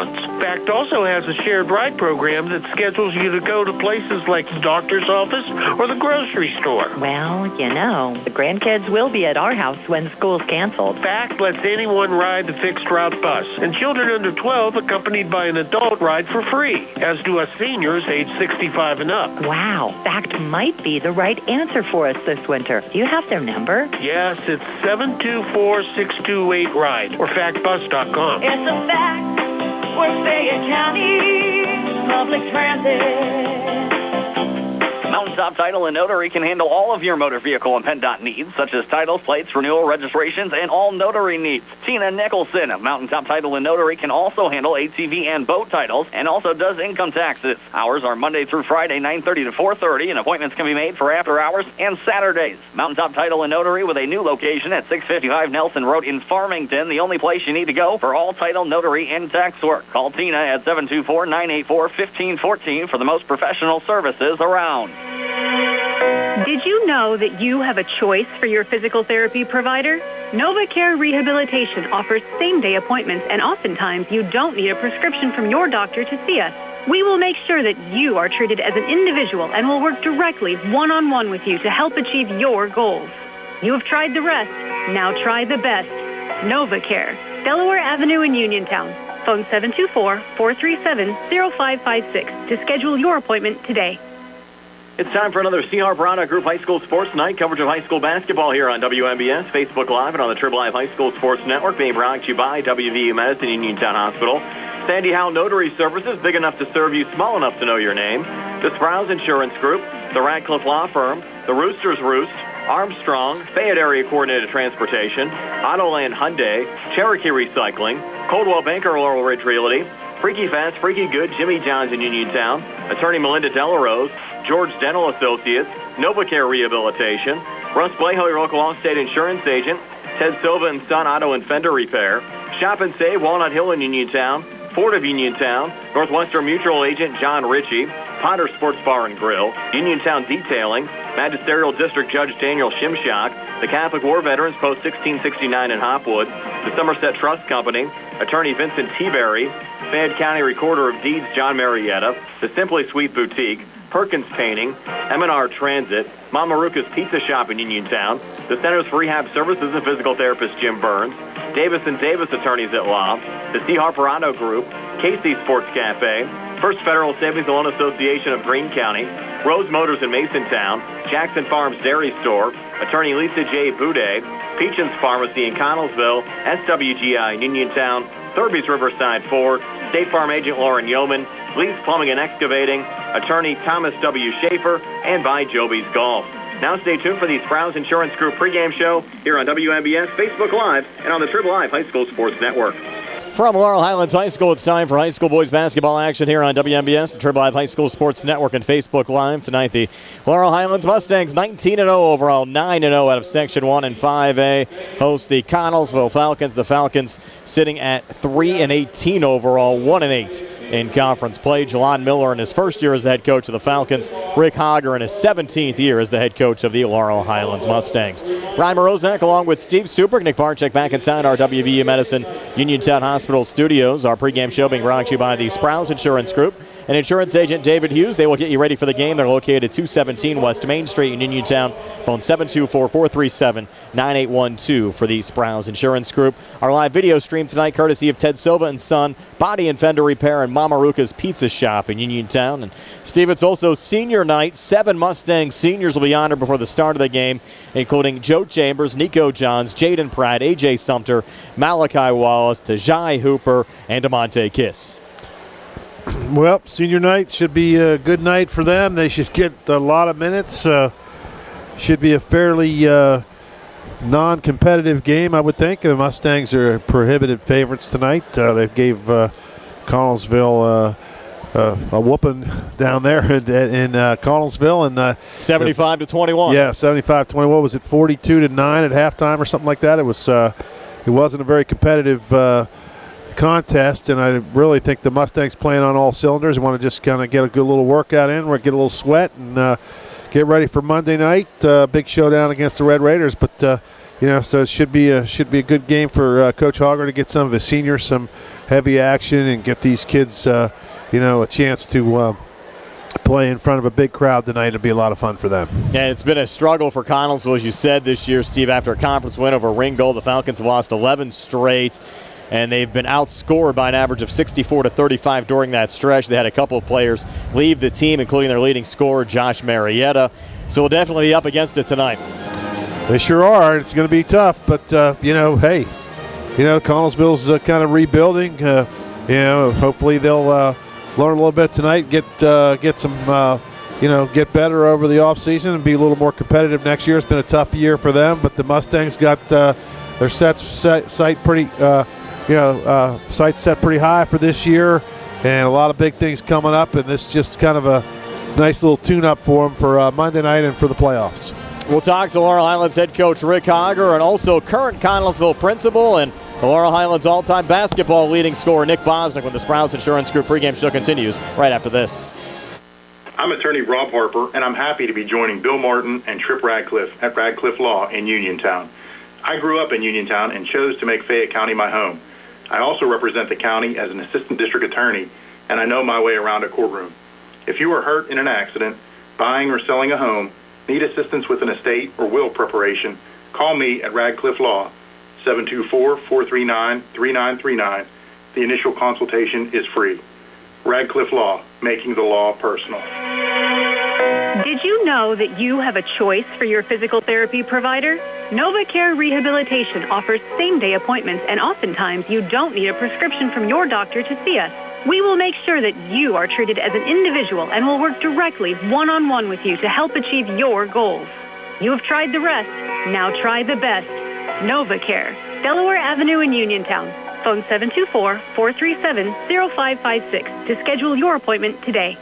months. Fact also has a shared ride program that schedules you to go to places like the doctor's office or the grocery store. Well, the grandkids will be at our house when school's canceled. Fact lets anyone ride the fixed route bus, and children under 12 accompanied by an adult ride for free, as do us seniors age 65 and up. Wow, Fact might be the right answer for us this winter. Do you have their number? Yes, it's 724-628-RIDE or factbus.com. It's a fact. We're Fayette County Public Transit. Mountaintop Title and Notary can handle all of your motor vehicle and PennDOT needs, such as titles, plates, renewal, registrations, and all notary needs. Tina Nicholson of Mountaintop Title and Notary can also handle ATV and boat titles and also does income taxes. Hours are Monday through Friday, 9:30 to 4:30, and appointments can be made for after hours and Saturdays. Mountaintop Title and Notary with a new location at 655 Nelson Road in Farmington, the only place you need to go for all title, notary, and tax work. Call Tina at 724-984-1514 for the most professional services around. Did you know that you have a choice for your physical therapy provider? NovaCare Rehabilitation offers same-day appointments, and oftentimes you don't need a prescription from your doctor to see us. We will make sure that you are treated as an individual and will work directly one-on-one with you to help achieve your goals. You have tried the rest. Now try the best. NovaCare, Delaware Avenue in Uniontown. Phone 724-437-0556 to schedule your appointment today. It's time for another C. Harper Group High School Sports Night. Coverage of high school basketball here on WMBS, Facebook Live, and on the Trib Live High School Sports Network, being brought to you by WVU Medicine, Uniontown Hospital. Sandy Howe Notary Services, big enough to serve you, small enough to know your name. The Sprouse Insurance Group, the Radcliffe Law Firm, the Roosters Roost, Armstrong, Fayette Area Coordinated Transportation, Autoland Hyundai, Cherokee Recycling, Coldwell Banker Laurel Ridge Realty, Freaky Fast, Freaky Good, Jimmy John's in Uniontown, Attorney Melinda Delarose, George Dental Associates, NovaCare Rehabilitation, Russ Bleho, your local Allstate insurance agent, Ted SOVA and Son Auto and Fender Repair, Shop and Save, Walnut Hill in Uniontown, Ford of Uniontown, Northwestern Mutual Agent John Ritchie, Potter Sports Bar and Grill, Uniontown Detailing, Magisterial District Judge Daniel Shimshock, the Catholic War Veterans Post 1669 in Hopwood, the Somerset Trust Company, Attorney Vincent T-Berry, Fayette County Recorder of Deeds John Marietta, the Simply Sweet Boutique, Perkins Painting, M&R Transit, MARUCAS Pizza Shop in Uniontown, the Centers for Rehab Services and Physical Therapist Jim Burns, Davis & Davis Attorneys at Law, the C. Harper Auto Group, Casey Sports Cafe, First Federal Savings and Loan Association of Greene County, Rose Motors in Masontown, Jackson Farms Dairy Store, Attorney Lisa J. Boudet, Peachin's Pharmacy in Connellsville, SWGI in Uniontown, Thurby's Riverside Ford, State Farm Agent Lauren Yeoman, Lease Plumbing and Excavating, Attorney Thomas W. Schaefer, and by Joby's Golf. Now stay tuned for the Sprouse Insurance Group pregame show here on WMBS, Facebook Live, and on the Trib Live High School Sports Network. From Laurel Highlands High School, it's time for high school boys basketball action here on WMBS, the Trib Live High School Sports Network, and Facebook Live. Tonight, the Laurel Highlands Mustangs 19-0 overall, 9-0 out of Section 1 and 5A. Host the Connellsville Falcons. The Falcons sitting at 3-18 overall, 1-8 in conference play. Jelon Miller in his first year as the head coach of the Falcons. Rick Hager in his 17th year as the head coach of the Laurel Highlands Mustangs. Brian Morozak along with Steve Super, Nick Barczyk back inside our WVU Medicine Uniontown Hospital studios. Our pregame show being brought to you by the Sprouse Insurance Group and insurance agent David Hughes. They will get you ready for the game. They're located at 217 West Main Street in Uniontown. Phone 724-437-9812 for the Sprouse Insurance Group. Our live video stream tonight courtesy of Ted SOVA and Son, Body and Fender Repair, and MARUCAS Pizza Shop in Uniontown. And Steve, it's also senior night. 7 Mustang seniors will be honored before the start of the game, including Joe Chambers, Nico Johns, Jaden Pratt, AJ Sumter, Malachi Wallace, Tajai Hooper, and DeMonte Kiss. Well, senior night should be a good night for them. They should get a lot of minutes. Should be a fairly non-competitive game, I would think. The Mustangs are prohibited favorites tonight. They gave Connellsville a whooping down there in Connellsville. And 75-21. Yeah, 75-21. What was it, 42-9 at halftime or something like that? It wasn't a very competitive contest, and I really think the Mustangs playing on all cylinders. They want to just kind of get a good little workout in, get a little sweat, and get ready for Monday night. Big showdown against the Red Raiders. But so it should be a good game for Coach Hogger to get some of his seniors some heavy action and get these kids, a chance to play in front of a big crowd tonight. It'll be a lot of fun for them. Yeah, it's been a struggle for Connellsville, as you said, this year, Steve. After a conference win over Ringgold, the Falcons have lost 11 straight, and they've been outscored by an average of 64-35 during that stretch. They had a couple of players leave the team, including their leading scorer, Josh Marietta. So we'll definitely be up against it tonight. They sure are. It's going to be tough, but, hey, Connellsville's kind of rebuilding. Hopefully they'll learn a little bit tonight, get some, get better over the offseason and be a little more competitive next year. It's been a tough year for them, but the Mustangs got their sights set pretty high for this year, and a lot of big things coming up, and this is just kind of a nice little tune-up for them for Monday night and for the playoffs. We'll talk to Laurel Highlands head coach Rick Hogger and also current Connellsville principal and the Laurel Highlands all-time basketball leading scorer Nick Bosnick when the Sprouse Insurance Group pregame show continues right after this. I'm attorney Rob Harper, and I'm happy to be joining Bill Martin and Trip Radcliffe at Radcliffe Law in Uniontown. I grew up in Uniontown and chose to make Fayette County my home. I also represent the county as an assistant district attorney, and I know my way around a courtroom. If you are hurt in an accident, buying or selling a home, need assistance with an estate or will preparation, call me at Radcliffe Law, 724-439-3939. The initial consultation is free. Radcliffe Law, making the law personal. Did you know that you have a choice for your physical therapy provider? NovaCare Rehabilitation offers same-day appointments, and oftentimes you don't need a prescription from your doctor to see us. We will make sure that you are treated as an individual and will work directly one-on-one with you to help achieve your goals. You have tried the rest. Now try the best. NovaCare, Delaware Avenue in Uniontown. Phone 724-437-0556 to schedule your appointment today.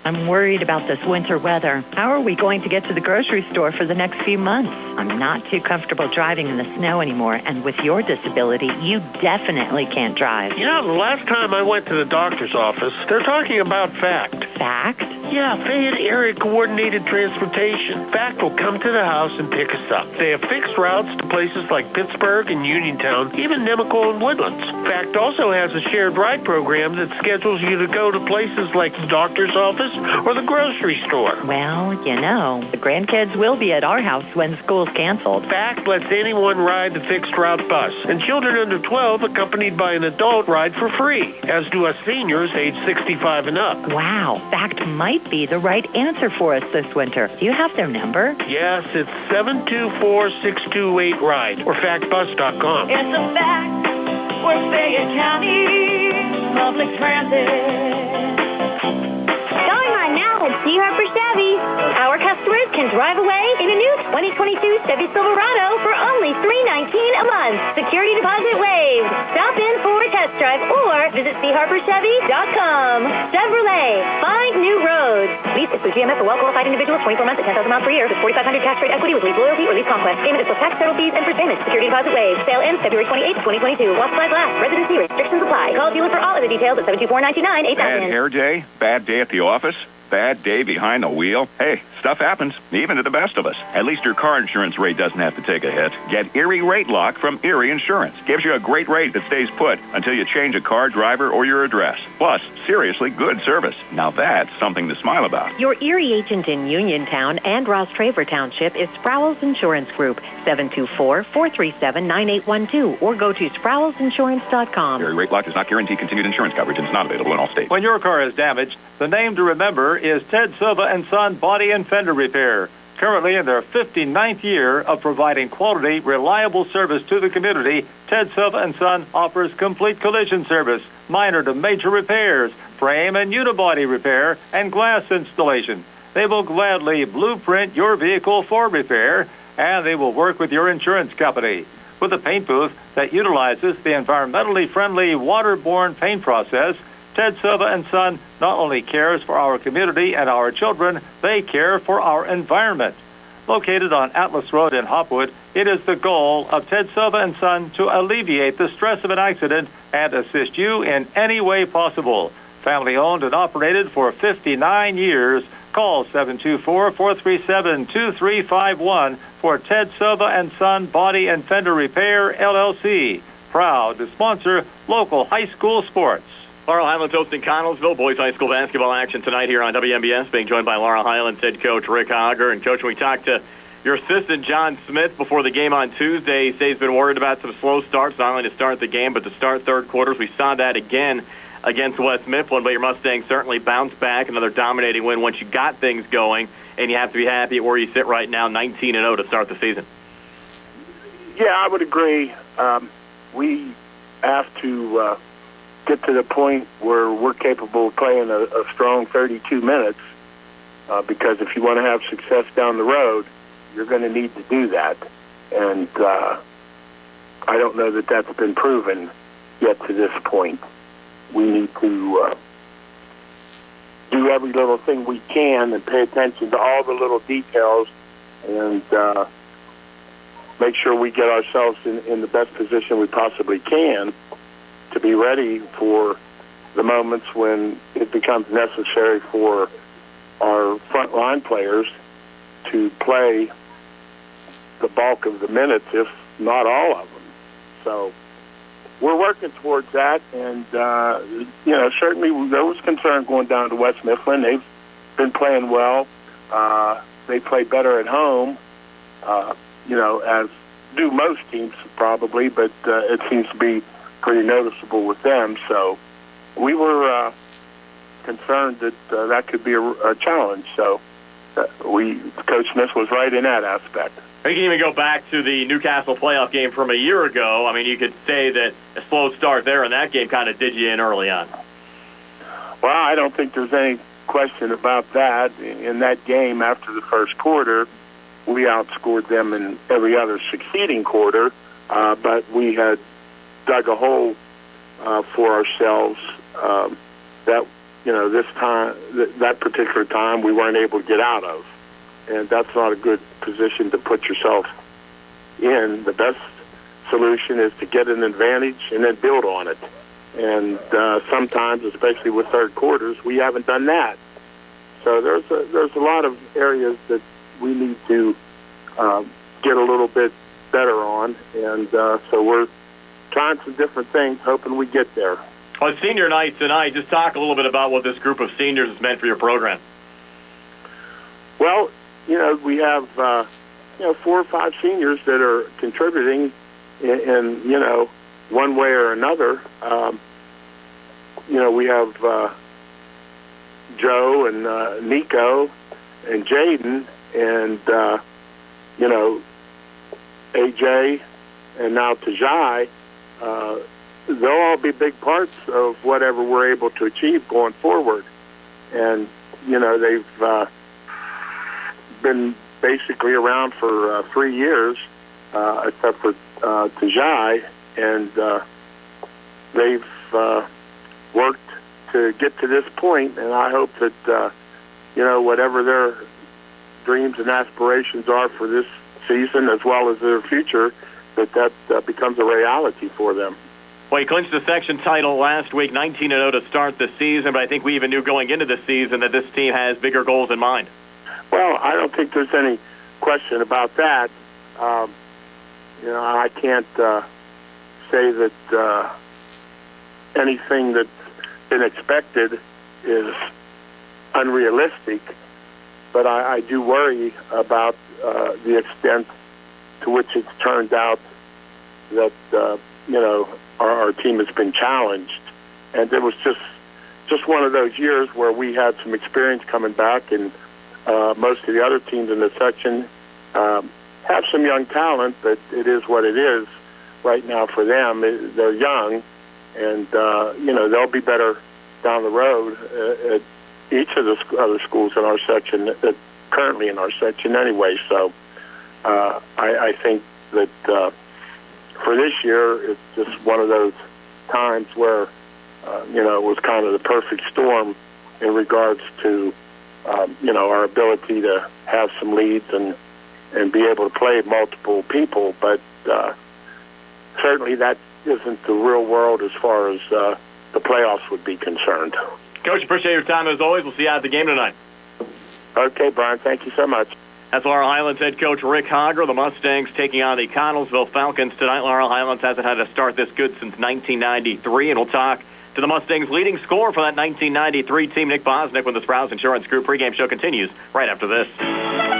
I'm worried about this winter weather. How are we going to get to the grocery store for the next few months? I'm not too comfortable driving in the snow anymore, and with your disability, you definitely can't drive. Yeah, the last time I went to the doctor's office, they're talking about FACT. FACT? Yeah, Fayette Area Coordinated Transportation. FACT will come to the house and pick us up. They have fixed routes to places like Pittsburgh and Uniontown, even Nemacolin and Woodlands. FACT also has a shared ride program that schedules you to go to places like the doctor's office or the grocery store. Well, the grandkids will be at our house when school's canceled. FACT lets anyone ride the fixed route bus, and children under 12 accompanied by an adult ride for free, as do us seniors age 65 and up. Wow, FACT might be the right answer for us this winter. Do you have their number? Yes, it's 724-628-RIDE or factbus.com. It's a fact. We're Fayette County Public Transit. See Harper Chevy. Our customers can drive away in a new 2022 Chevy Silverado for only $319 a month. Security deposit waived. Stop in for a test drive or visit charperchevy.com. Chevrolet, find new roads. Lease is through GMF for well-qualified individuals, 24 months at $10,000 miles per year with $4,500 tax rate equity with lease loyalty or lease conquest. Payment is plus tax, total fees, and first payment. Security deposit waived. Sale ends February 28, 2022. While supplies last. Residency restrictions apply. Call dealer for all other details at 724-99-8000. Bad hair day? Bad day at the office? Bad day behind the wheel? Hey, stuff happens, even to the best of us. At least your car insurance rate doesn't have to take a hit. Get Erie Rate Lock from Erie Insurance. Gives you a great rate that stays put until you change a car, driver, or your address. Plus, seriously good service. Now that's something to smile about. Your Erie agent in Uniontown and Ross Traver Township is Sproul's Insurance Group, 724-437-9812, or go to SproulsInsurance.com. Erie Rate Lock does not guarantee continued insurance coverage and is not available in all states. When your car is damaged, the name to remember is Ted SOVA and Son Body and Fender Repair. Currently in their 59th year of providing quality, reliable service to the community, Ted SOVA and Son offers complete collision service, minor to major repairs, frame and unibody repair, and glass installation. They will gladly blueprint your vehicle for repair, and they will work with your insurance company. With a paint booth that utilizes the environmentally friendly waterborne paint process, Ted SOVA and Son not only cares for our community and our children, they care for our environment. Located on Atlas Road in Hopwood, it is the goal of Ted SOVA and Son to alleviate the stress of an accident and assist you in any way possible. Family owned and operated for 59 years. Call 724-437-2351 for Ted SOVA and Son Body and Fender Repair, LLC. proud to sponsor local high school sports. Laurel Highlands hosting Connellsville. Boys high school basketball action tonight here on WMBS, being joined by Laurel Highlands head coach Rick Hogger. And, Coach, when we talked to your assistant, John Smith, before the game on Tuesday, he says he's been worried about some slow starts, not only to start the game, but to start third quarters. We saw that again against West Mifflin, but your Mustangs certainly bounced back. Another dominating win once you got things going, and you have to be happy at where you sit right now, 19-0 to start the season. Yeah, I would agree. We have to get to the point where we're capable of playing a strong 32 minutes because if you want to have success down the road, you're going to need to do that. And I don't know that that's been proven yet to this point. We need to do every little thing we can and pay attention to all the little details and make sure we get ourselves in the best position we possibly can to be ready for the moments when it becomes necessary for our frontline players to play the bulk of the minutes, if not all of them. So we're working towards that, and certainly there was concern going down to West Mifflin. They've been playing well. They play better at home, as do most teams probably, but it seems to be pretty noticeable with them. So we were concerned that that could be a challenge. So Coach Smith was right in that aspect. We can even go back to the Newcastle playoff game from a year ago. I mean, you could say that a slow start there in that game kind of did you in early on. Well, I don't think there's any question about that. In that game after the first quarter, we outscored them in every other succeeding quarter, but we had dug a hole for ourselves that, this time, that particular time, we weren't able to get out of. And that's not a good position to put yourself in. The best solution is to get an advantage and then build on it. And sometimes, especially with third quarters, we haven't done that. So there's a lot of areas that we need to get a little bit better on. And so we're trying some different things, hoping we get there. Well, it's senior night tonight. Just talk a little bit about what this group of seniors has meant for your program. Well, we have, 4 or 5 seniors that are contributing in one way or another. We have Joe and Nico and Jaden and, AJ and now Tajai. They'll all be big parts of whatever we're able to achieve going forward. And, they've been basically around for 3 years, except for Tajai, and they've worked to get to this point, and I hope that, whatever their dreams and aspirations are for this season as well as their future, that becomes a reality for them. Well, you clinched the section title last week, 19-0 to start the season, but I think we even knew going into the season that this team has bigger goals in mind. Well, I don't think there's any question about that. I can't say that anything that's been expected is unrealistic, but I do worry about the extent to which it's turned out that, our team has been challenged. And it was just one of those years where we had some experience coming back, and most of the other teams in the section have some young talent, but it is what it is right now for them. They're young, and, they'll be better down the road at each of the other schools in our section, currently in our section anyway. So I think that for this year, it's just one of those times where, it was kind of the perfect storm in regards to, our ability to have some leads and be able to play multiple people. But certainly that isn't the real world as far as the playoffs would be concerned. Coach, appreciate your time as always. We'll see you at the game tonight. Okay, Brian. Thank you so much. That's Laurel Highlands head coach Rick Hogger. The Mustangs taking on the Connellsville Falcons tonight. Laurel Highlands hasn't had a start this good since 1993, and we'll talk to the Mustangs' leading scorer for that 1993 team, Nick Bosnick, when the Sprouse Insurance Group pregame show continues right after this.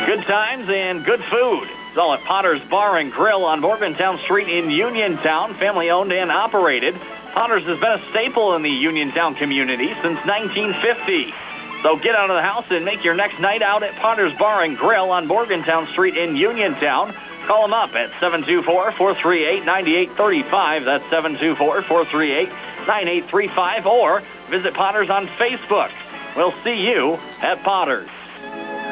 Good times and good food. It's all at Potter's Bar and Grill on Morgantown Street in Uniontown, family-owned and operated. Potter's has been a staple in the Uniontown community since 1950. So get out of the house and make your next night out at Potter's Bar and Grill on Morgantown Street in Uniontown. Call them up at 724-438-9835. That's 724-438-9835. Or visit Potter's on Facebook. We'll see you at Potter's.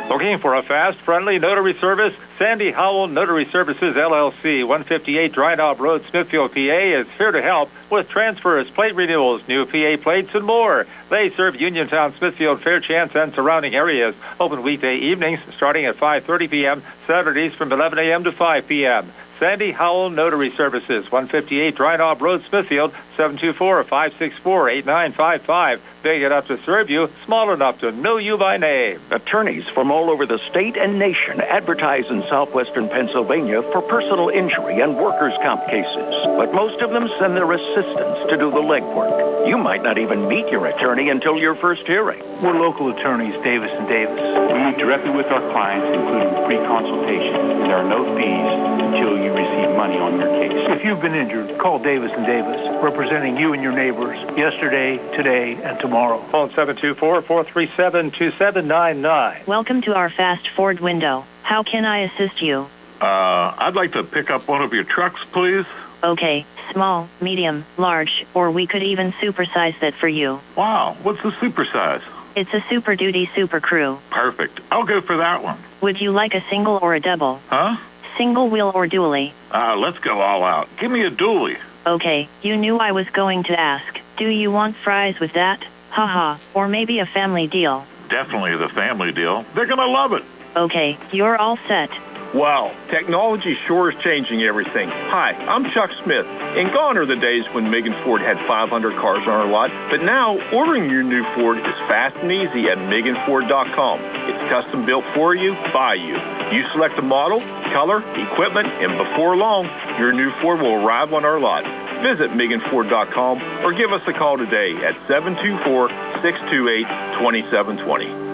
Looking for a fast, friendly notary service? Sandy Howell Notary Services, LLC, 158 Dry Knob Road, Smithfield, PA, is here to help with transfers, plate renewals, new PA plates, and more. They serve Uniontown, Smithfield, Fairchance, and surrounding areas. Open weekday evenings starting at 5:30 p.m., Saturdays from 11 a.m. to 5 p.m. Sandy Howell Notary Services, 158 Dry Knob Road, Smithfield, 724-564-8955. Big enough to serve you, small enough to know you by name. Attorneys from all over the state and nation advertise in southwestern Pennsylvania for personal injury and workers' comp cases. But most of them send their assistants to do the legwork. You might not even meet your attorney until your first hearing. We're local attorneys, Davis & Davis. We meet directly with our clients, including free consultation. There are no fees until you receive money on your case. If you've been injured, call Davis & Davis, representing you and your neighbors yesterday, today, and tomorrow. Phone 724-437-2799. Welcome to our fast Ford window. How can I assist you? I'd like to pick up one of your trucks, please. Okay, small, medium, large, or we could even supersize that for you. Wow, what's the supersize? It's a Super Duty Super Crew. Perfect. I'll go for that one. Would you like a single or a double? Huh? Single wheel or dually? Let's go all out. Give me a dually. Okay, you knew I was going to ask. Do you want fries with that? Haha, or maybe a family deal? Definitely the family deal. They're going to love it. Okay, you're all set. Wow, technology sure is changing everything. Hi, I'm Chuck Smith, and gone are the days when Megan Ford had 500 cars on our lot, but now ordering your new Ford is fast and easy at MeganFord.com. It's custom built for you, by you. You select the model, color, equipment, and before long, your new Ford will arrive on our lot. Visit MeganFord.com or give us a call today at 724-628-2720.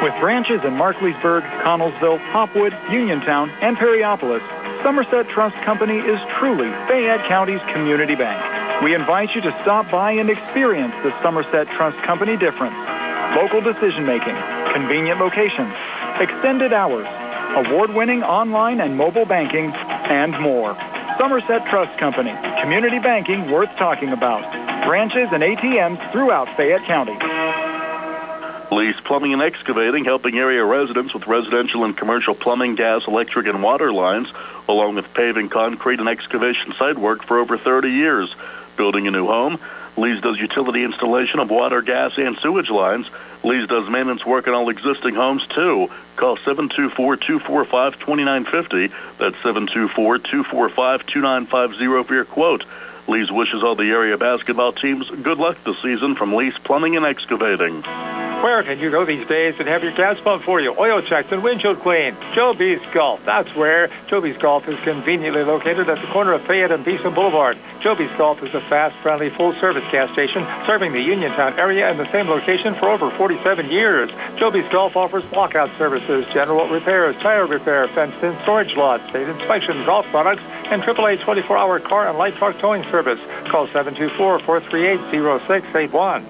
With branches in Markleysburg, Connellsville, Hopwood, Uniontown, and Perryopolis, Somerset Trust Company is truly Fayette County's community bank. We invite you to stop by and experience the Somerset Trust Company difference. Local decision-making, convenient locations, extended hours, award-winning online and mobile banking, and more. Somerset Trust Company, community banking worth talking about. Branches and ATMs throughout Fayette County. Lease Plumbing and Excavating, helping area residents with residential and commercial plumbing, gas, electric, and water lines, along with paving, concrete, and excavation site work for over 30 years. Building a new home, Lease does utility installation of water, gas, and sewage lines. Lease does maintenance work on all existing homes, too. Call 724-245-2950. That's 724-245-2950 for your quote. Lease wishes all the area basketball teams good luck this season from Lease Plumbing and Excavating. Where can you go these days and have your gas pumped for you, oil checked, and windshield cleaned? Joe B's Golf. That's where. Joe B's Golf is conveniently located at the corner of Fayette and Beeson Boulevard. Joe B's Golf is a fast, friendly, full-service gas station serving the Uniontown area in the same location for over 47 years. Joe B's Golf offers lockout services, general repairs, tire repair, fenced-in storage lots, state inspection, golf products, and AAA 24-hour car and light truck towing service. Call 724-438-0681.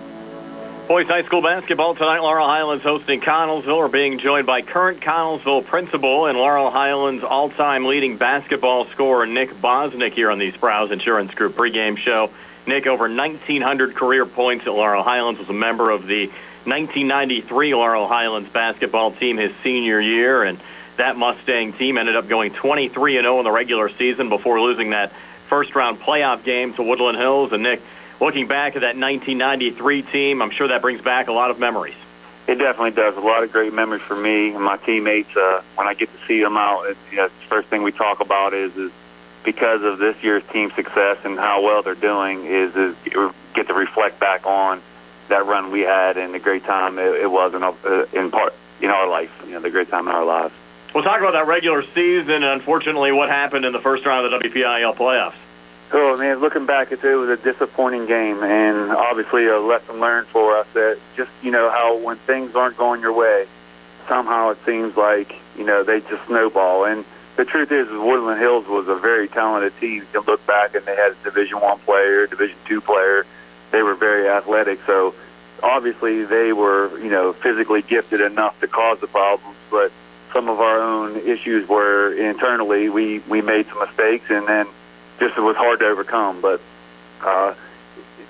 Boys High School basketball tonight. Laurel Highlands hosting Connellsville. We're being joined by current Connellsville principal and Laurel Highlands all-time leading basketball scorer Nick Bosnick here on the Sprouse Insurance Group pregame show. Nick, over 1,900 career points at Laurel Highlands, was a member of the 1993 Laurel Highlands basketball team his senior year, and that Mustang team ended up going 23-0 in the regular season before losing that first-round playoff game to Woodland Hills. And Nick, looking back at that 1993 team, I'm sure that brings back a lot of memories. It definitely does. A lot of great memories for me and my teammates. When I get to see them out, the first thing we talk about is because of this year's team success and how well they're doing, is get to reflect back on that run we had and the great time it was in our life, the great time in our lives. We'll talk about that regular season and, unfortunately, what happened in the first round of the WPIAL playoffs. Oh, man, looking back, it was a disappointing game, and obviously a lesson learned for us that just, how when things aren't going your way, somehow it seems like, they just snowball. And the truth is Woodland Hills was a very talented team. You can look back, and they had a Division I player, Division II player. They were very athletic, so obviously they were, physically gifted enough to cause the problems, but some of our own issues were internally. We made some mistakes, and then just it was hard to overcome. But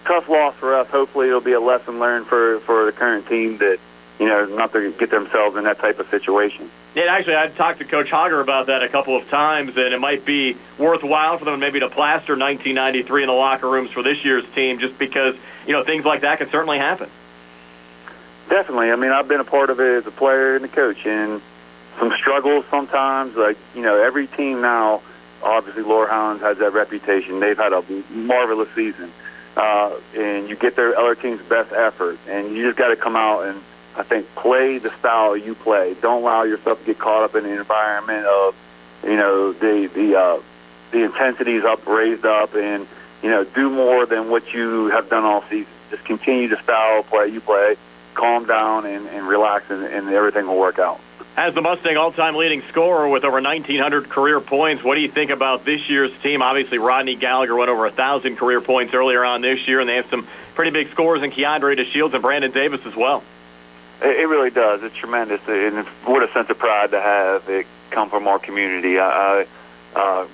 tough loss for us. Hopefully it'll be a lesson learned for the current team that, not to get themselves in that type of situation. Yeah, actually, I talked to Coach Hogger about that a couple of times, and it might be worthwhile for them maybe to plaster 1993 in the locker rooms for this year's team, just because, things like that can certainly happen. Definitely. I mean, I've been a part of it as a player and a coach, and some struggles sometimes. Like, every team now, obviously Laurel Highlands has that reputation. They've had a marvelous season, and you get their other team's best effort, and you just got to come out and, I think, play the style you play. Don't allow yourself to get caught up in the environment of, the intensity's raised up, and, do more than what you have done all season. Just continue the style of play you play, calm down, and relax, and everything will work out. As the Mustang all-time leading scorer with over 1,900 career points, what do you think about this year's team? Obviously, Rodney Gallagher went over 1,000 career points earlier on this year, and they have some pretty big scores in Keandre DeShields and Brandon Davis as well. It really does. It's tremendous, and what a sense of pride to have it come from our community. I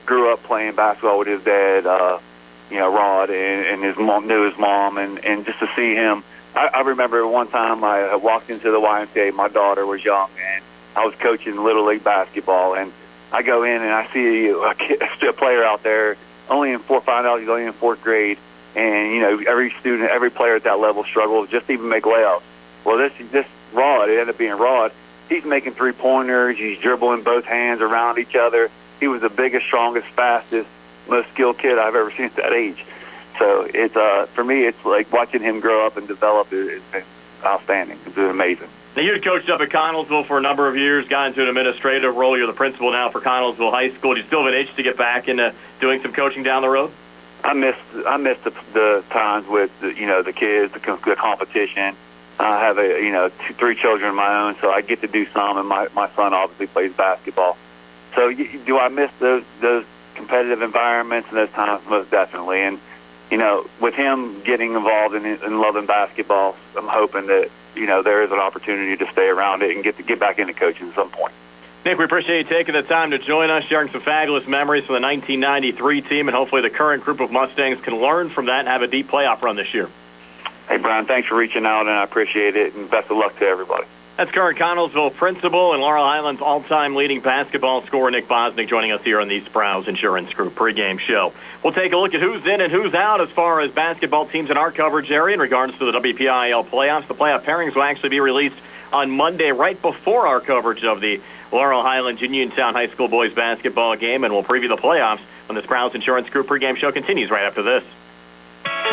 grew up playing basketball with his dad, Rod, and his mom knew his mom, and just to see him. I remember one time I walked into the YMCA. My daughter was young, and I was coaching Little League basketball, and I go in and I see a player out there only in find out he's only in fourth grade, and every student, every player at that level struggles just to even make layups. Well, this Rod, it ended up being Rod. He's making 3-pointers. He's dribbling both hands around each other. He was the biggest, strongest, fastest, most skilled kid I've ever seen at that age. So it's for me, it's like watching him grow up and develop. It's been outstanding. It's been amazing. Now, you had coached up at Connellsville for a number of years, got into an administrative role. You're the principal now for Connellsville High School. Do you still have an itch to get back into doing some coaching down the road? I miss the times with the kids, the competition. I have 3 children of my own, so I get to do some, and my son obviously plays basketball. So do I miss those competitive environments and those times? Most definitely. And with him getting involved in loving basketball, I'm hoping that there is an opportunity to stay around it and get back into coaching at some point. Nick, we appreciate you taking the time to join us, sharing some fabulous memories from the 1993 team, and hopefully the current group of Mustangs can learn from that and have a deep playoff run this year. Hey, Brian, thanks for reaching out, and I appreciate it, and best of luck to everybody. That's current Connellsville principal and Laurel Highlands all-time leading basketball scorer Nick Bosnick joining us here on the Sprouse Insurance Group pregame show. We'll take a look at who's in and who's out as far as basketball teams in our coverage area in regards to the WPIAL playoffs. The playoff pairings will actually be released on Monday right before our coverage of the Laurel Highlands Uniontown High School boys basketball game, and we'll preview the playoffs when the Sprouse Insurance Group pregame show continues right after this.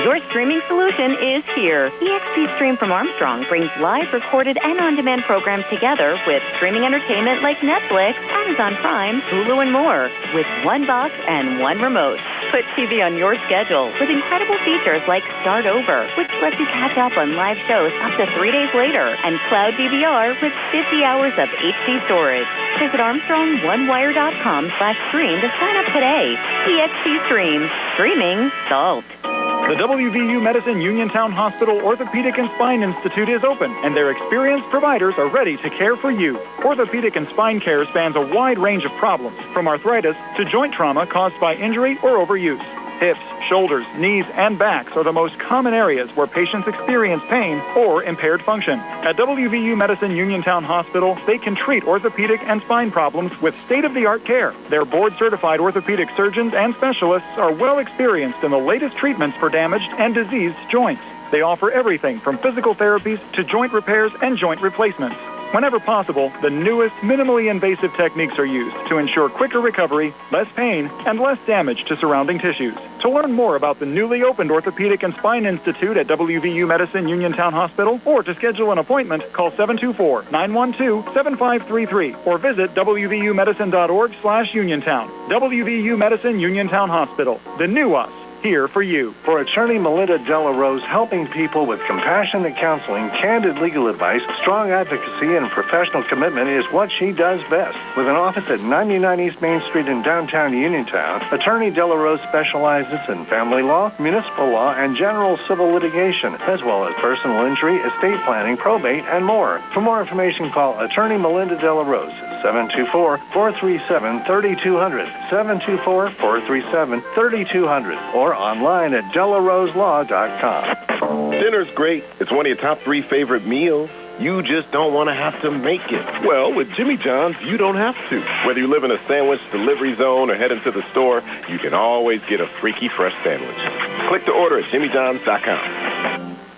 Your streaming solution is here. EXP Stream from Armstrong brings live, recorded, and on-demand programs together with streaming entertainment like Netflix, Amazon Prime, Hulu, and more, with one box and one remote. Put TV on your schedule with incredible features like Start Over, which lets you catch up on live shows up to 3 days later, and Cloud DVR with 50 hours of HD storage. Visit ArmstrongOneWire.com/stream to sign up today. EXP Stream. Streaming solved. The WVU Medicine Uniontown Hospital Orthopedic and Spine Institute is open, and their experienced providers are ready to care for you. Orthopedic and spine care spans a wide range of problems, from arthritis to joint trauma caused by injury or overuse. Hips, shoulders, knees, and backs are the most common areas where patients experience pain or impaired function. At WVU Medicine Uniontown Hospital, they can treat orthopedic and spine problems with state-of-the-art care. Their board-certified orthopedic surgeons and specialists are well experienced in the latest treatments for damaged and diseased joints. They offer everything from physical therapies to joint repairs and joint replacements. Whenever possible, the newest, minimally invasive techniques are used to ensure quicker recovery, less pain, and less damage to surrounding tissues. To learn more about the newly opened Orthopedic and Spine Institute at WVU Medicine Uniontown Hospital, or to schedule an appointment, call 724-912-7533 or visit wvumedicine.org/Uniontown. WVU Medicine Uniontown Hospital. The new us. Here for you. For attorney Melinda Delarose, helping people with compassionate counseling, candid legal advice, strong advocacy, and professional commitment is what she does best. With an office at 99 East Main Street in downtown Uniontown, attorney Delarose specializes in family law, municipal law, and general civil litigation, as well as personal injury, estate planning, probate, and more. For more information, call attorney Melinda Delarose at 724-437-3200, 724-437-3200, or online at delaroselaw.com. Dinner's great. It's one of your top 3 favorite meals. You just don't want to have to make it. Well, with Jimmy John's, you don't have to. Whether you live in a sandwich delivery zone or head into the store, you can always get a freaky fresh sandwich. Click to order at jimmyjohns.com.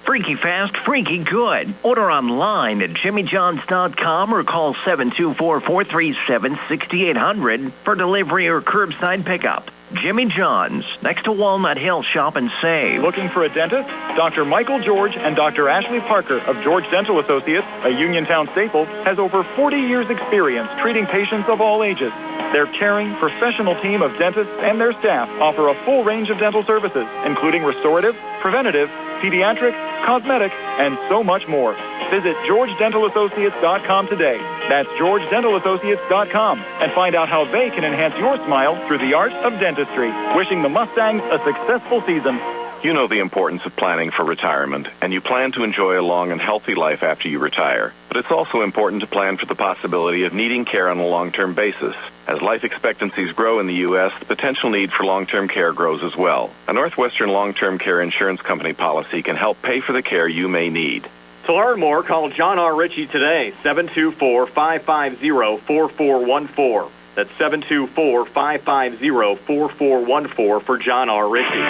Freaky fast, freaky good. Order online at jimmyjohns.com or call 724-437-6800 for delivery or curbside pickup. Jimmy John's, next to Walnut Hill. Shop and save. Looking for a dentist? Dr. Michael George and Dr. Ashley Parker of George Dental Associates, a Uniontown staple, has over 40 years' experience treating patients of all ages. Their caring, professional team of dentists and their staff offer a full range of dental services, including restorative, preventative, pediatric, cosmetic, and so much more. Visit GeorgeDentalAssociates.com today. That's GeorgeDentalAssociates.com, and find out how they can enhance your smile through the art of dentistry. Wishing the Mustangs a successful season. You know the importance of planning for retirement, and you plan to enjoy a long and healthy life after you retire. But it's also important to plan for the possibility of needing care on a long-term basis. As life expectancies grow in the U.S., the potential need for long-term care grows as well. A Northwestern long-term care insurance company policy can help pay for the care you may need. To learn more, call John R. Ritchie today, 724-550-4414. That's 724-550-4414 for John R. Ritchie.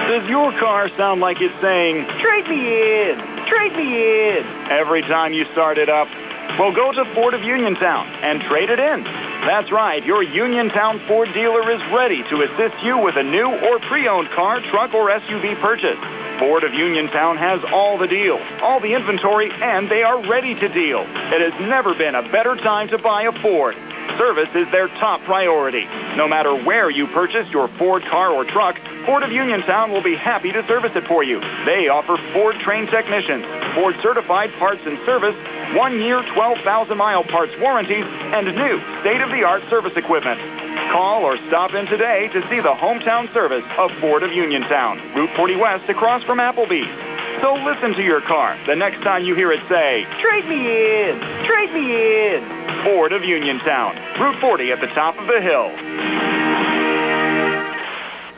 Does your car sound like it's saying, "Trade me in, trade me in," every time you start it up? Well, go to Ford of Uniontown and trade it in. That's right, your Uniontown Ford dealer is ready to assist you with a new or pre-owned car, truck, or SUV purchase. Ford of Uniontown has all the deals, all the inventory, and they are ready to deal. It has never been a better time to buy a Ford. Service is their top priority. No matter where you purchase your Ford car or truck, Ford of Uniontown will be happy to service it for you. They offer Ford-trained technicians, Ford-certified parts and service, 1-year, 12,000-mile parts warranties, and new state-of-the-art service equipment. Call or stop in today to see the hometown service of Ford of Uniontown, Route 40 West across from Applebee's. So listen to your car the next time you hear it say, "Trade me in, trade me in." Ford of Uniontown, Route 40 at the top of the hill.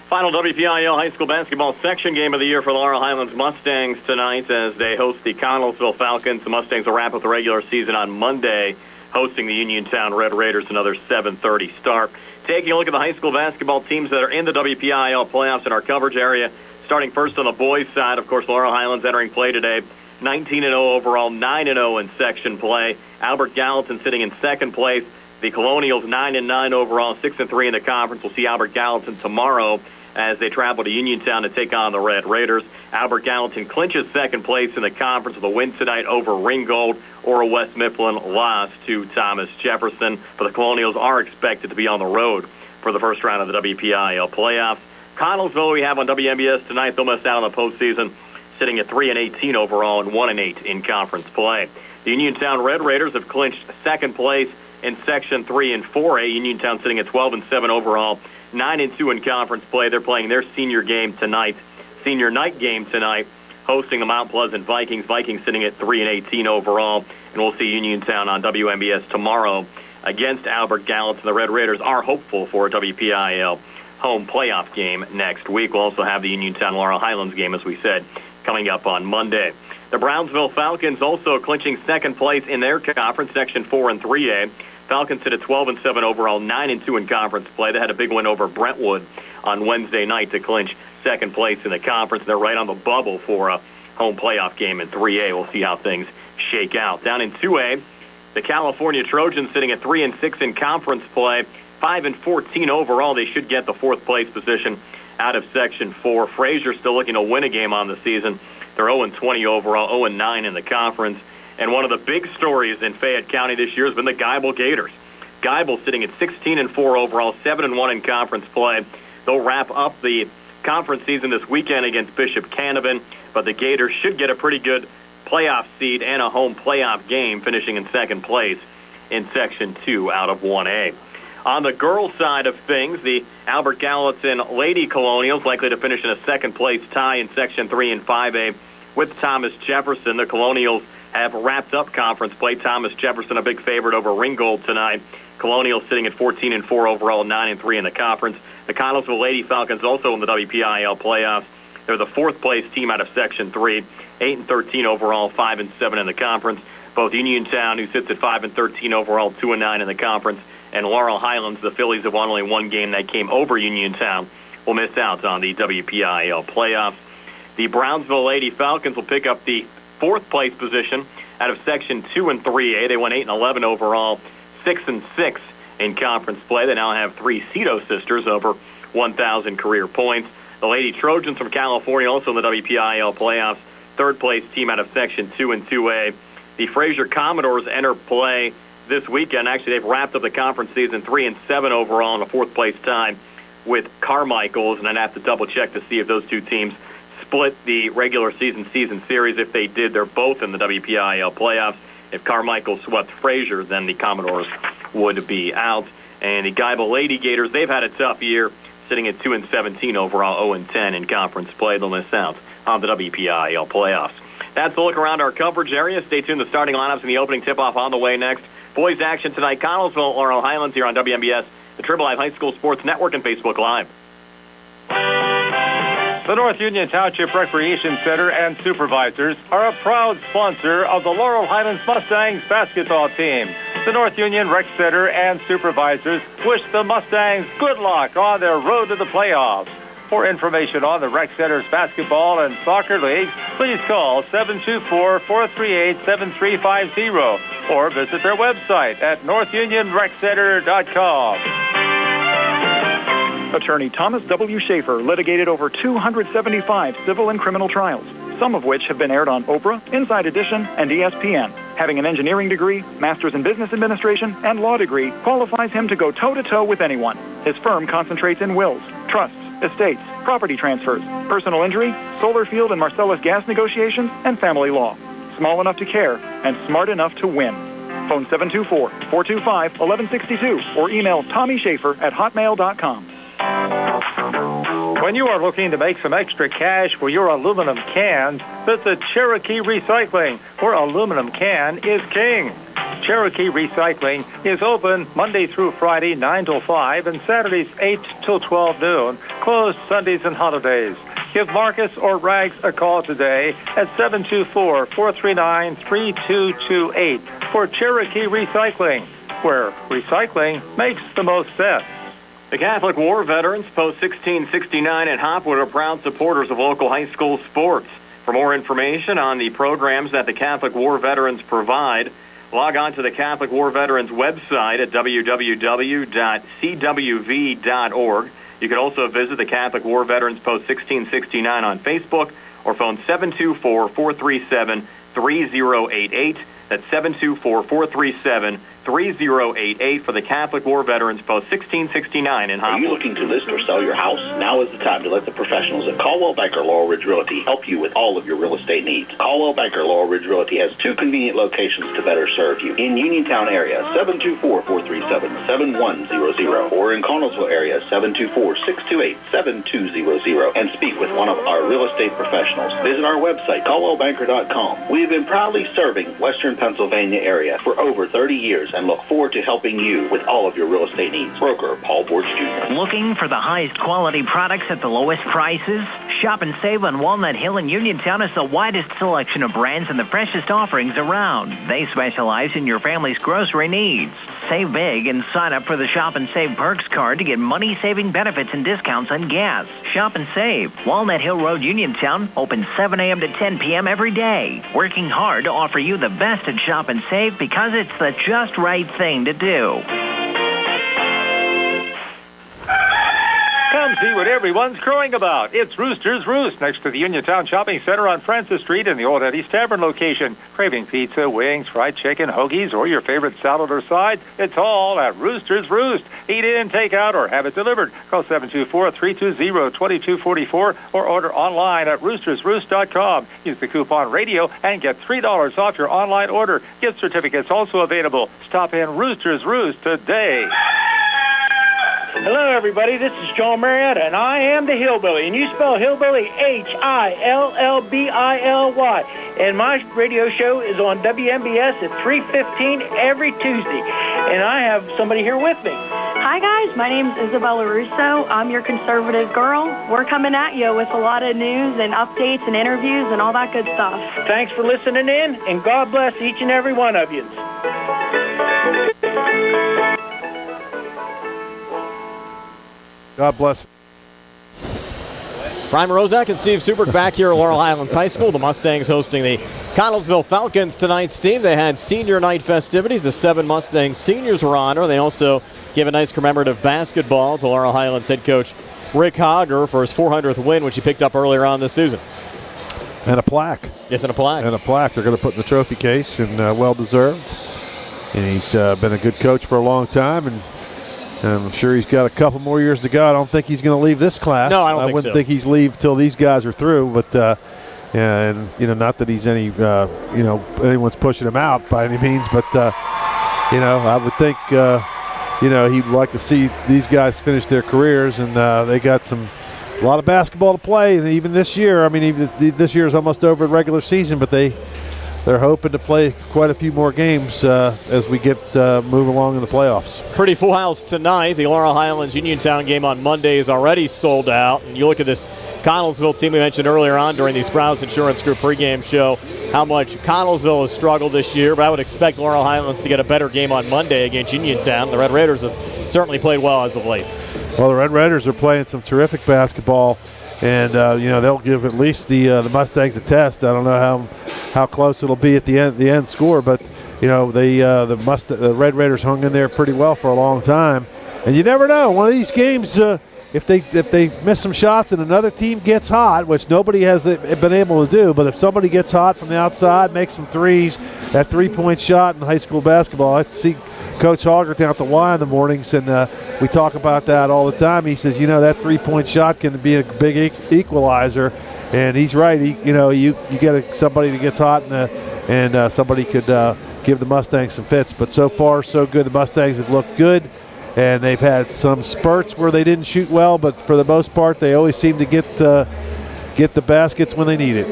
Final WPIL high school basketball section game of the year for Laurel Highlands Mustangs tonight as they host the Connellsville Falcons. The Mustangs will wrap up the regular season on Monday, hosting the Uniontown Red Raiders, another 7:30 start. Taking a look at the high school basketball teams that are in the WPIL playoffs in our coverage area. Starting first on the boys' side, of course, Laurel Highlands entering play today. 19-0 overall, 9-0 in section play. Albert Gallatin sitting in second place. The Colonials 9-9 overall, 6-3 in the conference. We'll see Albert Gallatin tomorrow as they travel to Uniontown to take on the Red Raiders. Albert Gallatin clinches second place in the conference with a win tonight over Ringgold. Or West Mifflin lost to Thomas Jefferson. But the Colonials are expected to be on the road for the first round of the WPIL playoffs. Connellsville we have on WMBS tonight. They'll miss out on the postseason, sitting at 3-18 overall and 1-8 in conference play. The Uniontown Red Raiders have clinched second place in Section 3 and 4A. Uniontown sitting at 12-7 overall, 9-2 in conference play. They're playing their senior game tonight, senior night game tonight, hosting the Mount Pleasant Vikings. Vikings sitting at 3-18 overall, and we'll see Uniontown on WMBS tomorrow against Albert Gallatin. The Red Raiders are hopeful for a WPIL home playoff game next week. We'll also have the Uniontown Laurel Highlands game, as we said, coming up on Monday. The Brownsville Falcons also clinching second place in their conference, Section 4 and 3A. Falcons sit at 12-7 overall, 9-2 in conference play. They had a big win over Brentwood on Wednesday night to clinch second place in the conference. They're right on the bubble for a home playoff game in 3A. We'll see how things shake out. Down in 2A, the California Trojans sitting at 3-6 in conference play, 5-14 overall. They should get the fourth place position out of Section 4. Fraser still looking to win a game on the season. They're 0-20 overall, 0-9 in the conference. And one of the big stories in Fayette County this year has been the Geibel Gators. Geibel sitting at 16-4 overall, 7-1 in conference play. They'll wrap up the conference season this weekend against Bishop Canavan, but the Gators should get a pretty good playoff seed and a home playoff game, finishing in second place in Section 2 out of 1A. On the girls' side of things, the Albert Gallatin Lady Colonials likely to finish in a second-place tie in Section 3 and 5A with Thomas Jefferson. The Colonials have wrapped up conference play. Thomas Jefferson a big favorite over Ringgold tonight. Colonials sitting at 14-4 overall, 9-3 in the conference. The Connellsville Lady Falcons also in the WPIL playoffs. They're the fourth-place team out of Section 3, 8-13 overall, 5-7 in the conference. Both Uniontown, who sits at 5-13 overall, 2-9 in the conference, and Laurel Highlands, the Phillies have won only one game that came over Uniontown, will miss out on the WPIL playoffs. The Brownsville Lady Falcons will pick up the fourth-place position out of Section 2 and 3A. They went 8-11 overall, 6-6 in conference play. They now have three Cito sisters over 1,000 career points. The Lady Trojans from California also in the WPIL playoffs, third-place team out of Section 2 and 2A. The Fraser Commodores enter play this weekend. Actually, they've wrapped up the conference season 3-7 overall in a fourth-place tie with Carmichael's, and I'd have to double-check to see if those two teams split the regular season series. If they did, they're both in the WPIL playoffs. If Carmichael swept Fraser, then the Commodores would be out. And the Geibel Lady Gators, they've had a tough year, sitting at 2-17 overall, 0-10 in conference play. They'll miss out on the WPIL playoffs. That's a look around our coverage area. Stay tuned. The starting lineups and the opening tip-off on the way next. Boys action tonight, Connellsville, Laurel Highlands here on WMBS, the Triple I High School Sports Network, and Facebook Live. The North Union Township Recreation Center and supervisors are a proud sponsor of the Laurel Highlands Mustangs basketball team. The North Union Rec Center and supervisors wish the Mustangs good luck on their road to the playoffs. For information on the Rec Center's basketball and soccer leagues, please call 724-438-7350 or visit their website at northunionreccenter.com. Attorney Thomas W. Schaefer litigated over 275 civil and criminal trials, some of which have been aired on Oprah, Inside Edition, and ESPN. Having an engineering degree, master's in business administration, and law degree qualifies him to go toe-to-toe with anyone. His firm concentrates in wills, trusts, estates, property transfers, personal injury, solar field and Marcellus gas negotiations, and family law. Small enough to care and smart enough to win. Phone 724-425-1162 or email TommySchaefer@hotmail.com. When you are looking to make some extra cash for your aluminum cans, visit Cherokee Recycling, where aluminum can is king. Cherokee Recycling is open Monday through Friday, 9 till 5, and Saturdays, 8 till 12 noon, closed Sundays and holidays. Give Marcus or Rags a call today at 724-439-3228 for Cherokee Recycling, where recycling makes the most sense. The Catholic War Veterans, Post 1669 at Hopwood, are proud supporters of local high school sports. For more information on the programs that the Catholic War Veterans provide, log on to the Catholic War Veterans website at www.cwv.org. You can also visit the Catholic War Veterans Post 1669 on Facebook or phone 724-437-3088. That's 724-437-3088 for the Catholic War Veterans Post 1669 in Hopwood. Are you looking to list or sell your house? Now is the time to let the professionals at Caldwell Banker Laurel Ridge Realty help you with all of your real estate needs. Caldwell Banker Laurel Ridge Realty has two convenient locations to better serve you. In Uniontown area, 724-437-7100, or in Connellsville area, 724-628-7200, and speak with one of our real estate professionals. Visit our website, caldwellbanker.com. We have been proudly serving Western Pennsylvania area for over 30 years and look forward to helping you with all of your real estate needs. Broker Paul Borge Jr. Looking for the highest quality products at the lowest prices? Shop and Save on Walnut Hill in Uniontown has the widest selection of brands and the freshest offerings around. They specialize in your family's grocery needs. Save big and sign up for the Shop and Save Perks card to get money-saving benefits and discounts on gas. Shop and Save. Walnut Hill Road, Uniontown, open 7 a.m. to 10 p.m. every day. Working hard to offer you the best at Shop and Save because it's the just right thing to do. Come see what everyone's crowing about. It's Rooster's Roost next to the Uniontown Shopping Center on Francis Street in the Old Eddie's Tavern location. Craving pizza, wings, fried chicken, hoagies, or your favorite salad or side? It's all at Rooster's Roost. Eat in, take out, or have it delivered. Call 724-320-2244 or order online at roostersroost.com. Use the coupon radio and get $3 off your online order. Gift certificates also available. Stop in Rooster's Roost today. Hello, everybody. This is John Marietta, and I am the Hillbilly. And you spell Hillbilly Hillbilly. And my radio show is on WMBS at 3:15 every Tuesday. And I have somebody here with me. Hi, guys. My name is Isabella Russo. I'm your conservative girl. We're coming at you with a lot of news and updates and interviews and all that good stuff. Thanks for listening in, and God bless each and every one of you. God bless. Brian Rozak and Steve Subert back here at Laurel Highlands High School. The Mustangs hosting the Connellsville Falcons tonight, Steve. They had senior night festivities. The 7 Mustang seniors were honored. They also gave a nice commemorative basketball to Laurel Highlands head coach Rick Hogger for his 400th win, which he picked up earlier on this season. And a plaque. Yes, and a plaque. And a plaque. They're going to put in the trophy case, and well-deserved. And he's been a good coach for a long time, and I'm sure he's got a couple more years to go. I don't think he's going to leave this class. No, I wouldn't think he's leave till these guys are through. But and not that he's any anyone's pushing him out by any means. But I would think he'd like to see these guys finish their careers, and they got a lot of basketball to play. And even this year, this year is almost over at regular season, but they're hoping to play quite a few more games as we move along in the playoffs. Pretty full house tonight. The Laurel Highlands Uniontown game on Monday is already sold out. And you look at this Connellsville team we mentioned earlier on during the Sprouse Insurance Group pregame show, how much Connellsville has struggled this year. But I would expect Laurel Highlands to get a better game on Monday against Uniontown. The Red Raiders have certainly played well as of late. Well, the Red Raiders are playing some terrific basketball. And, they'll give at least the Mustangs a test. I don't know how close it'll be at the end score, but, the Red Raiders hung in there pretty well for a long time. And you never know. One of these games, if they miss some shots and another team gets hot, which nobody has been able to do, but if somebody gets hot from the outside, makes some threes, that three-point shot in high school basketball, I see Coach Hogger down at the Y in the mornings, and we talk about that all the time. He says, that three-point shot can be a big equalizer, and he's right. You get somebody that gets hot, and somebody could give the Mustangs some fits. But so far, so good. The Mustangs have looked good, and they've had some spurts where they didn't shoot well, but for the most part, they always seem to get the baskets when they need it.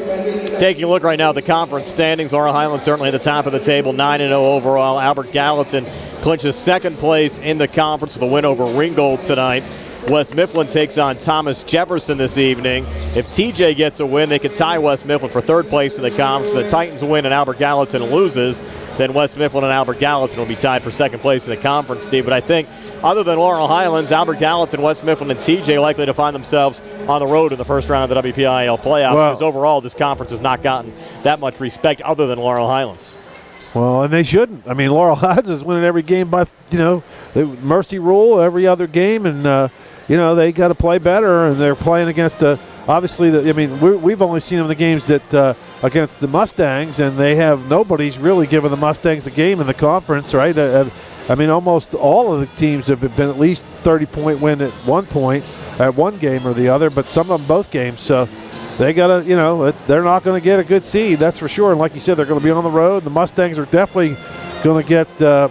Taking a look right now at the conference standings, Laurel Highlands certainly at the top of the table, 9-0 overall. Albert Gallatin clinches second place in the conference with a win over Ringgold tonight. West Mifflin takes on Thomas Jefferson this evening. If TJ gets a win, they could tie West Mifflin for third place in the conference. If the Titans win and Albert Gallatin loses, then West Mifflin and Albert Gallatin will be tied for second place in the conference, Steve. But I think other than Laurel Highlands, Albert Gallatin, West Mifflin, and TJ likely to find themselves on the road in the first round of the WPIAL playoffs, because overall this conference has not gotten that much respect other than Laurel Highlands. Well, and they shouldn't. Laurel Highlands is winning every game by, the mercy rule every other game, and, they got to play better, and they're playing against, obviously, we've only seen them in the games that against the Mustangs, and nobody's really given the Mustangs a game in the conference, right? Almost all of the teams have been at least 30-point win at one point, at one game or the other, but some of them both games, so they got to, they're not going to get a good seed, that's for sure. And like you said, they're going to be on the road. The Mustangs are definitely going to get a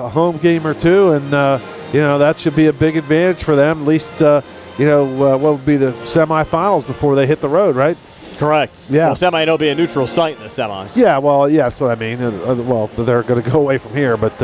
home game or two, and, that should be a big advantage for them, at least, what would be the semifinals before they hit the road, right? Correct. Yeah. Well, semi will be a neutral site in the semis. Yeah, well, yeah, that's what I mean. Well, they're going to go away from here, but,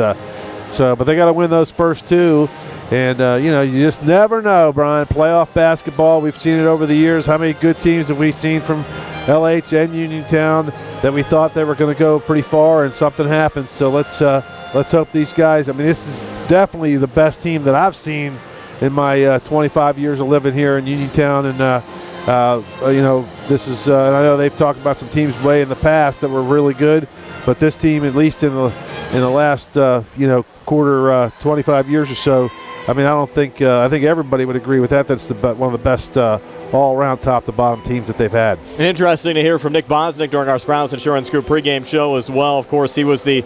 So, but they got to win those first two. And, you just never know, Brian. Playoff basketball, we've seen it over the years. How many good teams have we seen from LH and Uniontown that we thought they were going to go pretty far and something happens. So let's hope these guys, this is definitely the best team that I've seen in my 25 years of living here in Uniontown. And, this is, and I know they've talked about some teams way in the past that were really good, but this team, at least in the last, quarter, 25 years or so, I think everybody would agree with that. That's one of the best all-around top-to-bottom teams that they've had. And interesting to hear from Nick Bosnick during our Sprouse Insurance Group pregame show as well. Of course, he was the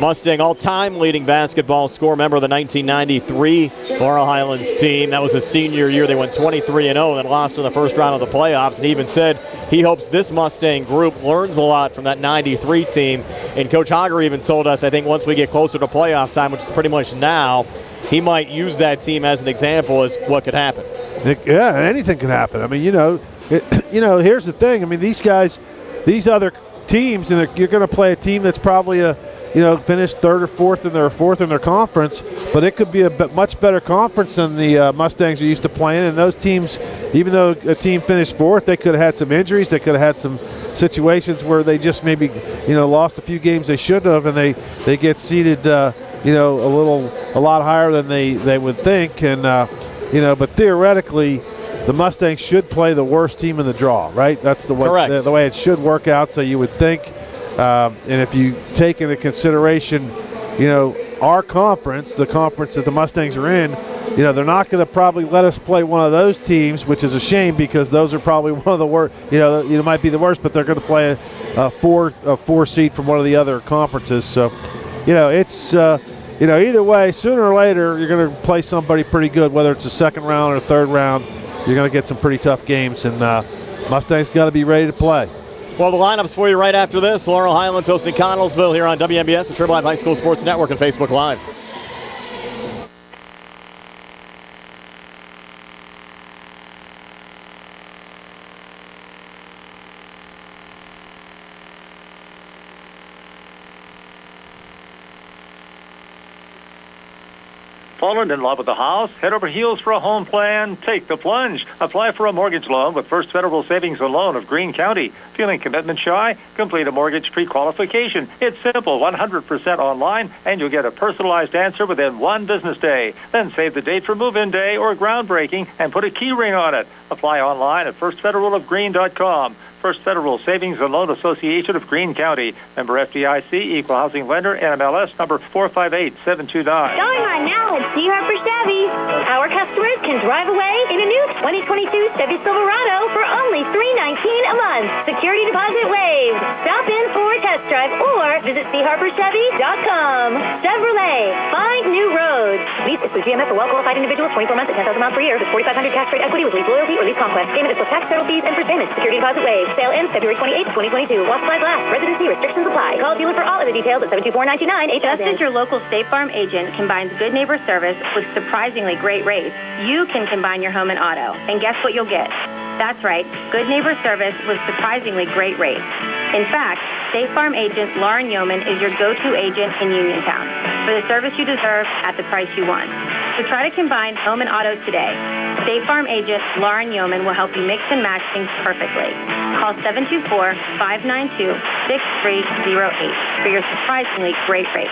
Mustang all-time leading basketball scorer, member of the 1993 Laurel Highlands team. That was his senior year. They went 23-0 and then lost in the first round of the playoffs. And he even said he hopes this Mustang group learns a lot from that 93 team. And Coach Hager even told us, I think once we get closer to playoff time, which is pretty much now, he might use that team as an example as what could happen. Yeah, anything can happen. Here's the thing. These guys, these other teams, and you're going to play a team that's probably finished third or fourth in their conference, but it could be a much better conference than the Mustangs are used to playing. And those teams, even though a team finished fourth, they could have had some injuries. They could have had some situations where they just maybe lost a few games they shouldn't have, and they get seeded a lot higher than they would think. And but theoretically, the Mustangs should play the worst team in the draw, right? That's the way it should work out. So you would think, and if you take into consideration, our conference, the conference that the Mustangs are in, they're not going to probably let us play one of those teams, which is a shame because those are probably one of the worst. Might be the worst, but they're going to play a four seed from one of the other conferences. So, it's. Either way, sooner or later, you're going to play somebody pretty good, whether it's a second round or a third round. You're going to get some pretty tough games, and Mustangs got to be ready to play. Well, the lineups for you right after this. Laurel Highlands hosting Connellsville here on WMBS, the Triple Live High School Sports Network, and Facebook Live. Fallen in love with the house? Head over heels for a home plan? Take the plunge. Apply for a mortgage loan with First Federal Savings and Loan of Greene County. Feeling commitment shy? Complete a mortgage pre-qualification. It's simple, 100% online, and you'll get a personalized answer within one business day. Then save the date for move-in day or groundbreaking and put a key ring on it. Apply online at firstfederalofgreene.com. First Federal Savings and Loan Association of Greene County. Member FDIC, Equal Housing Lender, NMLS number 458729. Going on now at C. Harper Chevy. Our customers can drive away in a new 2022 Chevy Silverado for only $319 a month. Security deposit waived. Stop in for a test drive or visit charchevy.com. Chevrolet, find new roads. Lease is through GMF for well-qualified individuals, 24 months at $10,000 miles per year with $4,500 cash rate equity with lease loyalty or lease conquest. Payment is plus tax, federal fees, and for payments. Security deposit waived. Sale ends February 28, 2022. While supplies last. Residency restrictions apply. Call dealer for all of the details at 724-99. Just as your local State Farm agent combines good neighbor service with surprisingly great rates, you can combine your home and auto. And guess what you'll get? That's right, good neighbor service with surprisingly great rates. In fact, State Farm agent Lauren Yeoman is your go-to agent in Uniontown for the service you deserve at the price you want. So try to combine home and auto today. State Farm agent Lauren Yeoman will help you mix and match things perfectly. Call 724-592-6308 for your surprisingly great rates.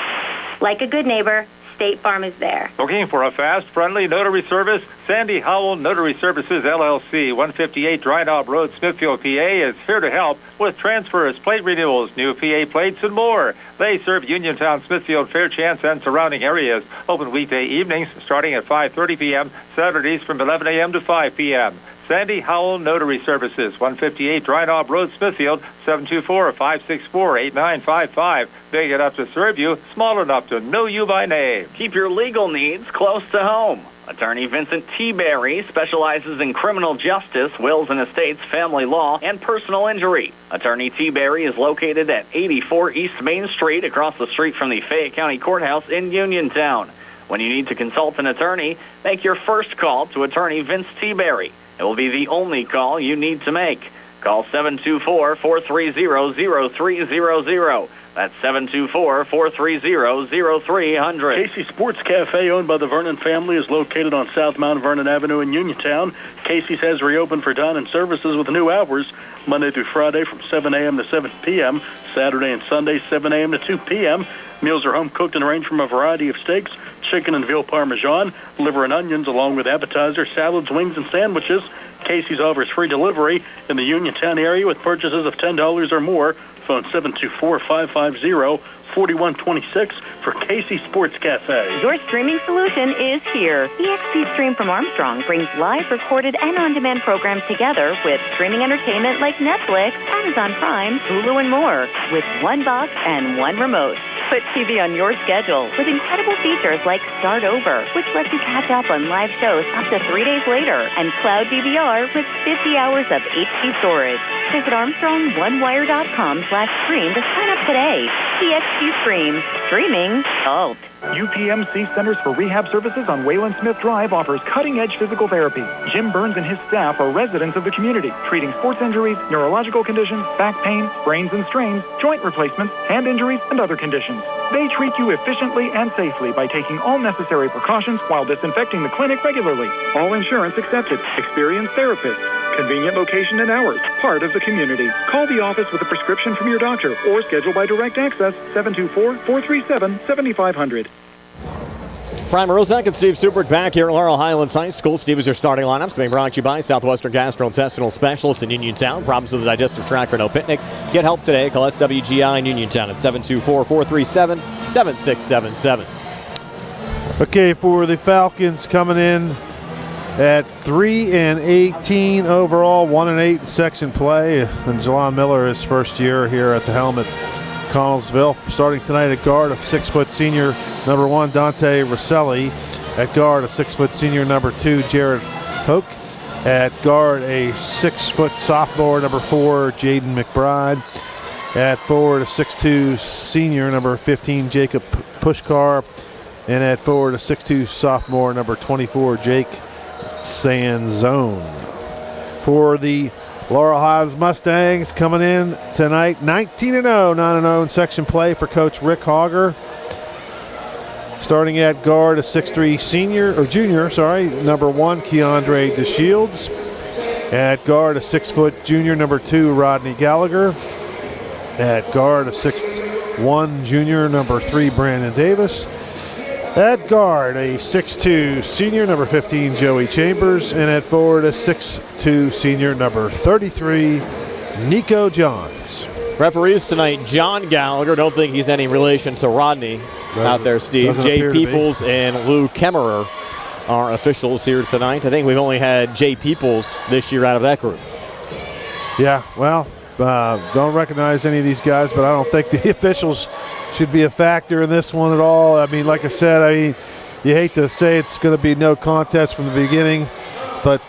Like a good neighbor, State Farm is there. Looking for a fast, friendly notary service? Sandy Howell Notary Services, LLC, 158 Dry Knob Road, Smithfield, PA, is here to help with transfers, plate renewals, new PA plates, and more. They serve Uniontown, Smithfield, Fairchance, and surrounding areas. Open weekday evenings starting at 5:30 p.m., Saturdays from 11 a.m. to 5 p.m. Sandy Howell Notary Services, 158 Dry Knob Road, Smithfield, 724-564-8955. Big enough to serve you, small enough to know you by name. Keep your legal needs close to home. Attorney Vincent T. Berry specializes in criminal justice, wills and estates, family law, and personal injury. Attorney T. Berry is located at 84 East Main Street, across the street from the Fayette County Courthouse in Uniontown. When you need to consult an attorney, make your first call to Attorney Vince T. Berry. It will be the only call you need to make. Call 724-430-0300. That's 724-430-0300. Casey Sports Cafe, owned by the Vernon family, is located on South Mount Vernon Avenue in Uniontown. Casey's has reopened for dine-in services with new hours, Monday through Friday from 7 a.m. to 7 p.m., Saturday and Sunday 7 a.m. to 2 p.m. Meals are home-cooked and range from a variety of steaks, chicken and veal parmesan, liver and onions, along with appetizers, salads, wings, and sandwiches. Casey's offers free delivery in the Uniontown area with purchases of $10 or more. Phone 724-550-4126 for Casey Sports Cafe. Your streaming solution is here. EXP Stream from Armstrong brings live, recorded, and on-demand programs together with streaming entertainment like Netflix, Amazon Prime, Hulu, and more, with one box and one remote. Put TV on your schedule with incredible features like Start Over, which lets you catch up on live shows up to 3 days later, and Cloud DVR with 50 hours of HD storage. Visit ArmstrongOneWire.com/stream to sign up today. EXP Stream. Streaming solved. UPMC Centers for Rehab Services on Wayland Smith Drive offers cutting-edge physical therapy. Jim Burns and his staff are residents of the community, treating sports injuries, neurological conditions, back pain, sprains and strains, joint replacements, hand injuries, and other conditions. They treat you efficiently and safely by taking all necessary precautions while disinfecting the clinic regularly. All insurance accepted. Experienced therapists. Convenient location and hours. Part of the community. Call the office with a prescription from your doctor or schedule by direct access 724-437-7500. Brian Maruzak and Steve Subrick back here at Laurel Highlands High School. Steve is your starting lineups being brought to you by Southwestern Gastrointestinal Specialists in Uniontown. Problems with the digestive tract or no picnic? Get help today. Call SWGI in Uniontown at 724-437-7677. Okay, for the Falcons coming in at 3-18 overall, 1-8 in section play. And Jelon Miller, his first year here at the helm at Connellsville. Starting tonight at guard, a 6-foot senior, number 1, Dante Rosselli. At guard, a 6-foot senior, number 2, Jared Hoke. At guard, a 6-foot sophomore, number 4, Jaden McBride. At forward, a 6'2 senior, number 15, Jacob Pushkar. And at forward, a 6'2 sophomore, number 24, Jake Sanzone. For the Laurel Highlands Mustangs coming in tonight, 19-0, 9-0 in section play for Coach Rick Hogger. Starting at guard, a 6'3 junior, number 1, Keandre DeShields. At guard, a 6-foot junior, number 2, Rodney Gallagher. At guard, a 6'1 junior, number 3, Brandon Davis. At guard, a 6'2 senior, number 15, Joey Chambers. And at forward, a 6'2 senior, number 33, Nico Johns. Referees tonight, John Gallagher. Don't think he's any relation to Rodney out there, Steve. Jay Peoples and Lou Kemmerer are officials here tonight. I think we've only had Jay Peoples this year out of that group. Yeah, well, don't recognize any of these guys, but I don't think the officials should be a factor in this one at all. I mean, like I said, you hate to say it's going to be no contest from the beginning, but,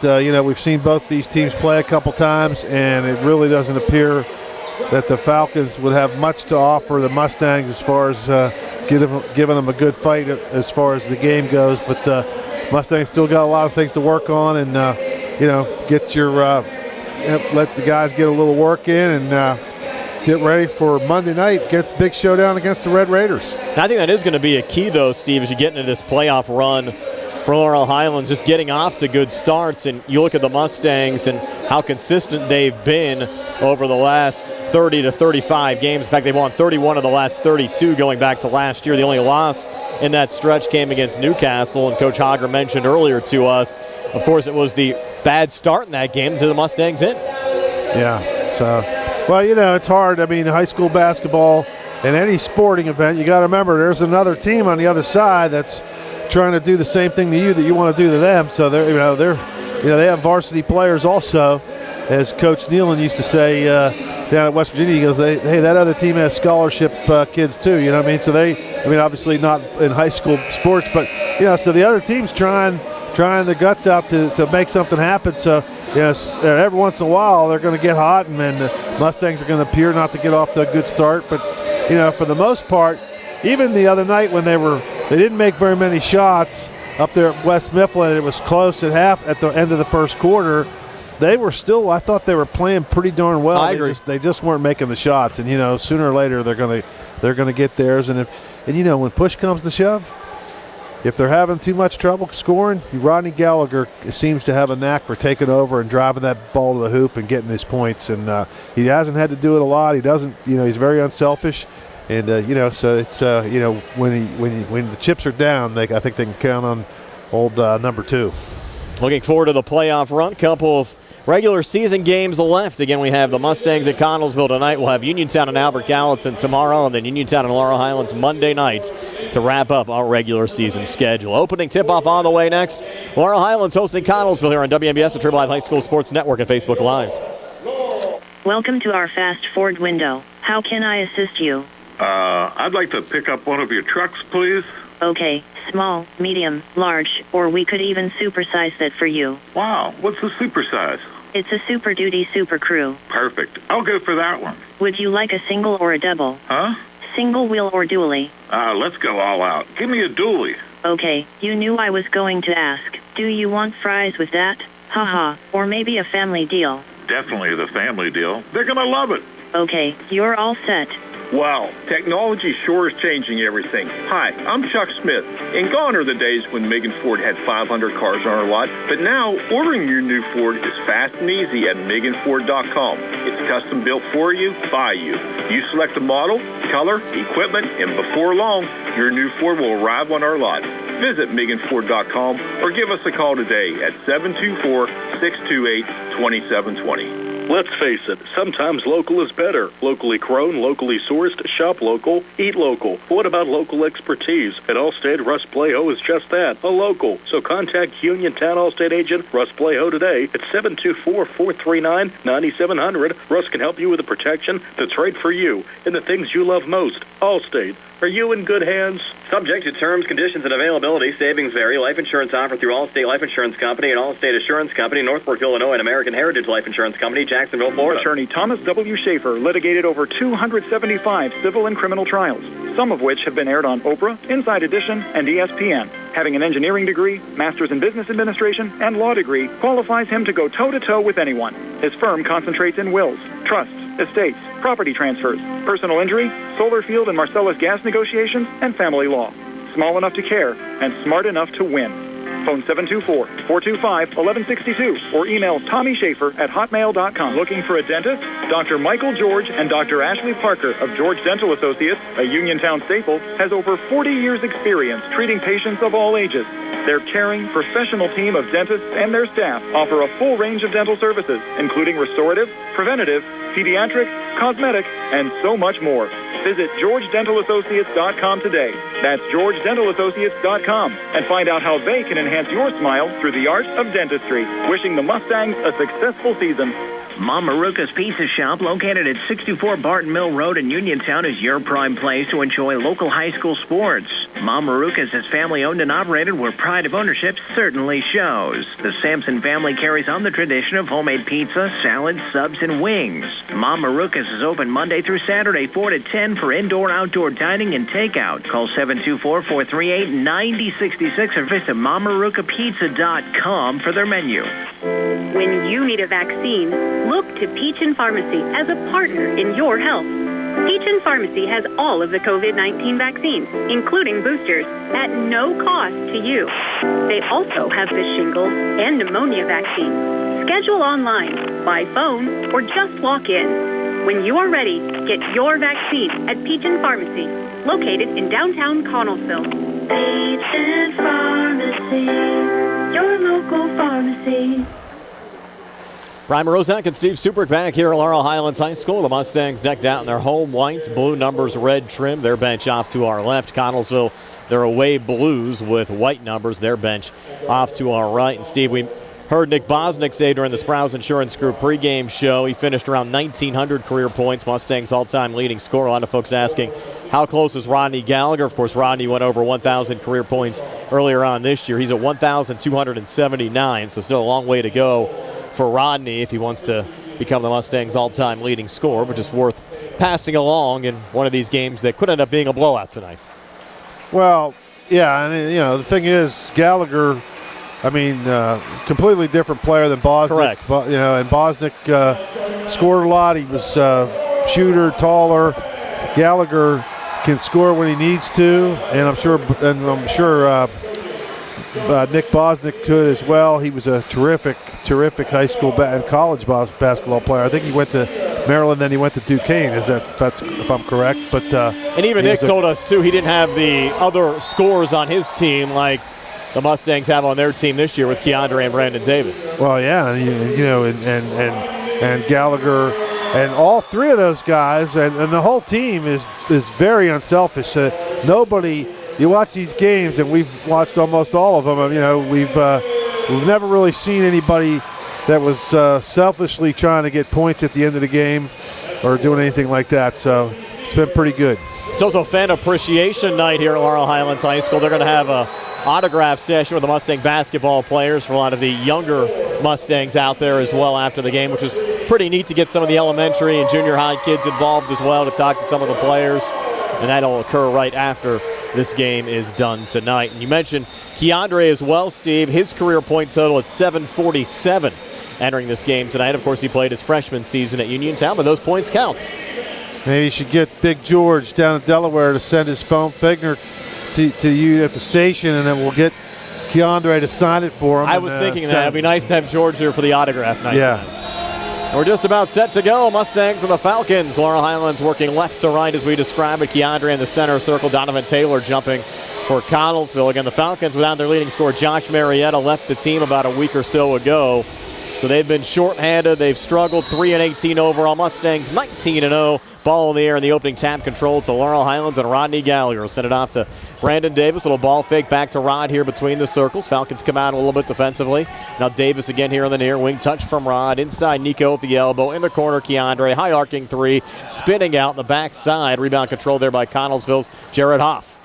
we've seen both these teams play a couple times, and it really doesn't appear that the Falcons would have much to offer the Mustangs as far as giving them a good fight as far as the game goes. But Mustangs still got a lot of things to work on, and, get your let the guys get a little work in and get ready for Monday night against big showdown against the Red Raiders. I think that is going to be a key, though, Steve, as you get into this playoff run for Laurel Highlands, just getting off to good starts. And you look at the Mustangs and how consistent they've been over the last 30 to 35 games. In fact, they've won 31 of the last 32 going back to last year. The only loss in that stretch came against Newcastle, and Coach Hogger mentioned earlier to us, of course, it was the bad start in that game to the Mustangs in. Yeah, so, well, it's hard. I mean, high school basketball and any sporting event, you got to remember there's another team on the other side that's trying to do the same thing to you that you want to do to them. So they have varsity players also, as Coach Nealon used to say down at West Virginia. He goes, hey, that other team has scholarship kids too. You know what I mean? So obviously not in high school sports, but so the other team's trying their guts out to make something happen. So every once in a while they're going to get hot, and then the Mustangs are going to appear not to get off to a good start. But for the most part, even the other night when they didn't make very many shots up there at West Mifflin. It was close at the end of the first quarter. They were still, I thought they were playing pretty darn well. I agree. They just weren't making the shots. And, sooner or later they're going to they're going to get theirs. And when push comes to shove, if they're having too much trouble scoring, Rodney Gallagher seems to have a knack for taking over and driving that ball to the hoop and getting his points. And he hasn't had to do it a lot. He doesn't, he's very unselfish. And, so it's, when the chips are down, I think they can count on old number 2. Looking forward to the playoff run. Couple of regular season games left. Again, we have the Mustangs at Connellsville tonight. We'll have Uniontown and Albert Gallatin tomorrow, and then Uniontown and Laurel Highlands Monday night to wrap up our regular season schedule. Opening tip-off on the way next. Laurel Highlands hosting Connellsville here on WMBS, the Triple Live High School Sports Network, and Facebook Live. Welcome to our fast Ford window. How can I assist you? I'd like to pick up one of your trucks, please. Okay, small, medium, large, or we could even supersize it for you. Wow, what's the supersize? It's a Super Duty Super Crew. Perfect. I'll go for that one. Would you like a single or a double? Huh? Single wheel or dually? Let's go all out. Give me a dually. Okay, you knew I was going to ask. Do you want fries with that? Haha, or maybe a family deal? Definitely the family deal. They're gonna love it. Okay, you're all set. Wow, technology sure is changing everything. Hi, I'm Chuck Smith, and gone are the days when Megan Ford had 500 cars on our lot, but now ordering your new Ford is fast and easy at meganford.com. It's custom built for you, by you. You select the model, color, equipment, and before long, your new Ford will arrive on our lot. Visit meganford.com or give us a call today at 724-628-2720. Let's face it, sometimes local is better. Locally grown, locally sourced, shop local, eat local. But what about local expertise? At Allstate, Russ Plaho is just that, a local. So contact Uniontown Allstate agent Russ Plaho today at 724-439-9700. Russ can help you with the protection that's right for you and the things you love most. Allstate. Are you in good hands? Subject to terms, conditions, and availability. Savings vary. Life insurance offered through Allstate Life Insurance Company and Allstate Assurance Company, Northbrook, Illinois, and American Heritage Life Insurance Company, Jacksonville, Florida. Attorney Thomas W. Schaefer litigated over 275 civil and criminal trials, some of which have been aired on Oprah, Inside Edition, and ESPN. Having an engineering degree, master's in business administration, and law degree qualifies him to go toe-to-toe with anyone. His firm concentrates in wills, trusts, estates, property transfers, personal injury, solar field and Marcellus gas negotiations, and family law. Small enough to care and smart enough to win. Phone 724-425-1162 or email TommySchaefer@hotmail.com. Looking for a dentist? Dr. Michael George and Dr. Ashley Parker of George Dental Associates, a Uniontown staple, has over 40 years experience treating patients of all ages. Their caring, professional team of dentists and their staff offer a full range of dental services, including restorative, preventative, pediatric, cosmetic, and so much more. Visit GeorgeDentalAssociates.com today. That's GeorgeDentalAssociates.com and find out how they can enhance your smile through the art of dentistry. Wishing the Mustangs a successful season. Mom MARUCAS Pizza Shop, located at 64 Barton Mill Road in Uniontown, is your prime place to enjoy local high school sports. Mom MARUCAS is family-owned and operated, where pride of ownership certainly shows. The Sampson family carries on the tradition of homemade pizza, salads, subs, and wings. Mom MARUCAS is open Monday through Saturday, 4 to 10 for indoor-outdoor dining and takeout. Call 724-438-9066 or visit MomMarucaPizza.com for their menu. When you need a vaccine, look to Peachin Pharmacy as a partner in your health. Peachin Pharmacy has all of the COVID-19 vaccines, including boosters, at no cost to you. They also have the shingles and pneumonia vaccine. Schedule online, by phone, or just walk in. When you are ready, get your vaccine at Peachin Pharmacy, located in downtown Connellsville. Peachin Pharmacy, your local pharmacy. Brian Morozak and Steve Suprick back here at Laurel Highlands High School. The Mustangs decked out in their home whites, blue numbers, red trim. Their bench off to our left. Connellsville, their away blues with white numbers. Their bench off to our right. And Steve, we heard Nick Bosnick say during the Sprouse Insurance Group pregame show, he finished around 1,900 career points. Mustangs all-time leading scorer. A lot of folks asking, how close is Rodney Gallagher? Of course, Rodney went over 1,000 career points earlier on this year. He's at 1,279, so still a long way to go for Rodney if he wants to become the Mustangs' all-time leading scorer, but just worth passing along in one of these games that could end up being a blowout tonight. Well, yeah, and the thing is, Gallagher, completely different player than Bosnick. Correct. And Bosnick scored a lot. He was shooter, taller. Gallagher can score when he needs to, and I'm sure Nick Bosnick could as well. He was a terrific high school and college basketball player. I think he went to Maryland, then he went to Duquesne. That's if I'm correct? But and even Nick told us too, he didn't have the other scores on his team like the Mustangs have on their team this year with Keandre and Brandon Davis. Well, yeah, and Gallagher, and all three of those guys, and the whole team is very unselfish. Nobody. You watch these games, and we've watched almost all of them. We've never really seen anybody that was selfishly trying to get points at the end of the game or doing anything like that. So it's been pretty good. It's also fan appreciation night here at Laurel Highlands High School. They're going to have a autograph session with the Mustang basketball players for a lot of the younger Mustangs out there as well after the game, which is pretty neat to get some of the elementary and junior high kids involved as well to talk to some of the players. And that'll occur right after this game is done tonight. And you mentioned Keandre as well, Steve. His career point total at 747 entering this game tonight. Of course, he played his freshman season at Uniontown, but those points count. Maybe you should get Big George down in Delaware to send his phone Figner to you at the station, and then we'll get Keandre to sign it for him. I was thinking that. It'd be nice to have George here for the autograph night tonight. We're just about set to go. Mustangs and the Falcons. Laurel Highlands working left to right as we describe it. Keandre in the center circle. Donovan Taylor jumping for Connellsville. Again, the Falcons without their leading scorer, Josh Marietta, left the team about a week or so ago. So they've been shorthanded. They've struggled. 3-18 overall. Mustangs 19-0. Ball in the air in the opening tap control to Laurel Highlands, and Rodney Gallagher will send it off to Brandon Davis. Little ball fake back to Rod here between the circles. Falcons come out a little bit defensively. Now Davis again here on the near wing. Touch from Rod. Inside Nico at the elbow. In the corner, Keandre. High arcing three. Spinning out in the backside. Rebound control there by Connellsville's Jared Hoff.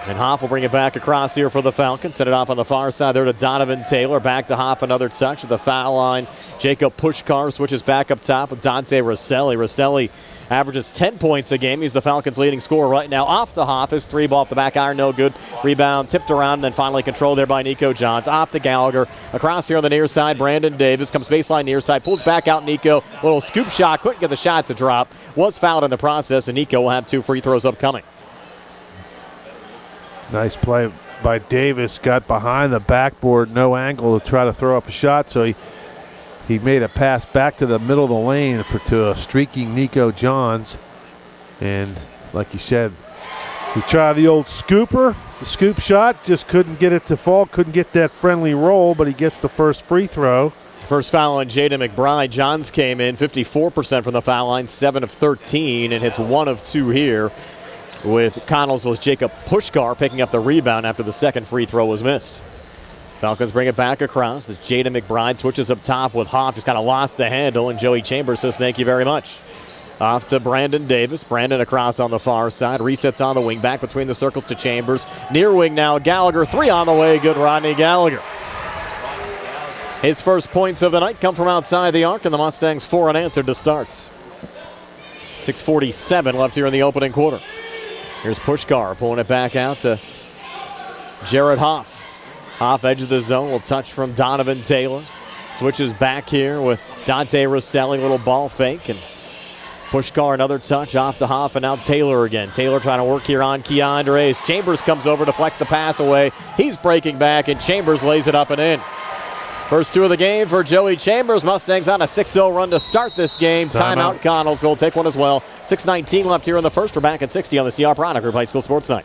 And Hoff will bring it back across here for the Falcons. Set it off on the far side there to Donovan Taylor. Back to Hoff, another touch at the foul line. Jacob Pushkar switches back up top with Dante Rosselli. Rosselli averages 10 points a game. He's the Falcons' leading scorer right now. Off to Hoff. His three ball off the back iron, no good. Rebound tipped around and then finally controlled there by Nico Johns. Off to Gallagher. Across here on the near side, Brandon Davis comes baseline near side. Pulls back out Nico. Little scoop shot. Couldn't get the shot to drop. Was fouled in the process, and Nico will have 2 free throws upcoming. Nice play by Davis. Got behind the backboard, no angle to try to throw up a shot. So he made a pass back to the middle of the lane to a streaking Nico Johns. And like you said, he tried the old scooper, the scoop shot, just couldn't get it to fall, couldn't get that friendly roll, but he gets the first free throw. First foul on Jaden McBride. Johns came in 54% from the foul line, 7 of 13, and hits 1 of 2 here. With Connellsville's Jacob Pushkar picking up the rebound after the second free throw was missed. Falcons bring it back across. As Jaden McBride switches up top with Hoff. Just kind of lost the handle, and Joey Chambers says thank you very much. Off to Brandon Davis. Brandon across on the far side. Resets on the wing. Back between the circles to Chambers. Near wing now. Gallagher. 3 on the way. Good Rodney Gallagher. His first points of the night come from outside the arc, and the Mustangs 4 unanswered to starts. 6:47 left here in the opening quarter. Here's Pushkar pulling it back out to Jared Hoff. Hoff edge of the zone. Will touch from Donovan Taylor. Switches back here with Dante Rosselli. Little ball fake. And Pushkar another touch off to Hoff, and now Taylor again. Taylor trying to work here on Keandre. As Chambers comes over, deflects the pass away. He's breaking back, and Chambers lays it up and in. First 2 of the game for Joey Chambers. Mustangs on a 6-0 run to start this game. Timeout. Connellsville will take one as well. 6:19 left here in the first. We're back at 60 on the CR Product Group High School Sports Night.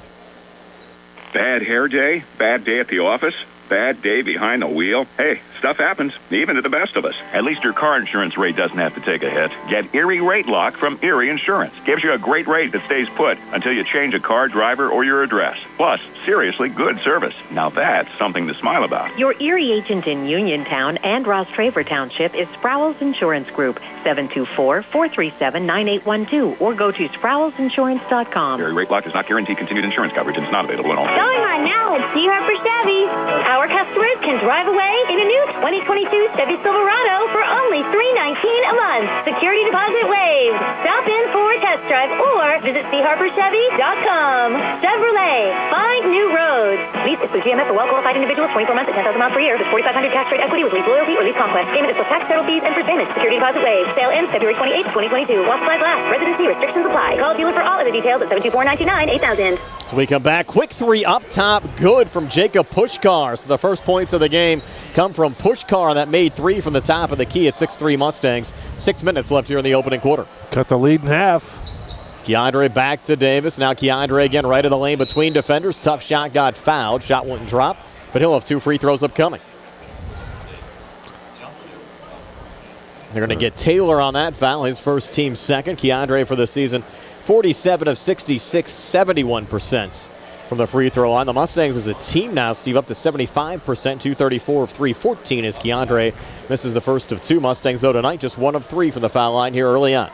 Bad hair day? Bad day at the office? Bad day behind the wheel? Hey, stuff happens, even to the best of us. At least your car insurance rate doesn't have to take a hit. Get Erie Rate Lock from Erie Insurance. Gives you a great rate that stays put until you change a car, driver, or your address. Plus, seriously good service. Now that's something to smile about. Your Erie agent in Uniontown and Ross Traver Township is Sproul's Insurance Group, 724-437-9812, or go to sproulsinsurance.com. Erie Rate Lock does not guarantee continued insurance coverage and is not available in all states. Going on now at C. Harper Chevy. Our customers can drive away in a new 2022 Chevy Silverado for only $319 a month. Security deposit waived. Stop in for a test drive or visit visit charperchevy.com. Chevrolet, find new roads. Lease is through GMF for well-qualified individuals, 24 months at 10,000 miles per year. With 4,500 cash rate equity with lease loyalty or lease conquest. Payment is with tax, federal fees, and prepayment. Security deposit waived. Sale ends February 28, 2022. While supplies last. Residency restrictions apply. Call dealer for all other details at 724-929-8000. So we come back. Quick three up top. Good from Jacob Pushkar. So the first points of the game come from Pushkar that made three from the top of the key at 6-3 Mustangs. 6 minutes left here in the opening quarter. Cut the lead in half. Keandre back to Davis. Now Keandre again right of the lane between defenders. Tough shot got fouled. Shot wouldn't drop, but he'll have 2 free throws upcoming. They're going to get Taylor on that foul, his first team second. Keandre for the season, 47 of 66, 71% from the free throw line. The Mustangs as a team now, Steve, up to 75%, 234 of 314 as Keandre misses the first of 2. Mustangs, though, tonight just 1 of 3 from the foul line here early on.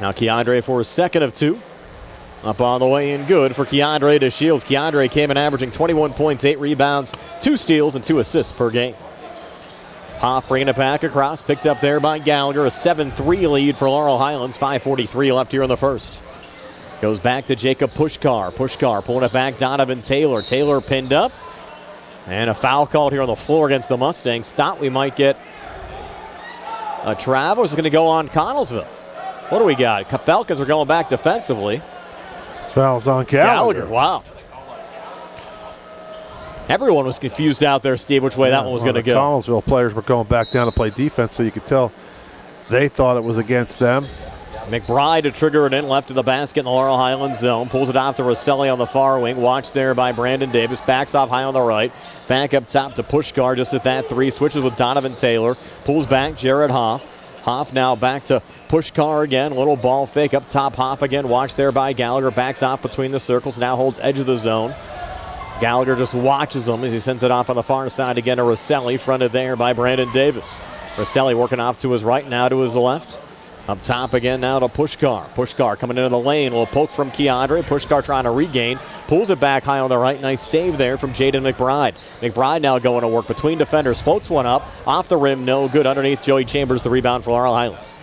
Now Keandre for his second of 2. Up on the way in good for Keandre to Shields. Keandre came in averaging 21 points, 8 rebounds, 2 steals, and 2 assists per game. Hoff bringing it back across, picked up there by Gallagher. A 7-3 lead for Laurel Highlands. 5:43 left here in the first. Goes back to Jacob Pushkar. Pushkar pulling it back, Donovan Taylor. Taylor pinned up. And a foul called here on the floor against the Mustangs. Thought we might get a travel. Was going to go on Connellsville. What do we got? Falcons are going back defensively. Foul's on Gallagher. Wow. Everyone was confused out there, Steve, which way that one was going to go. Connellsville players were going back down to play defense, so you could tell they thought it was against them. McBride to trigger it in, left of the basket in the Laurel Highlands zone. Pulls it off to Rosselli on the far wing. Watched there by Brandon Davis. Backs off high on the right. Back up top to Pushkar just at that 3. Switches with Donovan Taylor. Pulls back Jared Hoff. Hoff now back to Pushkar again. Little ball fake up top. Hoff again. Watched there by Gallagher. Backs off between the circles. Now holds edge of the zone. Gallagher just watches him as he sends it off on the far side again to Rosselli, fronted there by Brandon Davis. Rosselli working off to his right, now to his left. Up top again now to Pushkar. Pushkar coming into the lane. A little poke from Keandre. Pushkar trying to regain. Pulls it back high on the right. Nice save there from Jaden McBride. McBride now going to work between defenders. Floats one up. Off the rim. No good. Underneath Joey Chambers, the rebound for Laurel Highlands.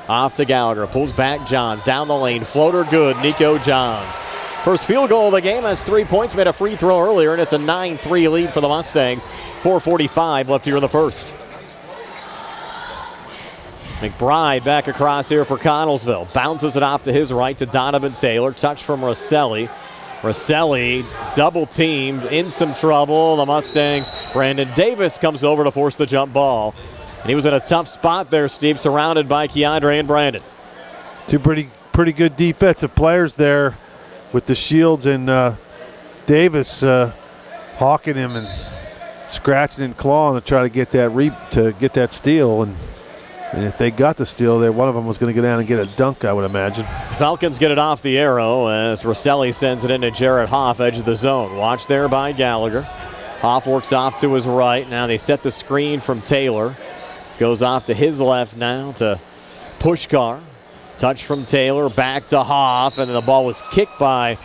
Off to Gallagher. Pulls back Johns. Down the lane. Floater good. Nico Johns. First field goal of the game, has 3 points, made a free throw earlier, and it's a 9-3 lead for the Mustangs. 4:45 left here in the first. McBride back across here for Connellsville. Bounces it off to his right to Donovan Taylor. Touch from Rosselli. Rosselli double teamed, in some trouble. The Mustangs, Brandon Davis comes over to force the jump ball. And he was in a tough spot there, Steve, surrounded by Keandre and Brandon. 2 pretty good defensive players there, with the Shields and Davis hawking him and scratching and clawing to try to get that steal. And if they got the steal, one of them was going to go down and get a dunk, I would imagine. Falcons get it off the arrow as Rosselli sends it into Jared Hoff, edge of the zone. Watch there by Gallagher. Hoff works off to his right. Now they set the screen from Taylor. Goes off to his left now to Pushkar. Touch from Taylor, back to Hoff, and then the ball was kicked by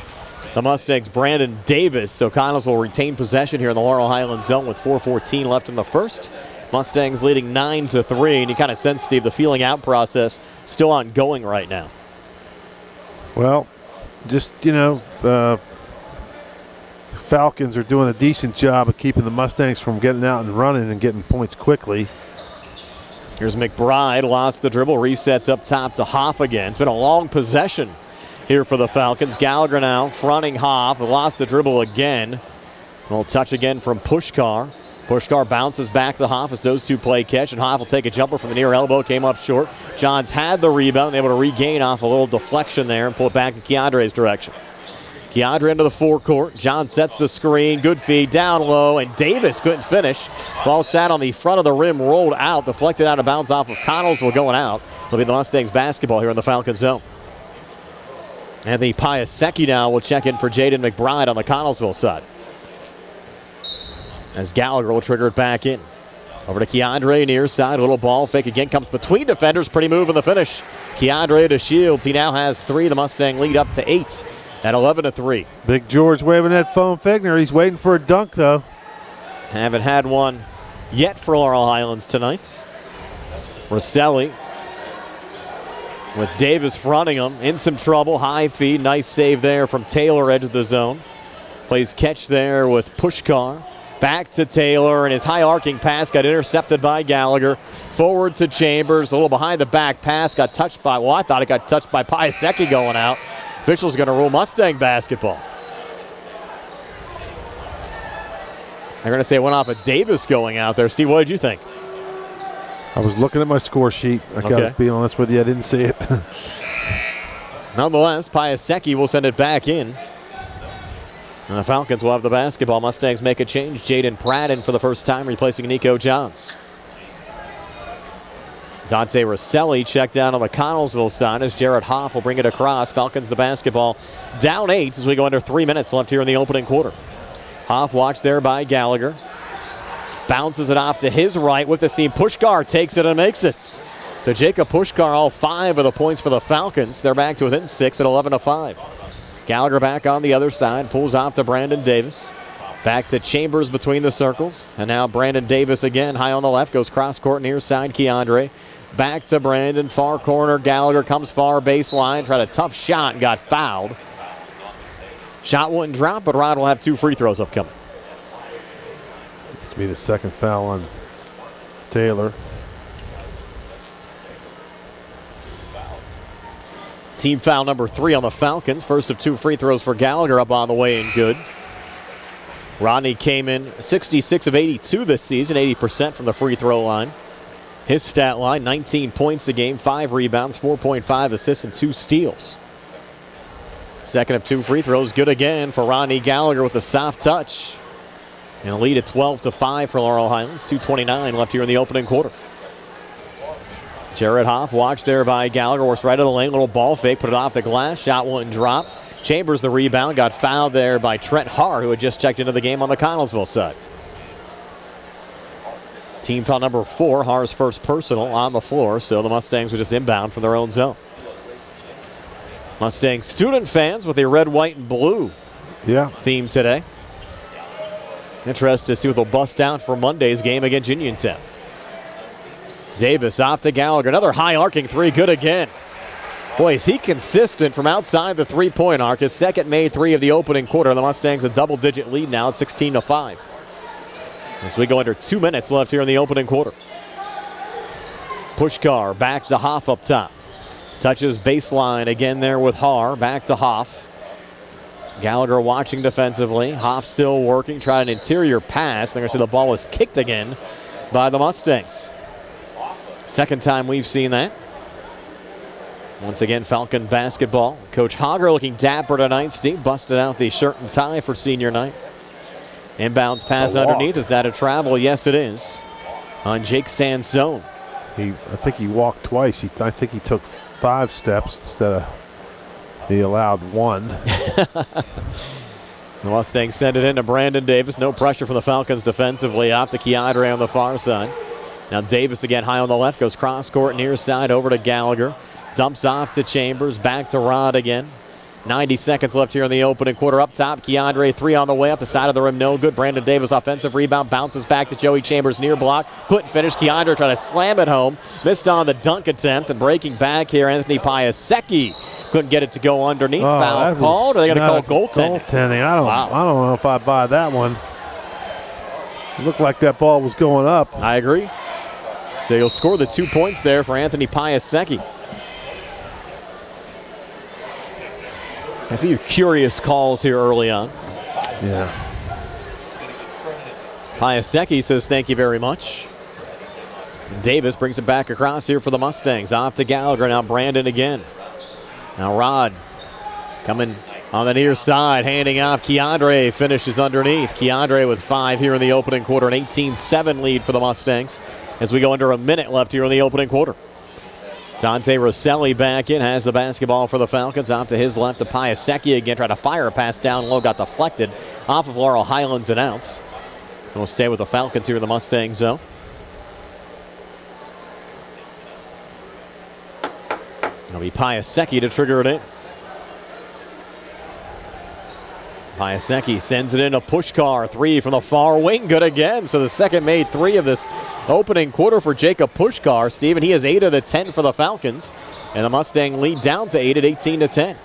the Mustangs' Brandon Davis. So Connellsville will retain possession here in the Laurel Highlands zone with 4:14 left in the first. Mustangs leading 9-3, and you kind of sense, Steve, the feeling out process still ongoing right now. Well, just, Falcons are doing a decent job of keeping the Mustangs from getting out and running and getting points quickly. Here's McBride, lost the dribble, resets up top to Hoff again. It's been a long possession here for the Falcons. Gallagher now fronting Hoff, lost the dribble again. A little touch again from Pushkar. Pushkar bounces back to Hoff as those two play catch, and Hoff will take a jumper from the near elbow, came up short. Johns had the rebound, able to regain off a little deflection there and pull it back in Keandre's direction. Keandre into the forecourt. John sets the screen. Good feed down low, and Davis couldn't finish. Ball sat on the front of the rim, rolled out, deflected out of bounds off of Connellsville going out. It'll be the Mustangs basketball here in the Falcon zone. Anthony Piasecki now will check in for Jaden McBride on the Connellsville side. As Gallagher will trigger it back in. Over to Keandre near side. A little ball fake again. Comes between defenders. Pretty move in the finish. Keandre to Shields. He now has 3. The Mustang lead up to 8. At 11-3. Big George waving that phone Figner. He's waiting for a dunk, though. Haven't had one yet for Laurel Highlands tonight. Rosselli with Davis fronting him. In some trouble. High feed. Nice save there from Taylor, edge of the zone. Plays catch there with Pushkar. Back to Taylor, and his high arcing pass got intercepted by Gallagher. Forward to Chambers. A little behind the back pass. Got touched by, well, I thought it got touched by Piasecki going out. Official's going to rule Mustang basketball. They're going to say it went off of Davis going out there. Steve, what did you think? I was looking at my score sheet. I got to be honest with you, I didn't see it. Nonetheless, Piasecki will send it back in. And the Falcons will have the basketball. Mustangs make a change. Jaden Pratt in for the first time, replacing Nico Johns. Dante Rosselli checked down on the Connellsville side as Jared Hoff will bring it across. Falcons the basketball down 8 as we go under 3 minutes left here in the opening quarter. Hoff watched there by Gallagher. Bounces it off to his right with the seam. Pushkar takes it and makes it. So Jacob Pushkar, all 5 of the points for the Falcons. They're back to within 6 at 11-5. Gallagher back on the other side. Pulls off to Brandon Davis. Back to Chambers between the circles. And now Brandon Davis again high on the left. Goes cross court near side. Keandre. Back to Brandon. Far corner. Gallagher comes far baseline. Tried a tough shot and got fouled. Shot wouldn't drop, but Rod will have 2 free throws upcoming. This will be the second foul on Taylor. Team foul number 3 on the Falcons. First of 2 free throws for Gallagher up on the way and good. Rodney came in 66 of 82 this season, 80% from the free throw line. His stat line, 19 points a game, 5 rebounds, 4.5 assists, and 2 steals. Second of 2 free throws, good again for Rodney Gallagher with a soft touch. And a lead at 12-5 for Laurel Highlands. 2:29 left here in the opening quarter. Jared Hoff watched there by Gallagher. Works right of the lane. Little ball fake. Put it off the glass. Shot wouldn't drop. Chambers the rebound. Got fouled there by Trent Haar, who had just checked into the game on the Connellsville side. Team foul number 4. Haar's first personal on the floor. So the Mustangs were just inbound from their own zone. Mustang student fans with a red, white, and blue theme today. Interested to see what they'll bust out for Monday's game against Uniontown. Davis off to Gallagher. Another high arcing 3. Good again. Boy, is he consistent from outside the 3-point arc. His second made 3 of the opening quarter. The Mustangs a double-digit lead now at 16-5. As we go under 2 minutes left here in the opening quarter. Pushkar back to Hoff up top. Touches baseline again there with Haar. Back to Hoff. Gallagher watching defensively. Hoff still working. Tried an interior pass. They're going to see the ball was kicked again by the Mustangs. Second time we've seen that. Once again, Falcon basketball. Coach Hager looking dapper tonight. Steve busted out the shirt and tie for senior night. Inbounds pass underneath. Is that a travel? Yes, it is. On Jake Sansone. I think he walked twice. I think he took 5 steps instead of the allowed 1. The Mustangs send it in to Brandon Davis. No pressure from the Falcons defensively. Off to Keandre on the far side. Now Davis again high on the left. Goes cross court near side over to Gallagher. Dumps off to Chambers. Back to Rod again. 90 seconds left here in the opening quarter. Up top, Keandre 3 on the way. Off the side of the rim, no good. Brandon Davis offensive rebound. Bounces back to Joey Chambers near block. Couldn't finish. Keandre trying to slam it home. Missed on the dunk attempt. And breaking back here, Anthony Piasecki. Couldn't get it to go underneath. Foul called. Or are they going to call goaltending? Goaltending. I don't know if I buy that one. It looked like that ball was going up. I agree. So he'll score the 2 points there for Anthony Piasecki. A few curious calls here early on. Yeah. Piasecki says thank you very much. Davis brings it back across here for the Mustangs. Off to Gallagher. Now Brandon again. Now Rod coming on the near side, handing off. Keandre finishes underneath. Keandre with 5 here in the opening quarter. An 18-7 lead for the Mustangs as we go under a minute left here in the opening quarter. Dante Rosselli back in, has the basketball for the Falcons. Off to his left to Piasecki again. Tried to fire a pass down low, got deflected off of Laurel Highlands and out. And we'll stay with the Falcons here in the Mustang zone. It'll be Piasecki to trigger it in. Piasecki sends it in a push car. 3 from the far wing. Good again. So the second made 3 of this opening quarter for Jacob Pushkar. Steven, he has 8 of the 10 for the Falcons. And the Mustang lead down to 8 at 18-10.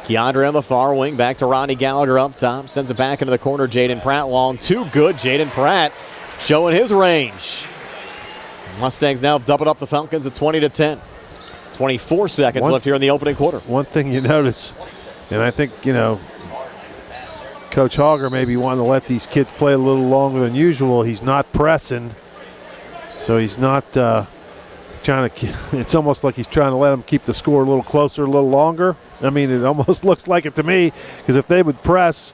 Keandre on the far wing. Back to Ronnie Gallagher up top. Sends it back into the corner. Jaden Pratt long. Too good. Jaden Pratt showing his range. Mustangs now doubled up the Falcons at 20-10. 24 seconds left here in the opening quarter. One thing you notice, and I think, Coach Hogger maybe wanting to let these kids play a little longer than usual. He's not pressing, so he's not trying to. It's almost like he's trying to let them keep the score a little closer, a little longer. I mean, it almost looks like it to me, because if they would press,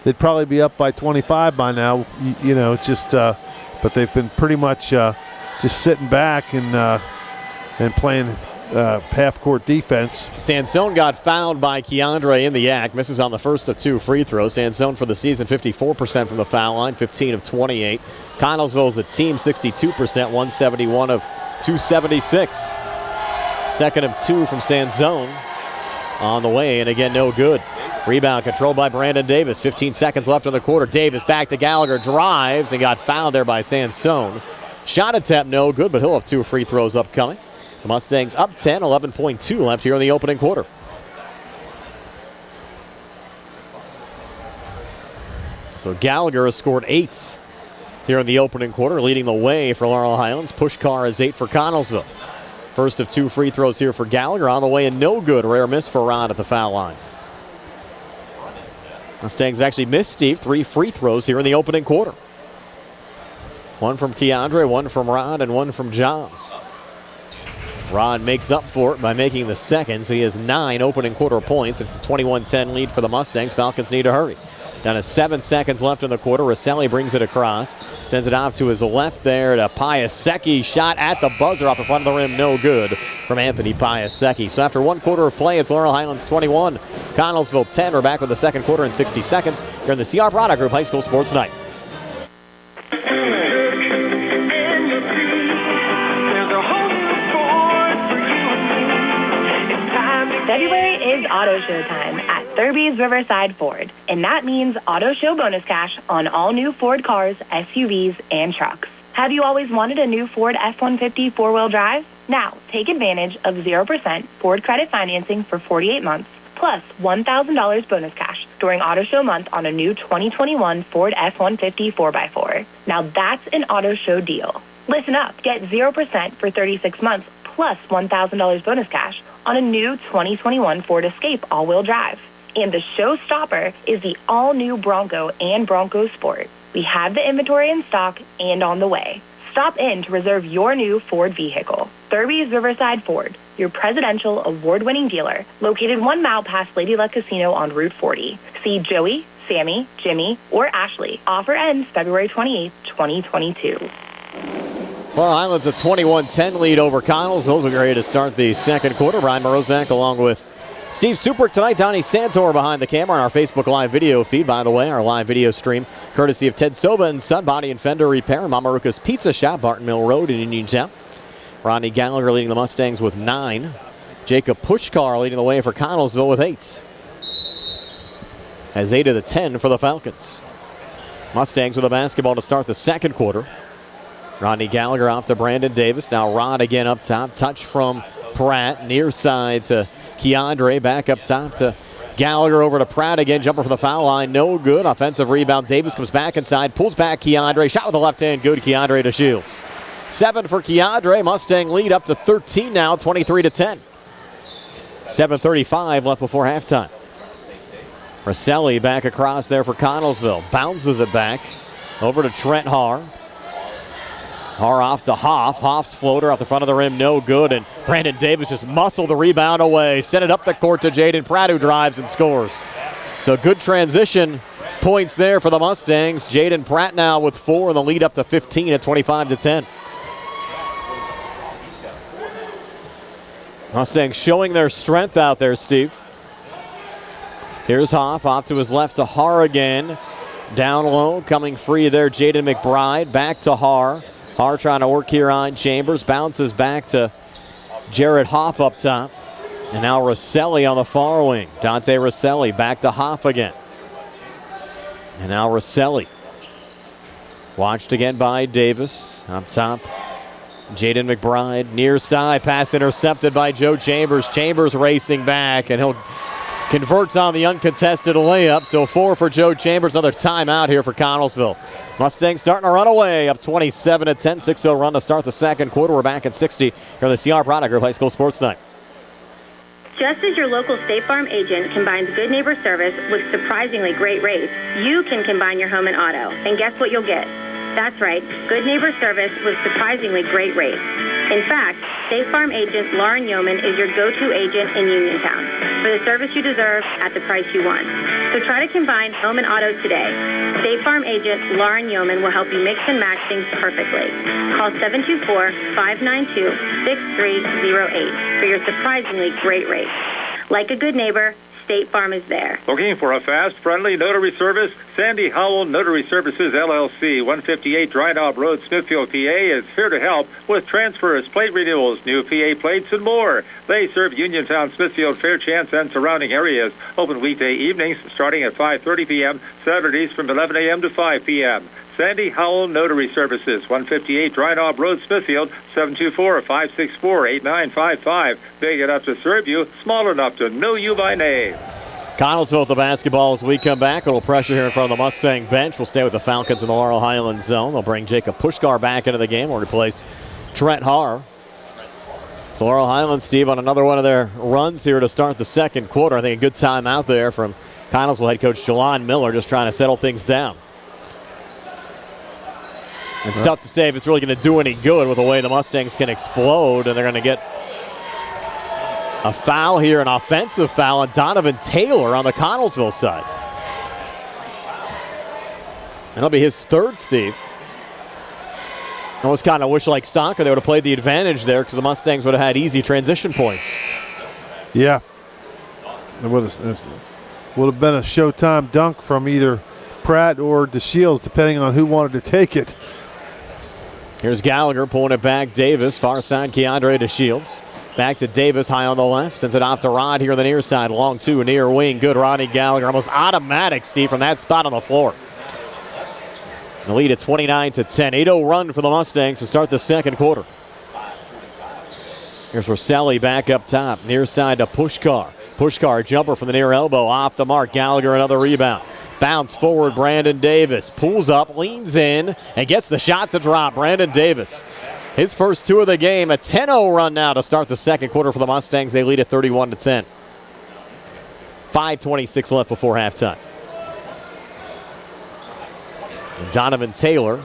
they'd probably be up by 25 by now. It's just, but they've been pretty much just sitting back and playing half-court defense. Sansone got fouled by Keandre in the act. Misses on the first of 2 free throws. Sansone for the season, 54% from the foul line, 15 of 28. Connellsville is a team, 62%, 171 of 276. Second of 2 from Sansone on the way, and again, no good. Rebound controlled by Brandon Davis. 15 seconds left in the quarter. Davis back to Gallagher, drives, and got fouled there by Sansone. Shot attempt, no good, but he'll have 2 free throws upcoming. The Mustangs up 10, 11.2 left here in the opening quarter. So Gallagher has scored 8 here in the opening quarter, leading the way for Laurel Highlands. Pushkar is 8 for Connellsville. First of 2 free throws here for Gallagher on the way, and no good. Rare miss for Rod at the foul line. Mustangs have actually missed, Steve, 3 free throws here in the opening quarter. 1 from Keandre, 1 from Rod, and 1 from Johns. Rod makes up for it by making the second, so he has 9 opening quarter points. It's a 21-10 lead for the Mustangs. Falcons need to hurry. Down to 7 seconds left in the quarter. Rosselli brings it across. Sends it off to his left there to Piasecki. Shot at the buzzer off the front of the rim. No good from Anthony Piasecki. So after 1 quarter of play, it's Laurel Highlands 21, Connellsville 10. We're back with the second quarter in 60 seconds here in the CR Product Group High School Sports Night. February is Auto Show time at Thurby's Riverside Ford, and that means Auto Show bonus cash on all new Ford cars, SUVs, and trucks. Have you always wanted a new Ford F-150 4-wheel drive? Now, take advantage of 0% Ford credit financing for 48 months, plus $1,000 bonus cash during Auto Show month on a new 2021 Ford F-150 4x4. Now that's an Auto Show deal. Listen up, get 0% for 36 months, plus $1,000 bonus cash on a new 2021 Ford Escape all-wheel drive. And the showstopper is the all-new Bronco and Bronco Sport. We have the inventory in stock and on the way. Stop in to reserve your new Ford vehicle. Thurby's Riverside Ford, your presidential award-winning dealer, located 1 mile past Lady Luck Casino on Route 40. See Joey, Sammy, Jimmy, or Ashley. Offer ends February 28, 2022. Laurel Highlands a 21-10 lead over Connellsville. We're ready to start the second quarter. Brian Morozak along with Steve Superick tonight. Donnie Santor behind the camera on our Facebook Live video feed. By the way, our live video stream courtesy of Ted Sova and Son Body and Fender Repair, MARUCAS Pizza Shop, Barton Mill Road in Uniontown. Ronnie Gallagher leading the Mustangs with 9. Jacob Pushkar leading the way for Connellsville with 8. Has 8 of the 10 for the Falcons. Mustangs with a basketball to start the second quarter. Rodney Gallagher off to Brandon Davis. Now Rod again up top. Touch from Pratt. Near side to Keandre. Back up top to Gallagher over to Pratt again. Jumper for the foul line. No good. Offensive rebound. Davis comes back inside. Pulls back Keandre. Shot with the left hand. Good. Keandre to Shields. 7 for Keandre. Mustang lead up to 13 now. 23-10. 7:35 left before halftime. Rosselli back across there for Connellsville. Bounces it back. Over to Trent Haar. Haar off to Hoff. Hoff's floater off the front of the rim, no good. And Brandon Davis just muscled the rebound away. Sent it up the court to Jaden Pratt, who drives and scores. So good transition points there for the Mustangs. Jaden Pratt now with 4 and the lead up to 15 at 25-10. Mustangs showing their strength out there, Steve. Here's Hoff off to his left to Haar again. Down low, coming free there, Jaden McBride. Back to Haar. Haar trying to work here on Chambers. Bounces back to Jared Hoff up top. And now Rosselli on the far wing. Dante Rosselli back to Hoff again. And now Rosselli. Watched again by Davis. Up top, Jaden McBride. Near side, pass intercepted by Joe Chambers. Chambers racing back, and he'll convert on the uncontested layup. So 4 for Joe Chambers. Another timeout here for Connellsville. Mustangs starting to run away, up 27-10. 6-0 run to start the second quarter. We're back at 60 here on the CR Product Group High School Sports Night. Just as your local State Farm agent combines good neighbor service with surprisingly great rates, you can combine your home and auto. And guess what you'll get? That's right, good neighbor service with surprisingly great rates. In fact, State Farm agent Lauren Yeoman is your go-to agent in Uniontown for the service you deserve at the price you want. So try to combine home and auto today. State Farm agent Lauren Yeoman will help you mix and match things perfectly. Call 724-592-6308 for your surprisingly great rates. Like a good neighbor, State Farm is there. Looking for a fast, friendly notary service? Sandy Howell Notary Services, LLC, 158 Dry Knob Road, Smithfield, PA, is here to help with transfers, plate renewals, new PA plates, and more. They serve Uniontown, Smithfield, Fairchance, and surrounding areas. Open weekday evenings starting at 5:30 p.m., Saturdays from 11 a.m. to 5 p.m. Sandy Howell Notary Services, 158 Dry Knob Road, Smithfield, 724-564-8955. Big enough to serve you, small enough to know you by name. Connellsville with the basketball as we come back. A little pressure here in front of the Mustang bench. We'll stay with the Falcons in the Laurel Highlands zone. They'll bring Jacob Pushkar back into the game. We'll replace Trent Haar. So Laurel Highlands, Steve, on another one of their runs here to start the second quarter. I think a good time out there from Connellsville head coach Jelon Miller, just trying to settle things down. It's tough to say if it's really going to do any good with the way the Mustangs can explode, and they're going to get a foul here, an offensive foul on Donovan Taylor on the Connellsville side. And it'll be his third, Steve. I almost kind of wish, like soccer, they would have played the advantage there because the Mustangs would have had easy transition points. Yeah. It would have been a Showtime dunk from either Pratt or DeShields, depending on who wanted to take it. Here's Gallagher pulling it back. Davis, far side, Keandre DeShields. Back to Davis, high on the left. Sends it off to Rod here on the near side. Long two, near wing. Good Rodney Gallagher. Almost automatic, Steve, from that spot on the floor. The lead at 29-10. 8-0 run for the Mustangs to start the second quarter. Here's Rosselli back up top. Near side to Pushkar. Pushkar, jumper from the near elbow. Off the mark. Gallagher, another rebound. Bounce forward, Brandon Davis. Pulls up, leans in, and gets the shot to drop. Brandon Davis. His first two of the game. A 10-0 run now to start the second quarter for the Mustangs. They lead at 31-10. 5:26 left before halftime. And Donovan Taylor.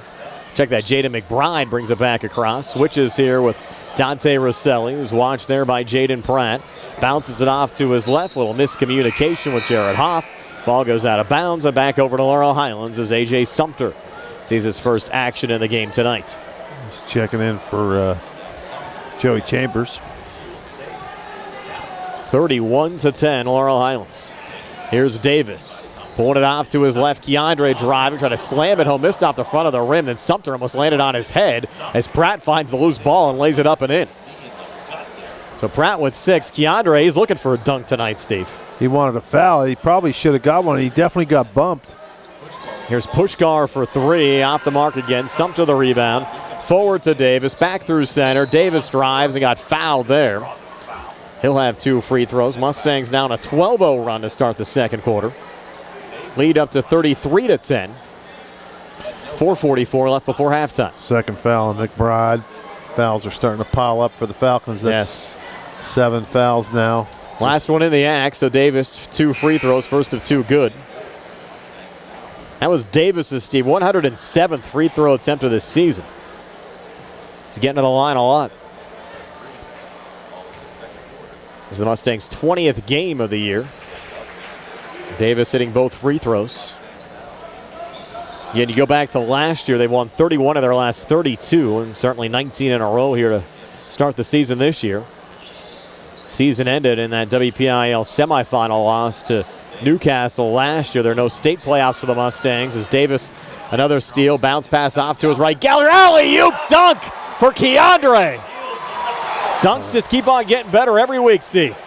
Check that. Jaden McBride brings it back across. Switches here with Dante Rosselli, who's watched there by Jaden Pratt. Bounces it off to his left. Little miscommunication with Jared Hoff. Ball goes out of bounds and back over to Laurel Highlands as A.J. Sumter sees his first action in the game tonight. He's checking in for Joey Chambers. 31-10, Laurel Highlands. Here's Davis. Pulling it off to his left. Keandre driving, trying to slam it home. Missed off the front of the rim. Then Sumter almost landed on his head as Pratt finds the loose ball and lays it up and in. So Pratt with 6. Keandre, he's looking for a dunk tonight, Steve. He wanted a foul. He probably should have got one. He definitely got bumped. Here's Pushkar for 3. Off the mark again. Sumter the rebound. Forward to Davis. Back through center. Davis drives and got fouled there. He'll have 2 free throws. Mustangs now on a 12-0 run to start the second quarter. Lead up to 33-10. 4:44 left before halftime. Second foul on McBride. Fouls are starting to pile up for the Falcons. That's 7 fouls now. Last one in the act, so Davis, 2 free throws, first of 2 good. That was Davis's, Steve, 107th free throw attempt of this season. He's getting to the line a lot. This is the Mustangs' 20th game of the year. Davis hitting both free throws. Yeah, and you go back to last year, they've won 31 of their last 32, and certainly 19 in a row here to start the season this year. Season ended in that WPIL semifinal loss to Newcastle last year. There are no state playoffs for the Mustangs as Davis, another steal, bounce pass off to his right. Gallagher, alley-oop dunk for Keandre. Dunks just keep on getting better every week, Steve.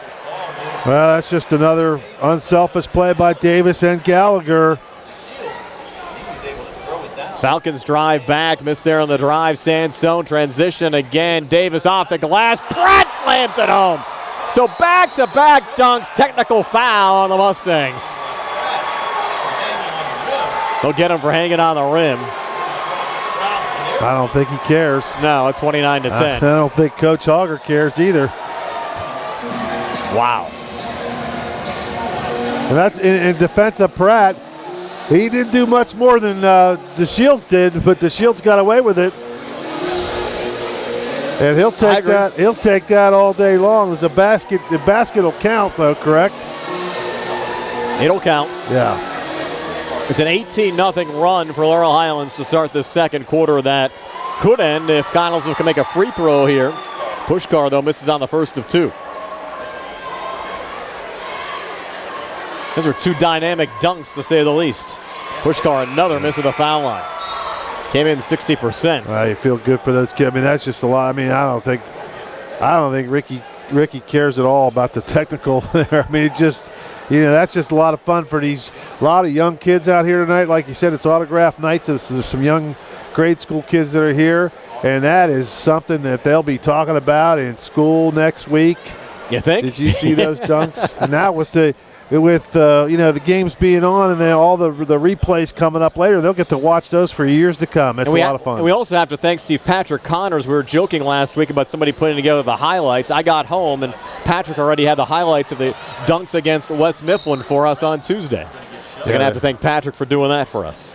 Well, that's just another unselfish play by Davis and Gallagher. Falcons drive back, missed there on the drive. Sansone transition again. Davis off the glass. Pratt slams it home. So back-to-back dunks, technical foul on the Mustangs. They'll get him for hanging on the rim. I don't think he cares. No, it's 29-10. I don't think Coach Hogger cares either. Wow. And that's in defense of Pratt. He didn't do much more than DeShields did, but DeShields got away with it. And he'll take that. He'll take that all day long. There's a basket. The basket will count, though. Correct? It'll count. Yeah. It's an 18-0 run for Laurel Highlands to start the second quarter. That could end if Connellsville can make a free throw here. Pushkar, though, misses on the first of two. Those are two dynamic dunks, to say the least. Pushkar, another miss at the foul line. Came in 60%. You feel good for those kids. I mean, that's just a lot. I mean, I don't think Ricky cares at all about the technical there. I mean, it just, that's just a lot of fun for a lot of young kids out here tonight. Like you said, it's autograph night. So there's some young grade school kids that are here, and that is something that they'll be talking about in school next week. You think? Did you see those dunks? And now with the games being on and then all the replays coming up later, they'll get to watch those for years to come. It's a lot of fun. And we also have to thank Steve Patrick Connors. We were joking last week about somebody putting together the highlights. I got home, and Patrick already had the highlights of the dunks against West Mifflin for us on Tuesday. So we're going to have to thank Patrick for doing that for us.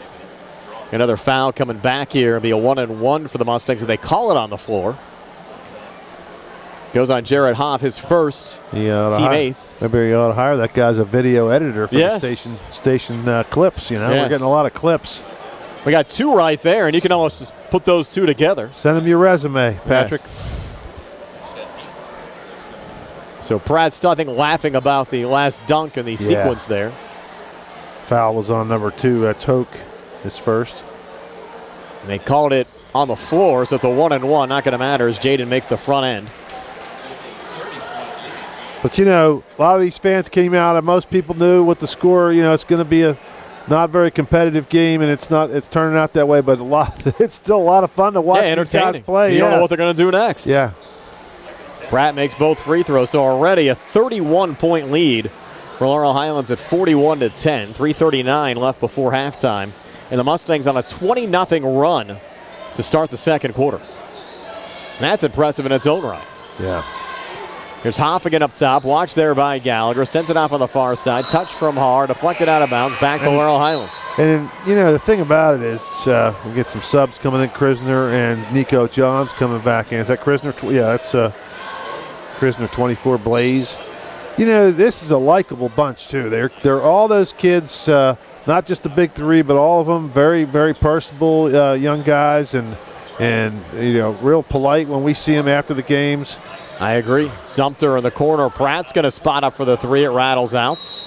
Another foul coming back here. It'll be a 1-and-1 for the Mustangs, and they call it on the floor. Goes on Jared Hoff, his first, team eighth. Maybe you ought to hire that guy as a video editor for the station clips. We're getting a lot of clips. We got two right there, and you can almost just put those two together. Send him your resume, Patrick. Yes. So Pratt's still, I think, laughing about the last dunk in the sequence there. Foul was on number 2. That's Hoke, his first. And they called it on the floor, so it's a 1-and-1. Not going to matter as Jaden makes the front end. But, a lot of these fans came out, and most people knew what the score, it's going to be a not very competitive game, and it's turning out that way, but it's still a lot of fun to watch these guys play. You don't know what they're going to do next. Yeah. Pratt makes both free throws, so already a 31-point lead for Laurel Highlands at 41-10. 3:39 left before halftime. And the Mustangs on a 20-0 run to start the second quarter. And that's impressive in its own right. Yeah. Here's Hoff again up top. Watch there by Gallagher. Sends it off on the far side. Touch from Haar. Deflected out of bounds. Back to Laurel Highlands. And, the thing about it is we get some subs coming in. Krisner and Nico Johns coming back in. Is that Krisner? Yeah, that's Krisner 24. Blaze. This is a likable bunch, too. They're all those kids, not just the big three, but all of them very, very personable young guys and real polite when we see them after the games. I agree. Sumter in the corner. Pratt's going to spot up for the three. It rattles out.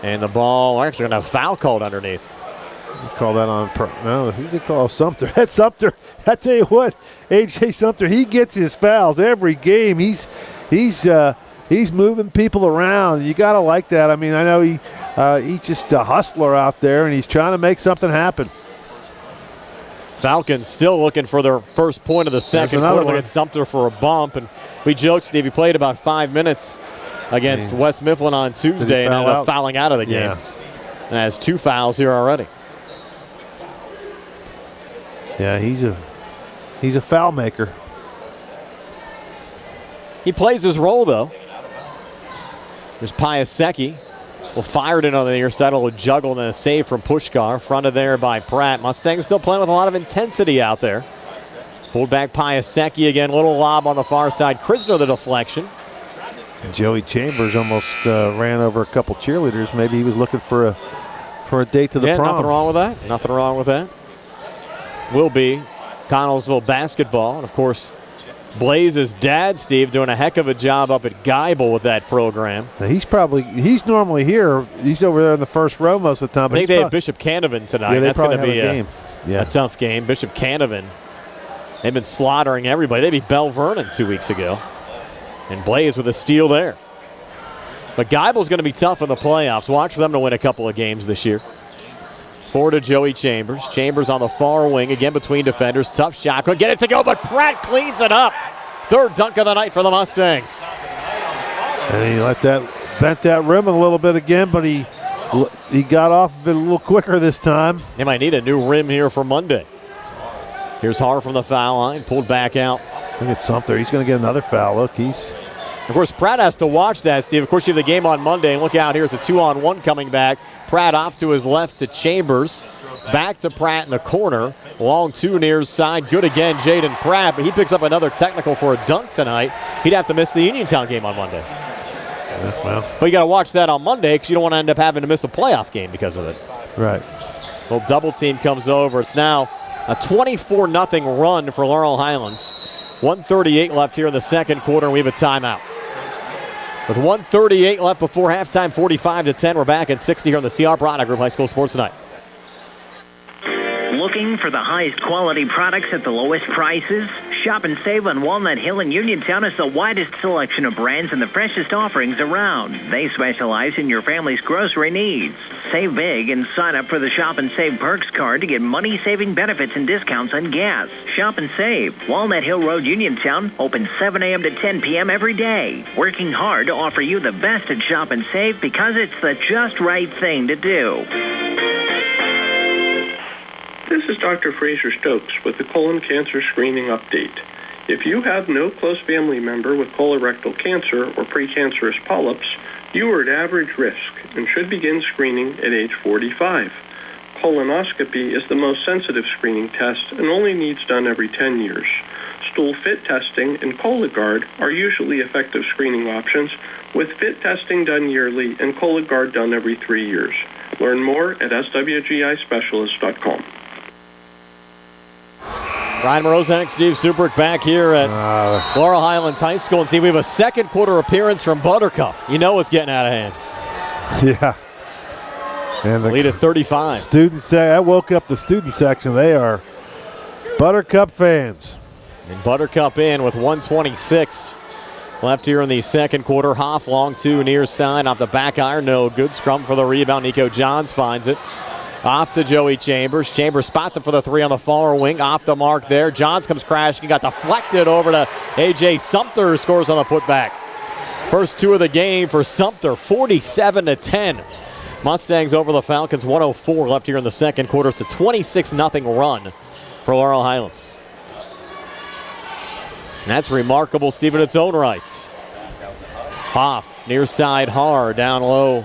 And the ball, actually going to have a foul called underneath. You call that on, no, who did they call? Sumter. That's Sumter. I tell you what, A.J. Sumter, he gets his fouls every game. He's moving people around. You got to like that. I mean, I know he's just a hustler out there, and he's trying to make something happen. Falcons still looking for their first point of the second quarter. Look at Sumter for a bump. And we joked, Steve, he played about 5 minutes against West Mifflin on Tuesday and ended up fouling out of the game. And has 2 fouls here already. Yeah, he's a foul maker. He plays his role, though. There's Piasecki. Well, fired in on the near side. A little juggle and a save from Pushkar. Fronted there by Pratt. Mustangs still playing with a lot of intensity out there. Pulled back Piasecki again. Little lob on the far side. Krisner the deflection. Joey Chambers almost ran over a couple cheerleaders. Maybe he was looking for a date to the prom. Nothing wrong with that. Nothing wrong with that. Will be Connellsville basketball. And, of course, Blaze's dad, Steve, doing a heck of a job up at Geibel with that program. Now he's normally here. He's over there in the first row most of the time. I think they have Bishop Canavan tonight. Yeah, that's going to be a tough game. Bishop Canavan, they've been slaughtering everybody. They beat Bell Vernon 2 weeks ago. And Blaze with a steal there. But Geibel's going to be tough in the playoffs. Watch for them to win a couple of games this year. Forward to Joey Chambers. Chambers on the far wing, again between defenders. Tough shot. Couldn't get it to go, but Pratt cleans it up. Third dunk of the night for the Mustangs. And he bent that rim a little bit again, but he got off of it a little quicker this time. They might need a new rim here for Monday. Here's Har from the foul line, pulled back out. Look at Sumter. He's going to get another foul. Look, Of course, Pratt has to watch that, Steve. Of course, you have the game on Monday, and look out here. It's a 2-on-1 coming back. Pratt off to his left to Chambers. Back to Pratt in the corner. Long two near his side. Good again, Jaden Pratt, but he picks up another technical for a dunk tonight. He'd have to miss the Uniontown game on Monday. Well, but you got to watch that on Monday because you don't want to end up having to miss a playoff game because of it. Right. Well, double team comes over. It's now a 24-0 run for Laurel Highlands. 1:38 left here in the second quarter, and we have a timeout. With 1:38 left before halftime, 45-10. We're back at 60 here on the CR Product Group High School Sports Tonight. Looking for the highest quality products at the lowest prices? Shop and save on Walnut Hill and Uniontown has the widest selection of brands and the freshest offerings around. They specialize in your family's grocery needs. Save big and sign up for the Shop and Save Perks card to get money-saving benefits and discounts on gas. Shop and save. Walnut Hill Road, Uniontown, open 7 a.m. to 10 p.m. every day. Working hard to offer you the best at Shop and Save because it's the just right thing to do. This is Dr. Fraser Stokes with the colon cancer screening update. If you have no close family member with colorectal cancer or precancerous polyps, you are at average risk and should begin screening at age 45. Colonoscopy is the most sensitive screening test and only needs done every 10 years. Stool fit testing and Cologuard are usually effective screening options, with fit testing done yearly and Cologuard done every 3 years. Learn more at swgispecialist.com. Ryan Morozak, Steve Subrick back here at Laurel Highlands High School. And Steve, we have a second quarter appearance from Buttercup. You know it's getting out of hand. Yeah. And the lead at 35. That woke up the student section. They are Buttercup fans. And Buttercup in with 1:26 left here in the second quarter. Hoff long two near side off the back iron. No good. Scrum for the rebound. Nico Johns finds it. Off to Joey Chambers. Chambers spots it for the three on the far wing. Off the mark there. Johns comes crashing. Got deflected over to A.J. Sumter, who scores on the putback. First two of the game for Sumter, 47-10. Mustangs over the Falcons, 1:04 left here in the second quarter. It's a 26-0 run for Laurel Highlands. And that's remarkable, Steve, in its own rights. Hoff, near side hard, down low.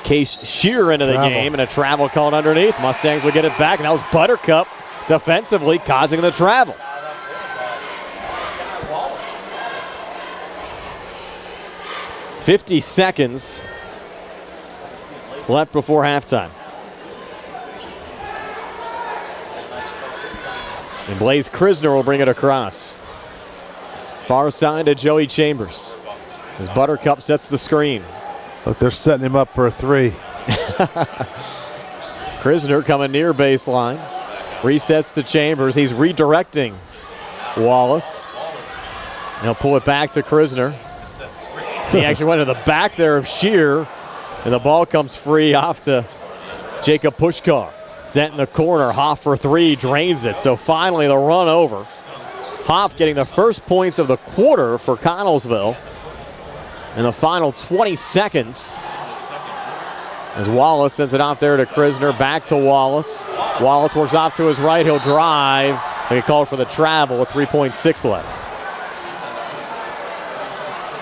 Case Shear into the game, and a travel called underneath. Mustangs will get it back, and that was Buttercup defensively causing the travel. .50 seconds left before halftime. And Blaze Krisner will bring it across. Far side to Joey Chambers as Buttercup sets the screen. Look, they're setting him up for a three. Krisner coming near baseline. Resets to Chambers. He's redirecting Wallace. And he'll pull it back to Krisner. He actually went to the back there of Shear. And the ball comes free off to Jacob Pushkar. Sent in the corner. Hoff for three. Drains it. So finally the run over. Hoff getting the first points of the quarter for Connellsville. In the final 20 seconds, as Wallace sends it off there to Krisner, back to Wallace. Wallace works off to his right, he'll drive. They called for the travel with 3.6 left.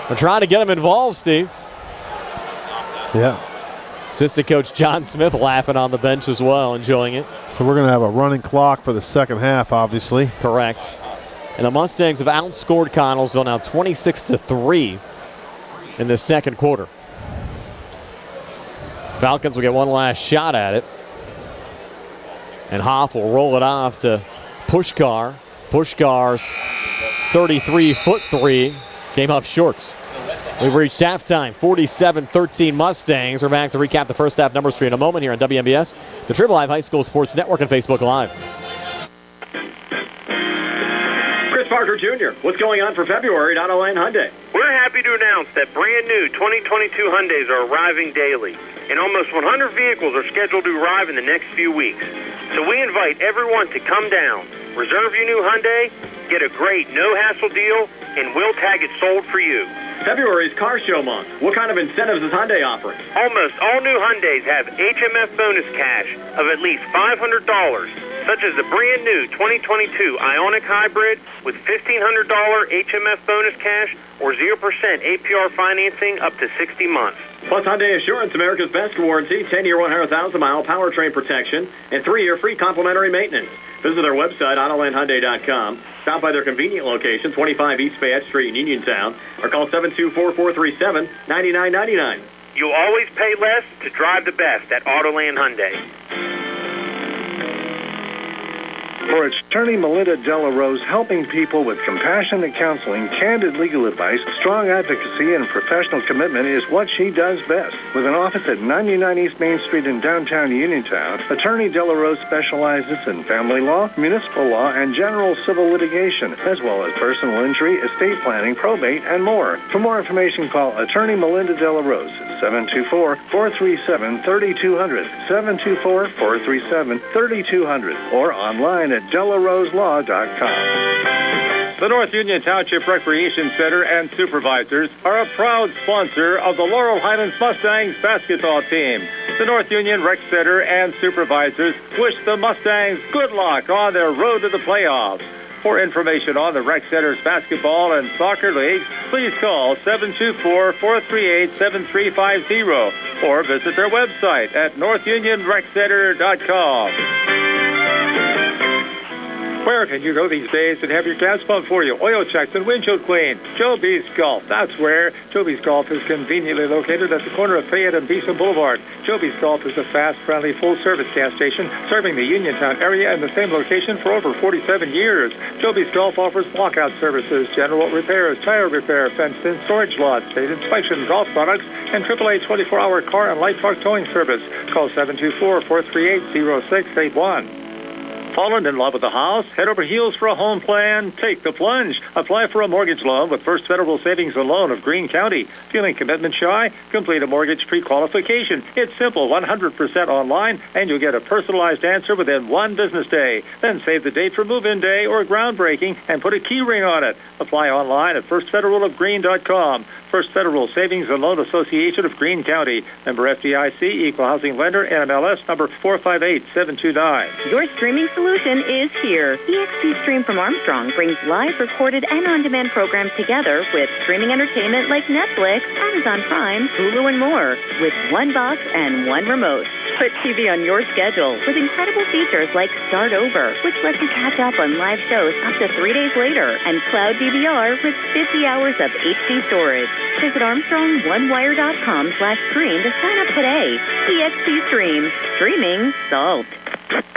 We're trying to get him involved, Steve. Yeah. Assistant coach John Smith laughing on the bench as well, enjoying it. So we're going to have a running clock for the second half, obviously. Correct. And the Mustangs have outscored Connellsville now 26-3. In the second quarter. Falcons will get one last shot at it. And Hoff will roll it off to Pushkar. Pushkar's 33-foot three came up short. We've reached halftime, 47-13 Mustangs. We're back to recap the first half numbers for you in a moment here on WMBS, the Triple Live High School Sports Network, and Facebook Live. Parker Jr., what's going on for February at Autoline Hyundai? We're happy to announce that brand new 2022 Hyundais are arriving daily. and almost 100 vehicles are scheduled to arrive in the next few weeks. So we invite everyone to come down, reserve your new Hyundai, get a great no-hassle deal, and we'll tag it sold for you. February is car show month. What kind of incentives is Hyundai offering? Almost all new Hyundais have HMF bonus cash of at least $500, such as the brand new 2022 Ioniq Hybrid with $1,500 HMF bonus cash or 0% APR financing up to 60 months. Plus Hyundai Assurance, America's best warranty, 10-year, 100,000-mile powertrain protection, and 3-year free complimentary maintenance. Visit their website, AutolandHyundai.com. Stop by their convenient location, 25 East Fayette Street in Uniontown, or call 724-437-9999. You'll always pay less to drive the best at Autoland Hyundai. For attorney Melinda Della Rose, helping people with compassionate counseling, candid legal advice, strong advocacy, and professional commitment is what she does best. With an office at 99 East Main Street in downtown Uniontown, attorney Della Rose specializes in family law, municipal law, and general civil litigation, as well as personal injury, estate planning, probate, and more. For more information, call attorney Melinda Della Rose at 724-437-3200, 724-437-3200, or online at DellaRoseLaw.com. The North Union Township Recreation Center and supervisors are a proud sponsor of the Laurel Highlands Mustangs basketball team. The North Union Rec Center and supervisors wish the Mustangs good luck on their road to the playoffs. For information on the Rec Center's basketball and soccer leagues, please call 724-438-7350 or visit their website at northunionreccenter.com. Where can you go these days and have your gas pumped for you? Oil checks and windshield clean. Joe B's Golf. That's where. Joe B's Golf is conveniently located at the corner of Fayette and Beeson Boulevard. Joe B's Golf is a fast, friendly, full-service gas station serving the Uniontown area in the same location for over 47 years. Joe B's Golf offers lockout services, general repairs, tire repair, fenced-in storage lots, state inspection, golf products, and AAA 24-hour car and light truck towing service. Call 724-438-0681. Fallen in love with a house? Head over heels for a home plan? Take the plunge. Apply for a mortgage loan with First Federal Savings and Loan of Greene County. Feeling commitment shy? Complete a mortgage pre-qualification. It's simple, 100% online, and you'll get a personalized answer within one business day. Then save the date for move-in day or groundbreaking and put a key ring on it. Apply online at firstfederalofgreene.com. First Federal Savings and Loan Association of Greene County. Member FDIC, Equal Housing Lender, NMLS number 458729. Your streaming solution is here. EXP Stream from Armstrong brings live, recorded, and on-demand programs together with streaming entertainment like Netflix, Amazon Prime, Hulu, and more, with one box and one remote. Put TV on your schedule with incredible features like Start Over, which lets you catch up on live shows up to 3 days later, and Cloud DVR with 50 hours of HD storage. Visit ArmstrongOneWire.com/stream to sign up today. EXP Stream. Streaming solved.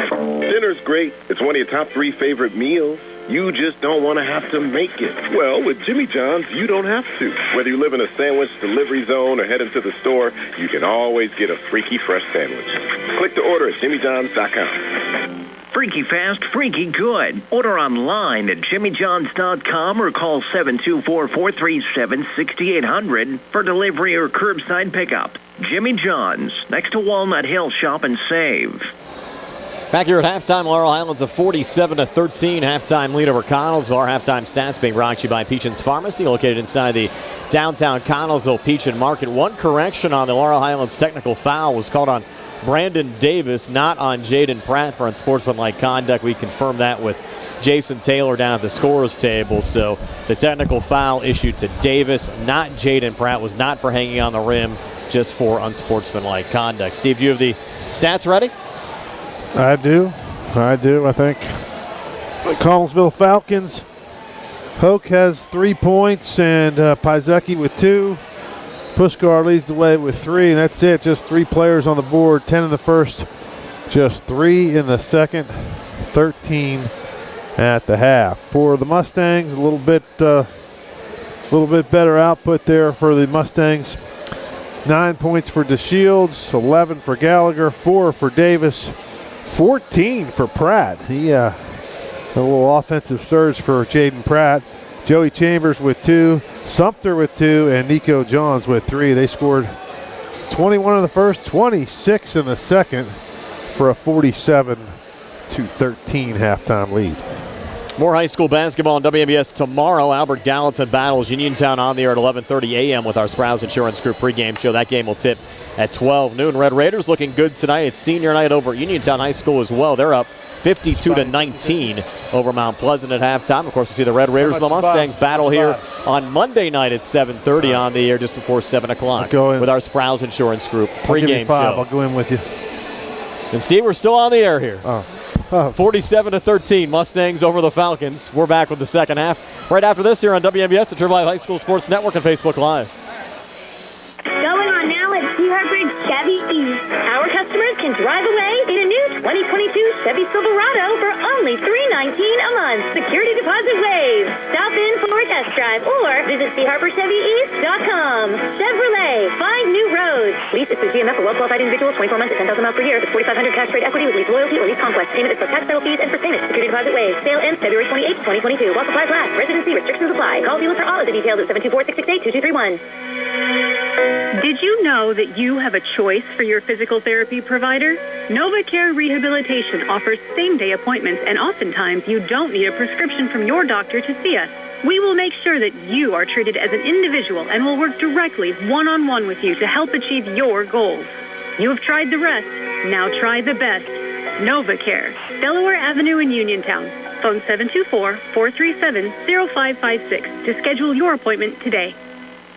Dinner's great. It's one of your top 3 favorite meals. You just don't want to have to make it. Well, with Jimmy John's, you don't have to. Whether you live in a sandwich delivery zone or head into the store, you can always get a freaky fresh sandwich. Click to order at jimmyjohns.com. Freaky fast, freaky good. Order online at jimmyjohns.com or call 724-437-6800 for delivery or curbside pickup. Jimmy John's, next to Walnut Hill. Shop and save. Back here at halftime, Laurel Highlands a 47-13 halftime lead over Connellsville. Our halftime stats being brought to you by Peachin's Pharmacy, located inside the downtown Connellsville Peachin Market. One correction on the Laurel Highlands technical foul was called on Brandon Davis, not on Jaden Pratt for unsportsmanlike conduct. We confirmed that with Jason Taylor down at the scorer's table. So the technical foul issued to Davis, not Jaden Pratt, was not for hanging on the rim, just for unsportsmanlike conduct. Steve, do you have the stats ready? I do, I think. The Connellsville Falcons. Hoke has 3 points and Piasecki with 2. Puskar leads the way with 3, and that's it. Just 3 players on the board. 10 in the first, just 3 in the second, 13 at the half. For the Mustangs, a little bit better output there for the Mustangs. 9 points for DeShields, 11 for Gallagher, 4 for Davis, 14 for Pratt. He a little offensive surge for Jaden Pratt. Joey Chambers with 2, Sumter with 2, and Nico Johns with 3. They scored 21 in the first, 26 in the second for a 47-13 halftime lead. More high school basketball on WMBS tomorrow. Albert Gallatin battles Uniontown on the air at 11:30 a.m. with our Sprouse Insurance Group pregame show. That game will tip at 12 noon. Red Raiders looking good tonight. It's senior night over at Uniontown High School as well. They're up 52-19 over Mount Pleasant at halftime. Of course, we'll see the Red Raiders and the Mustangs battle here on Monday night at 7:30 on the air just before 7 o'clock with our Sprouse Insurance Group pregame show. I'll go in with you. And Steve, we're still on the air here. 47-13, Mustangs over the Falcons. We're back with the second half right after this here on WMBS, the Triple High School Sports Network, and Facebook Live. Going on now at Heartbridge Chevy East. Our customers can drive away in a new 2022 Chevy Silverado for only $319 a month. Security deposit waived. Stop in for a test drive or visit CHarperChevyEast.com. Chevrolet, find new roads. Lease is through GMF for well-qualified individuals, 24 months at 10,000 miles per year. With 4,500 cash trade equity with lease loyalty or lease conquest. Payment is plus tax title fees and first payment. Security deposit waived. Sale ends February 28, 2022. While supplies last. Residency restrictions apply. Call dealer for all of the details at 724-668-2231. Did you know that you have a choice for your physical therapy provider? NovaCare Rehabilitation offers same-day appointments, and oftentimes you don't need a prescription from your doctor to see us. We will make sure that you are treated as an individual and will work directly one-on-one with you to help achieve your goals. You have tried the rest. Now try the best. NovaCare, Delaware Avenue in Uniontown. Phone 724-437-0556 to schedule your appointment today.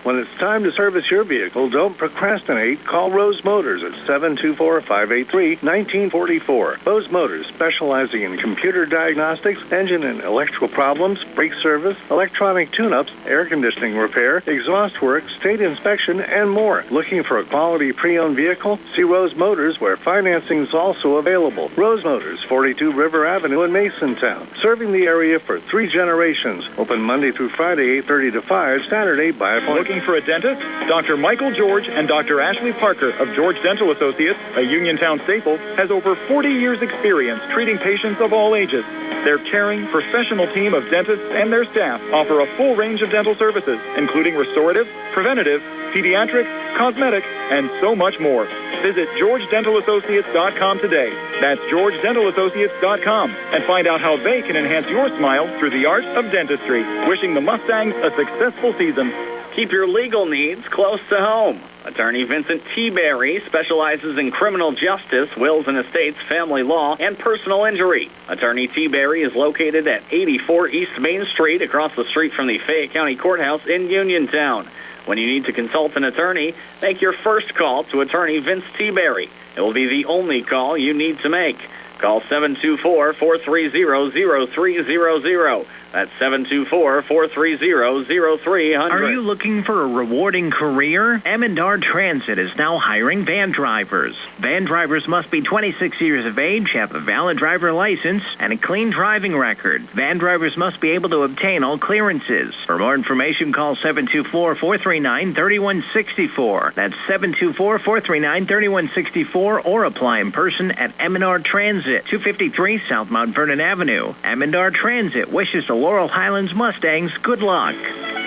When it's time to service your vehicle, don't procrastinate. Call Rose Motors at 724-583-1944. Rose Motors, specializing in computer diagnostics, engine and electrical problems, brake service, electronic tune-ups, air conditioning repair, exhaust work, state inspection, and more. Looking for a quality pre-owned vehicle? See Rose Motors, where financing is also available. Rose Motors, 42 River Avenue in Masontown. Serving the area for 3 generations. Open Monday through Friday, 8:30 to 5, Saturday by appointment. Looking for a dentist? Dr. Michael George and Dr. Ashley Parker of George Dental Associates, a Uniontown staple, has over 40 years experience treating patients of all ages. Their caring, professional team of dentists and their staff offer a full range of dental services, including restorative, preventative, pediatric, cosmetic, and so much more. Visit GeorgeDentalAssociates.com today. That's GeorgeDentalAssociates.com, and find out how they can enhance your smile through the art of dentistry. Wishing the Mustangs a successful season. Keep your legal needs close to home. Attorney Vincent T. Berry specializes in criminal justice, wills and estates, family law, and personal injury. Attorney T. Berry is located at 84 East Main Street, across the street from the Fayette County Courthouse in Uniontown. When you need to consult an attorney, make your first call to Attorney Vince T. Berry. It will be the only call you need to make. Call 724-430-0300. That's 724-430-0300. Are you looking for a rewarding career? M&R Transit is now hiring van drivers. Van drivers must be 26 years of age, have a valid driver license, and a clean driving record. Van drivers must be able to obtain all clearances. For more information, call 724-439-3164. That's 724-439-3164, or apply in person at M&R Transit, 253 South Mount Vernon Avenue. M&R Transit wishes the Laurel Highlands Mustangs good luck.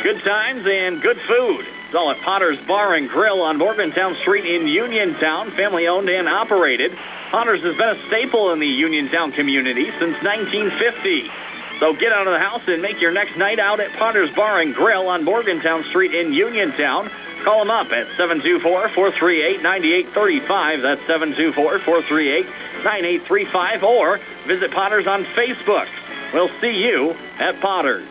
Good times and good food. It's all at Potter's Bar and Grill on Morgantown Street in Uniontown, family owned and operated. Potter's has been a staple in the Uniontown community since 1950. So get out of the house and make your next night out at Potter's Bar and Grill on Morgantown Street in Uniontown. Call them up at 724-438-9835. That's 724-438-9835. Or visit Potter's on Facebook. We'll see you at Potter's.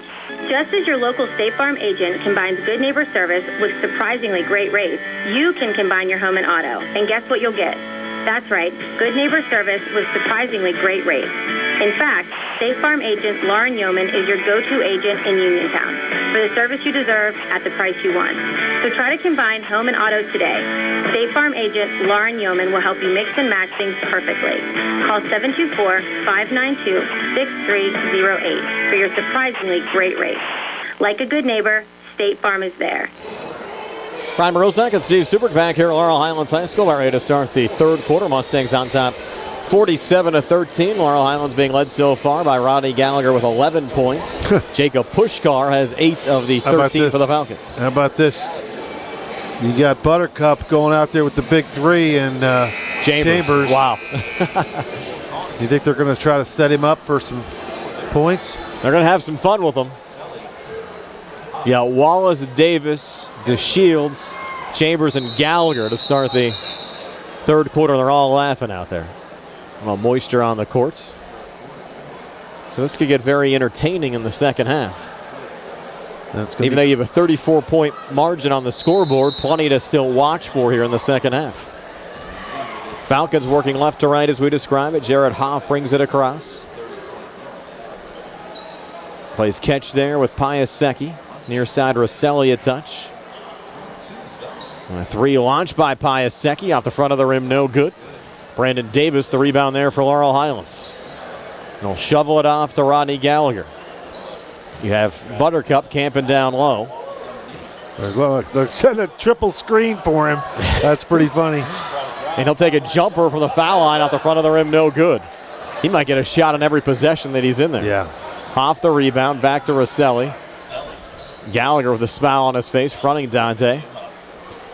Just as your local State Farm agent combines good neighbor service with surprisingly great rates, you can combine your home and auto. And guess what you'll get? That's right, good neighbor service with surprisingly great rates. In fact, State Farm agent Lauren Yeoman is your go-to agent in Uniontown for the service you deserve at the price you want. So try to combine home and auto today. State Farm agent Lauren Yeoman will help you mix and match things perfectly. Call 724-592-6308 for your surprisingly great rates. Like a good neighbor, State Farm is there. Brian Morozak and Steve Subert back here at Laurel Highlands High School. About ready to start the third quarter. Mustangs on top 47-13. Laurel Highlands being led so far by Rodney Gallagher with 11 points. Jacob Pushkar has 8 of the 13 for the Falcons. How about this? You got Buttercup going out there with the big three and Chambers. Wow. You think they're going to try to set him up for some points? They're going to have some fun with him. Yeah, Wallace, Davis, DeShields, Chambers, and Gallagher to start the third quarter. They're all laughing out there. Well, moisture on the courts. So this could get very entertaining in the second half. Even though you have a 34-point margin on the scoreboard, plenty to still watch for here in the second half. Falcons working left to right as we describe it. Jared Hoff brings it across. Plays catch there with Piasecki. Near side Rosselli a touch. A three launched by Piasecki off the front of the rim, no good. Brandon Davis, the rebound there for Laurel Highlands. They'll shovel it off to Rodney Gallagher. You have Buttercup camping down low. They're setting a triple screen for him. That's pretty funny. And he'll take a jumper from the foul line off the front of the rim, no good. He might get a shot on every possession that he's in there. Yeah. Off the rebound, back to Rosselli. Gallagher with a smile on his face, fronting Dante.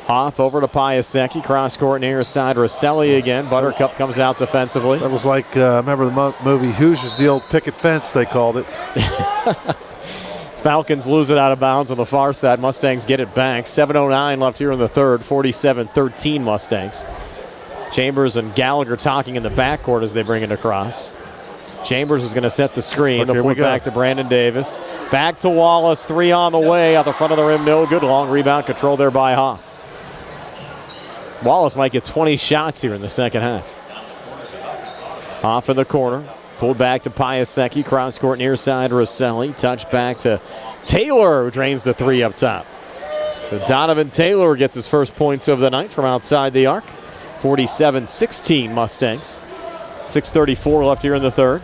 Hoff over to Piasecki, cross court near side. Rosselli again. Buttercup comes out defensively. That was like, remember the movie Hoosiers, the old picket fence, they called it. Falcons lose it out of bounds on the far side. Mustangs get it back. 7:09 left here in the third. 47-13 Mustangs. Chambers and Gallagher talking in the backcourt as they bring it across. Chambers is going to set the screen. They'll pull it back to Brandon Davis. Back to Wallace. Three on the way. Out the front of the rim, no good. Long rebound control there by Hoff. Wallace might get 20 shots here in the second half. Hoff in the corner. Pulled back to Piasecki. Cross court near side Rosselli. Touch back to Taylor, who drains the three up top. So Donovan Taylor gets his first points of the night from outside the arc. 47-16 Mustangs. 6:34 left here in the third.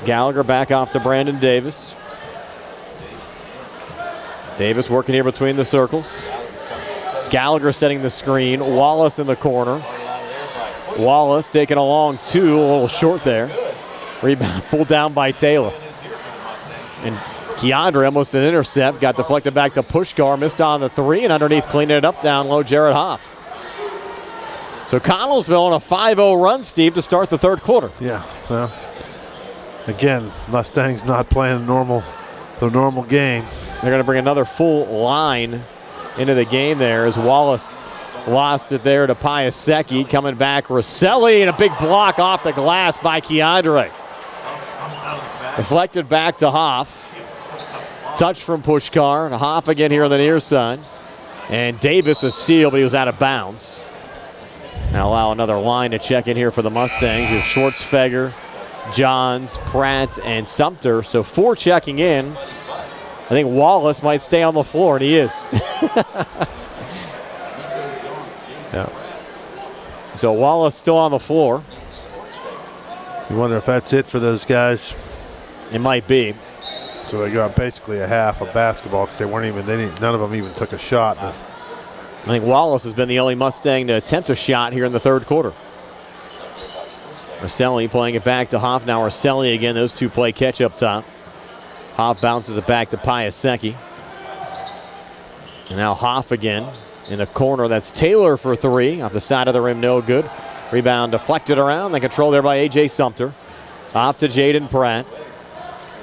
Gallagher back off to Brandon Davis. Davis working here between the circles. Gallagher setting the screen. Wallace in the corner. Wallace taking a long two, a little short there. Rebound pulled down by Taylor. And Keandre almost an intercept. Got deflected back to Pushkar. Missed on the three, and underneath cleaning it up down low, Jared Hoff. So Connellsville on a 5-0 run, Steve, to start the third quarter. Yeah, well, again, Mustangs not playing the normal game. They're going to bring another full line into the game there as Wallace lost it there to Piasecki. Coming back, Rosselli, and a big block off the glass by Keandre. Deflected back to Hoff. Touch from Pushkar. And Hoff again here on the near side. And Davis a steal, but he was out of bounds. Now allow another line to check in here for the Mustangs. You have Schwartzfeger, Johns, Pratt, and Sumter. So 4 checking in. I think Wallace might stay on the floor, and he is. Yeah. So Wallace still on the floor. You wonder if that's it for those guys. It might be. So they got basically a half of basketball because none of them even took a shot. I think Wallace has been the only Mustang to attempt a shot here in the third quarter. Rosselli playing it back to Hoff. Now Rosselli again. Those two play catch up top. Hoff bounces it back to Piasecki. And now Hoff again in the corner. That's Taylor for three. Off the side of the rim, no good. Rebound deflected around. Then controlled there by A.J. Sumter. Off to Jaden Pratt.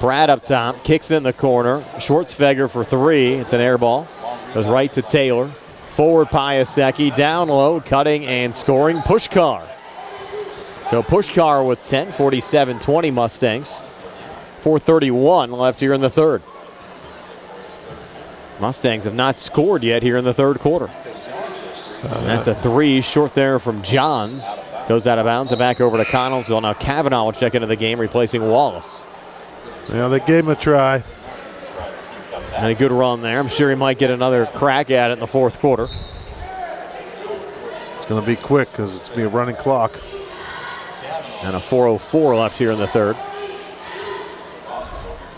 Pratt up top. Kicks in the corner. Schwartzfeger for three. It's an air ball. Goes right to Taylor. Forward Piasecki. Down low. Cutting and scoring. Pushkar. So Pushkar with 10. 47-20 Mustangs. 4:31 left here in the third. Mustangs have not scored yet here in the third quarter. And that's a three short there from Johns. Goes out of bounds and back over to Connellsville. Now Kavanaugh will check into the game, replacing Wallace. Yeah, they gave him a try. And a good run there. I'm sure he might get another crack at it in the fourth quarter. It's going to be quick because it's going to be a running clock. And a 4:04 left here in the third.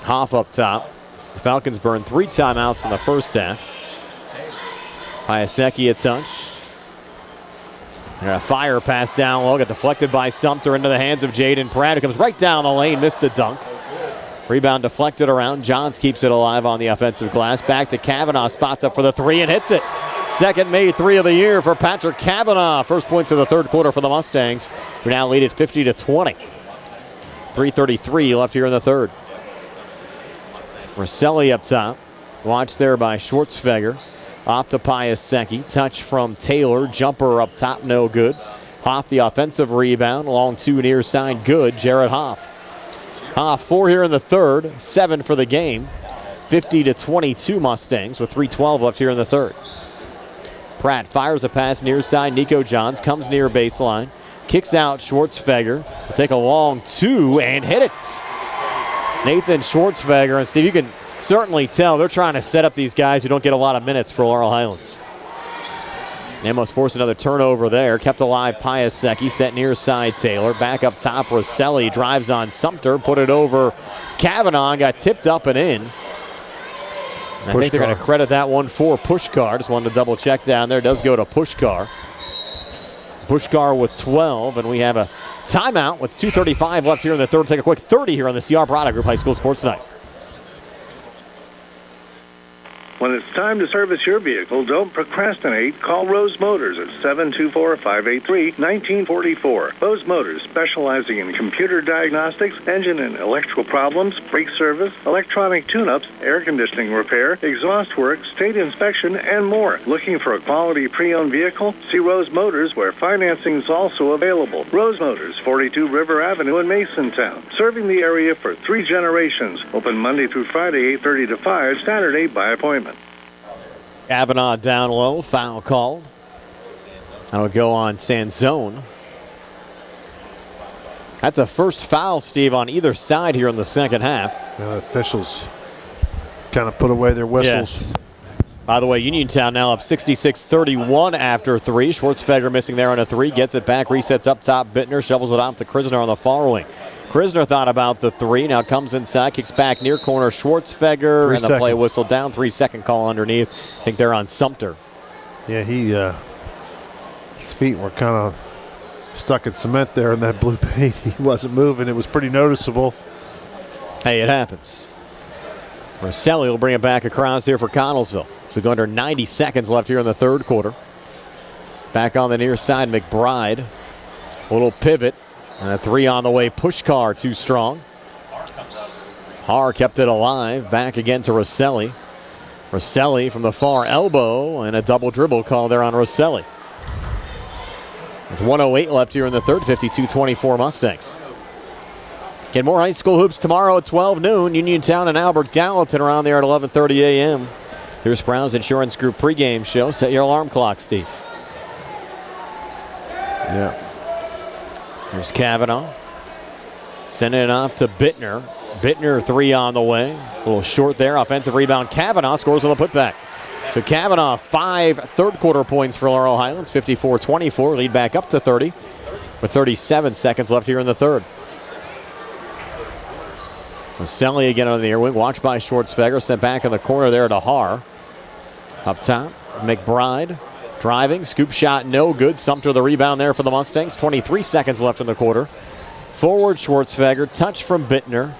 Hoff up top. The Falcons burned 3 timeouts in the first half. Piasecki a touch. A fire pass down low. Got deflected by Sumter into the hands of Jaden Pratt, who comes right down the lane. Missed the dunk. Rebound deflected around. Johns keeps it alive on the offensive glass. Back to Kavanaugh. Spots up for the three and hits it. Second made three of the year for Patrick Kavanaugh. First points of the third quarter for the Mustangs, who now lead at 50-20. 3:33 left here in the third. Rosselli up top. Watched there by Schwartzfeger. Off to Piasecki. Touch from Taylor. Jumper up top, no good. Hoff the offensive rebound. Long two near side, good. Jared Hoff. Hoff 4 here in the third. 7 for the game. 50-22 Mustangs with 3:12 left here in the third. Pratt fires a pass near side. Nico Johns comes near baseline. Kicks out Schwartzfeger. Will take a long two and hit it. Nathan Schwartzfeger. And Steve, you can certainly tell they're trying to set up these guys who don't get a lot of minutes for Laurel Highlands. They must force another turnover there. Kept alive Piasecki. Set near side Taylor. Back up top Rosselli. Drives on Sumter. Put it over Kavanaugh. Got tipped up and in. I think they're going to credit that one for Pushkar. Just wanted to double check down there. It does go to Pushkar. Pushkar with 12, and we have a timeout with 2:35 left here in the third. Take a quick 30 here on the CR Brada Group High School Sports Night. When it's time to service your vehicle, don't procrastinate. Call Rose Motors at 724-583-1944. Rose Motors, specializing in computer diagnostics, engine and electrical problems, brake service, electronic tune-ups, air conditioning repair, exhaust work, state inspection, and more. Looking for a quality pre-owned vehicle? See Rose Motors, where financing is also available. Rose Motors, 42 River Avenue in Masontown. Serving the area for 3 generations. Open Monday through Friday, 8:30 to 5, Saturday by appointment. Kavanaugh down low, foul called. That'll go on Sanzone. That's a first foul, Steve, on either side here in the second half. The officials kind of put away their whistles. Yes. By the way, Uniontown now up 66-31 after 3. Schwartzfeger missing there on a 3. Gets it back, resets up top. Bittner shovels it off to Krisner on the far wing. Krisner thought about the 3. Now comes inside, kicks back near corner. Schwartzfeger, and the play whistle down. 3-second call underneath. I think they're on Sumter. Yeah, his feet were kind of stuck in cement there in that blue paint. He wasn't moving. It was pretty noticeable. Hey, it happens. Rosselli will bring it back across here for Connellsville. So we go under 90 seconds left here in the third quarter. Back on the near side, McBride. A little pivot. And a 3 on the way. Pushkar too strong. Har kept it alive. Back again to Rosselli. Rosselli from the far elbow. And a double dribble call there on Rosselli. With 1:08 left here in the third. 52-24 Mustangs. Get more high school hoops tomorrow at 12 noon. Uniontown and Albert Gallatin around there at 11:30 a.m. Here's Browns Insurance Group pregame show. Set your alarm clock, Steve. Yeah. Here's Kavanaugh. Sending it off to Bittner. Bittner 3 on the way. A little short there. Offensive rebound. Kavanaugh scores on the putback. So Kavanaugh, 5 third quarter points for Laurel Highlands. 54-24. Lead back up to 30 with 37 seconds left here in the third. Rosselli again on the near wing. Watched by Schwartzfeger. Sent back in the corner there to Har. Up top, McBride. Driving, scoop shot, no good. Sumter the rebound there for the Mustangs. 23 seconds left in the quarter. Forward Schwartzfeger, touch from Bittner.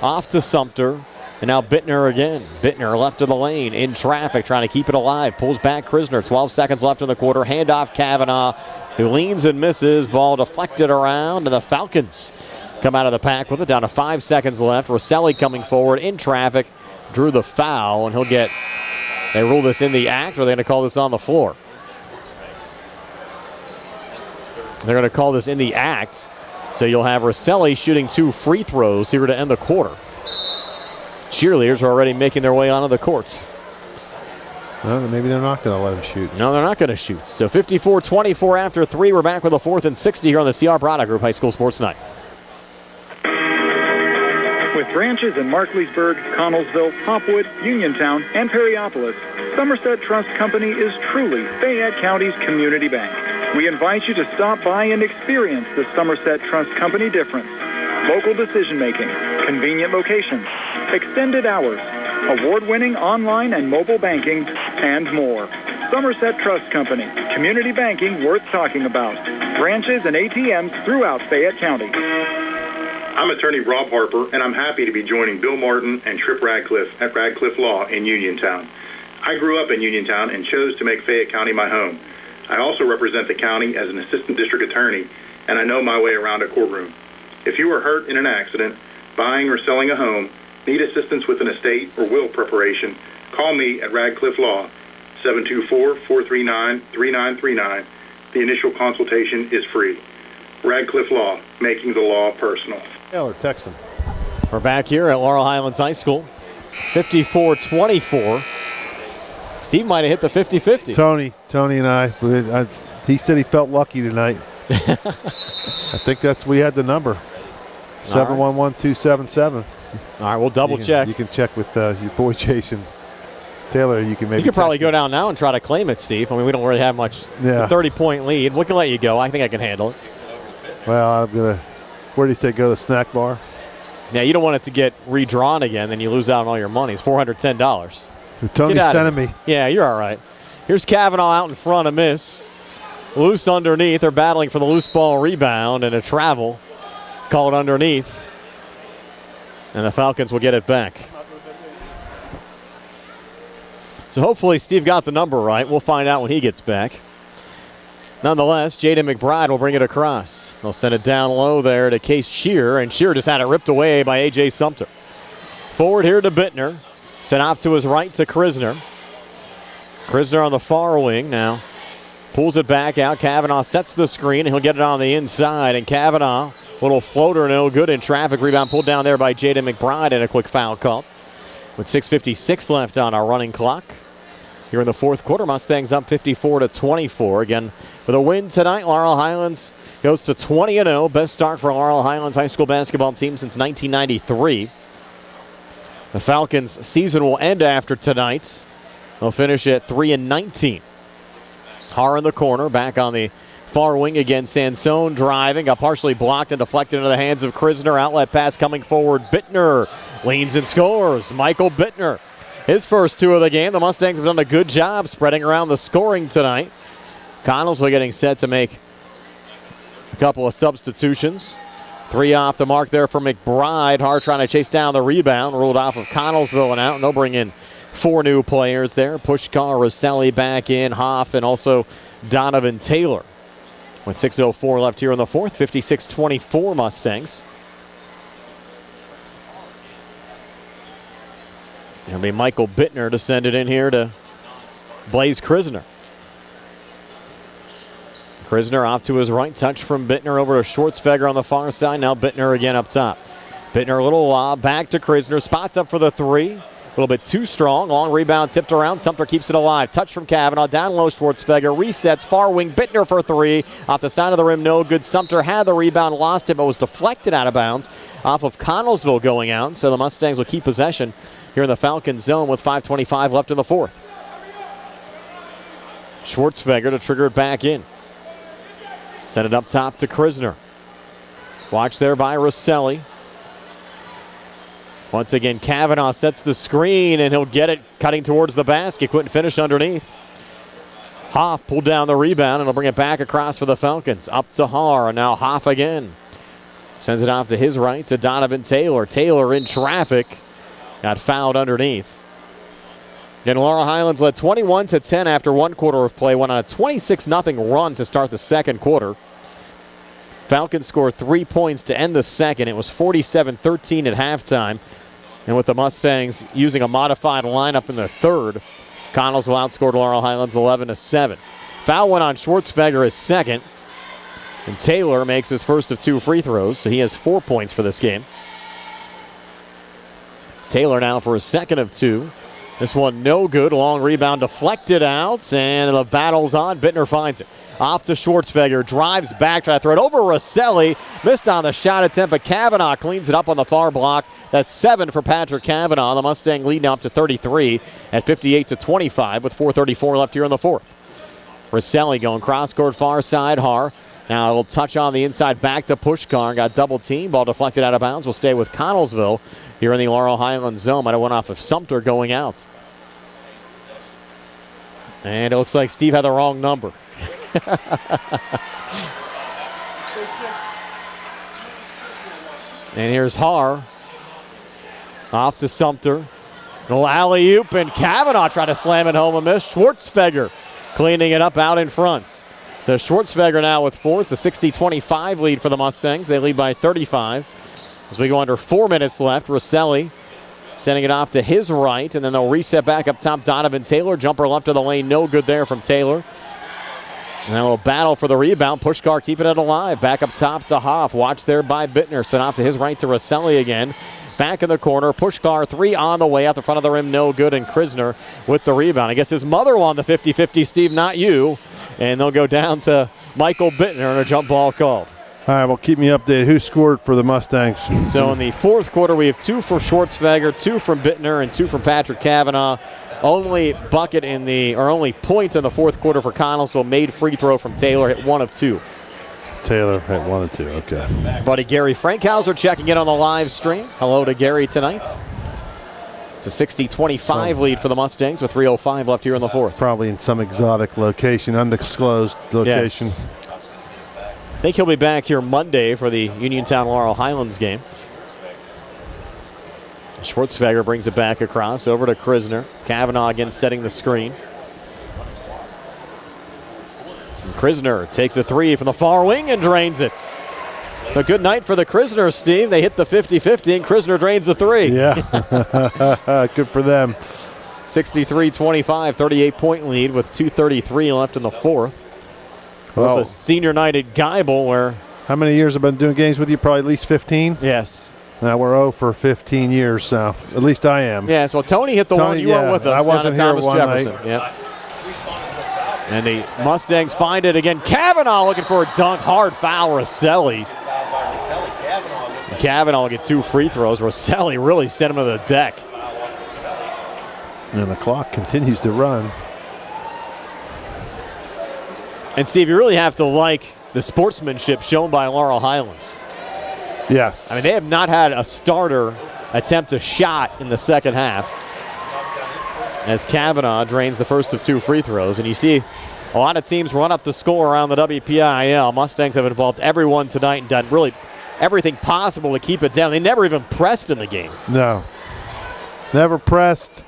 Off to Sumter, and now Bittner again. Bittner left of the lane, in traffic, trying to keep it alive. Pulls back Krisner, 12 seconds left in the quarter. Handoff Kavanaugh, who leans and misses. Ball deflected around, and the Falcons come out of the pack with it. Down to 5 seconds left. Rosselli coming forward, in traffic. Drew the foul, and he'll get, they rule this in the act, or are they going to call this on the floor? They're going to call this in the act. So you'll have Rosselli shooting 2 free throws here to end the quarter. Cheerleaders are already making their way onto the courts. Well, maybe they're not going to let him shoot. No, they're not going to shoot. So 54-24 after 3. We're back with a 4th and 60 here on the CR Brada Group High School Sports Night. With branches in Markleysburg, Connellsville, Hopwood, Uniontown, and Perryopolis, Somerset Trust Company is truly Fayette County's community bank. We invite you to stop by and experience the Somerset Trust Company difference. Local decision-making, convenient locations, extended hours, award-winning online and mobile banking, and more. Somerset Trust Company, community banking worth talking about. Branches and ATMs throughout Fayette County. I'm attorney Rob Harper, and I'm happy to be joining Bill Martin and Tripp Radcliffe at Radcliffe Law in Uniontown. I grew up in Uniontown and chose to make Fayette County my home. I also represent the county as an assistant district attorney, and I know my way around a courtroom. If you are hurt in an accident, buying or selling a home, need assistance with an estate or will preparation, call me at Radcliffe Law, 724-439-3939. The initial consultation is free. Radcliffe Law, making the law personal. Taylor, text him. We're back here at Laurel Highlands High School. 54-24. Steve might have hit the 50-50. Tony and I, he said he felt lucky tonight. I think we had the number. 711-277. All right, we'll double check. You can check with your boy Jason. Taylor, you can maybe. You could probably go down now and try to claim it, Steve. I mean, we don't really have much. Yeah. 30-point lead. We can let you go. I think I can handle it. Well, I'm going to, where did he say go to the snack bar? Yeah, you don't want it to get redrawn again, then you lose out on all your money. It's $410. Tony sent me. Yeah, you're all right. Here's Kavanaugh out in front, a miss. Loose underneath. They're battling for the loose ball rebound and a travel called underneath. And the Falcons will get it back. So hopefully Steve got the number right. We'll find out when he gets back. Nonetheless, Jaden McBride will bring it across. They'll send it down low there to Case Shear, and Shear just had it ripped away by A.J. Sumter. Forward here to Bittner. Sent off to his right to Krisner. Krisner on the far wing now. Pulls it back out. Kavanaugh sets the screen, and he'll get it on the inside. And Kavanaugh, little floater, no good in traffic. Rebound pulled down there by Jaden McBride, and a quick foul call. With 6:56 left on our running clock. Here in the fourth quarter, Mustangs up 54-24. Again, with a win tonight, Laurel Highlands goes to 20-0. Best start for Laurel Highlands high school basketball team since 1993. The Falcons' season will end after tonight. They'll finish at 3-19. Har in the corner, back on the far wing again. Sansone driving, got partially blocked and deflected into the hands of Krisner. Outlet pass coming forward. Bittner leans and scores. Michael Bittner, his first two of the game. The Mustangs have done a good job spreading around the scoring tonight. Connellsville getting set to make a couple of substitutions. 3 off the mark there for McBride. Har trying to chase down the rebound. Ruled off of Connellsville and out. And they'll bring in 4 new players there. Pushkar, Rosselli back in. Hoff and also Donovan Taylor. With 6:04 left here in the fourth. 56-24 Mustangs. It'll be Michael Bittner to send it in here to Blaze Krisner. Krisner off to his right. Touch from Bittner over to Schwartzfeger on the far side. Now Bittner again up top. Bittner a little lob. Back to Krisner. Spots up for the 3. A little bit too strong. Long rebound tipped around. Sumter keeps it alive. Touch from Kavanaugh. Down low Schwartzfeger. Resets. Far wing. Bittner for 3. Off the side of the rim. No good. Sumter had the rebound. Lost it, but was deflected out of bounds off of Connellsville going out. So the Mustangs will keep possession here in the Falcons zone with 5:25 left in the fourth. Schwartzfeger to trigger it back in. Send it up top to Krisner. Watch there by Rosselli. Once again, Kavanaugh sets the screen, and he'll get it cutting towards the basket. Couldn't finish underneath. Hoff pulled down the rebound, and he'll bring it back across for the Falcons. Up to Har, and now Hoff again. Sends it off to his right to Donovan Taylor. Taylor in traffic. Got fouled underneath. Again, Laurel Highlands led 21-10 after 1 quarter of play. Went on a 26-0 run to start the second quarter. Falcons scored 3 points to end the second. It was 47-13 at halftime. And with the Mustangs using a modified lineup in the third, Connellsville outscored Laurel Highlands 11-7. Foul went on Schwartzfeger, his second. And Taylor makes his first of 2 free throws, so he has 4 points for this game. Taylor now for his second of 2. This one no good. Long rebound deflected out, and the battle's on. Bittner finds it. Off to Schwartzfeger. Drives back, try to throw it over Rosselli. Missed on the shot attempt, but Kavanaugh cleans it up on the far block. That's 7 for Patrick Kavanaugh. The Mustang lead now up to 33 at 58-25 with 4:34 left here in the fourth. Rosselli going cross-court far side. Har. Now a little touch on the inside back to Pushkar. Got double team. Ball deflected out of bounds. Will stay with Connellsville here in the Laurel Highlands zone. Might have went off of Sumter going out. And it looks like Steve had the wrong number. And here's Har. Off to Sumter. Little alley-oop, and Kavanaugh tried to slam it home and miss. Schwartzfeger cleaning it up out in front. So Schwartzfeger now with 4. It's a 60-25 lead for the Mustangs. They lead by 35. As we go under 4 minutes left, Rosselli sending it off to his right, and then they'll reset back up top. Donovan Taylor, jumper left of the lane, no good there from Taylor. And a little battle for the rebound. Pushkar keeping it alive. Back up top to Hoff. Watch there by Bittner. Sent off to his right to Rosselli again. Back in the corner. Pushkar 3 on the way. Out the front of the rim, no good. And Krisner with the rebound. I guess his mother won the 50-50, Steve, not you. And they'll go down to Michael Bittner and a jump ball called. All right, well, keep me updated. Who scored for the Mustangs? So in the fourth quarter, we have 2 from Schwartzfeger, 2 from Bittner, and 2 from Patrick Kavanaugh. Only point in the fourth quarter for Connellsville. Made free throw from Taylor, hit 1 of 2. Taylor hit 1 of 2, okay. Buddy Gary Frankhauser checking in on the live stream. Hello to Gary tonight. It's a 60-25 lead for the Mustangs with 3:05 left here in the fourth. Probably in some exotic location, undisclosed location. Yes. I think he'll be back here Monday for the Uniontown Laurel Highlands game. Schwartzfeger brings it back across over to Krisner. Kavanaugh again setting the screen. And Krisner takes a 3 from the far wing and drains it. A good night for the Krisner, Steve. They hit the 50-50 and Krisner drains the 3. Yeah, good for them. 63-25, 38-point lead with 2:33 left in the fourth. It was a senior night at Geibel where... How many years have I been doing games with you? Probably at least 15? Yes. Now we're 0 for 15 years, so at least I am. Yes, well, Tony hit the one you were with us. I wasn't here Thomas one Jefferson. night. Yep. And the Mustangs find it again. Kavanaugh looking for a dunk. Hard foul, Rosselli. Kavanaugh will get 2 free throws. Rosselli really sent him to the deck. And the clock continues to run. And Steve, you really have to like the sportsmanship shown by Laurel Highlands. Yes. I mean, they have not had a starter attempt a shot in the second half. As Kavanaugh drains the first of 2 free throws. And you see a lot of teams run up the score around the WPIL. Mustangs have involved everyone tonight and done really everything possible to keep it down. They never even pressed in the game. No. Never pressed.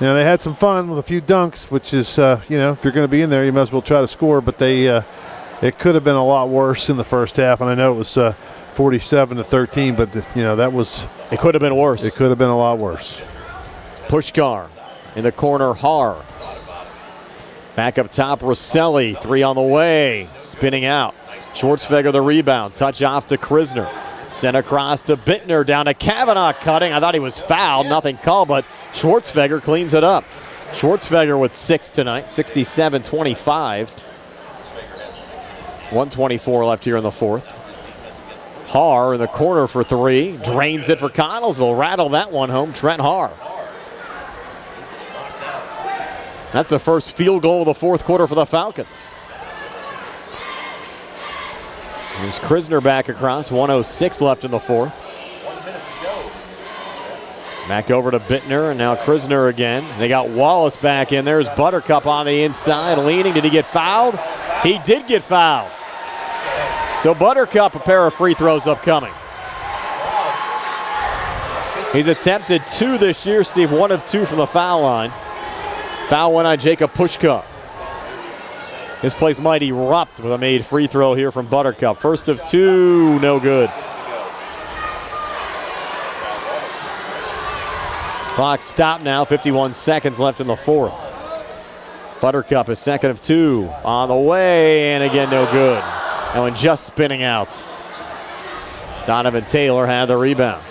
You know, they had some fun with a few dunks, which is, if you're going to be in there, you might as well try to score. But it could have been a lot worse in the first half. And I know it was 47-13, but, that was. It could have been worse. It could have been a lot worse. Pushkar in the corner, Har. Back up top, Rosselli, 3 on the way, spinning out. Schwartzfeger the rebound, touch off to Krisner. Sent across to Bittner, down to Kavanaugh cutting. I thought he was fouled, nothing called, but Schwartzfeger cleans it up. Schwartzfeger with 6 tonight, 67-25. 1:24 left here in the fourth. Har in the corner for 3, drains it for Connellsville. Rattle that one home, Trent Har. That's the first field goal of the fourth quarter for the Falcons. There's Krisner back across, 1:06 left in the fourth. Back over to Bittner, and now Krisner again. They got Wallace back in. There's Buttercup on the inside, leaning. Did he get fouled? He did get fouled. So Buttercup, a pair of free throws upcoming. He's attempted 2 this year, Steve, 1 of 2 from the foul line. Foul went on Jacob Pushkar. This place might erupt with a made free throw here from Buttercup. First of 2, no good. Clock stopped now, 51 seconds left in the fourth. Buttercup is second of 2 on the way, and again no good. That one just spinning out. Donovan Taylor had the rebound.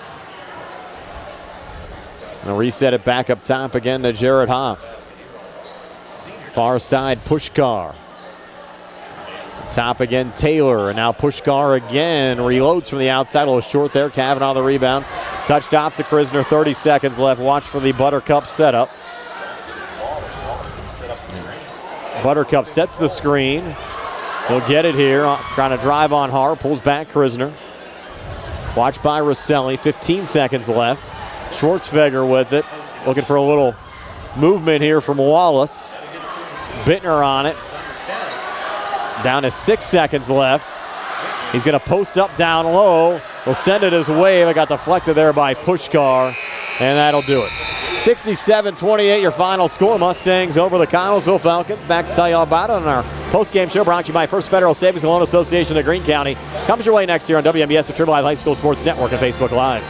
They'll reset it back up top again to Jared Hoff. Far side, Pushkar. Top again, Taylor, and now Pushkar again. Reloads from the outside, a little short there. Kavanaugh the rebound. Touched off to Krisner, 30 seconds left. Watch for the Buttercup setup. Buttercup sets the screen. He'll get it here, trying to drive on Har, pulls back Krisner. Watched by Rosselli, 15 seconds left. Schwartzfeger with it, looking for a little movement here from Wallace. Bittner on it. Down to 6 seconds left. He's going to post up down low. He'll send it his way. It got deflected there by Pushkar, and that'll do it. 67-28 your final score. Mustangs over the Connellsville Falcons. Back to tell you all about it on our post-game show brought to you by First Federal Savings and Loan Association of Greene County. Comes your way next year on WMBS, the Triple I High School Sports Network, and Facebook Live.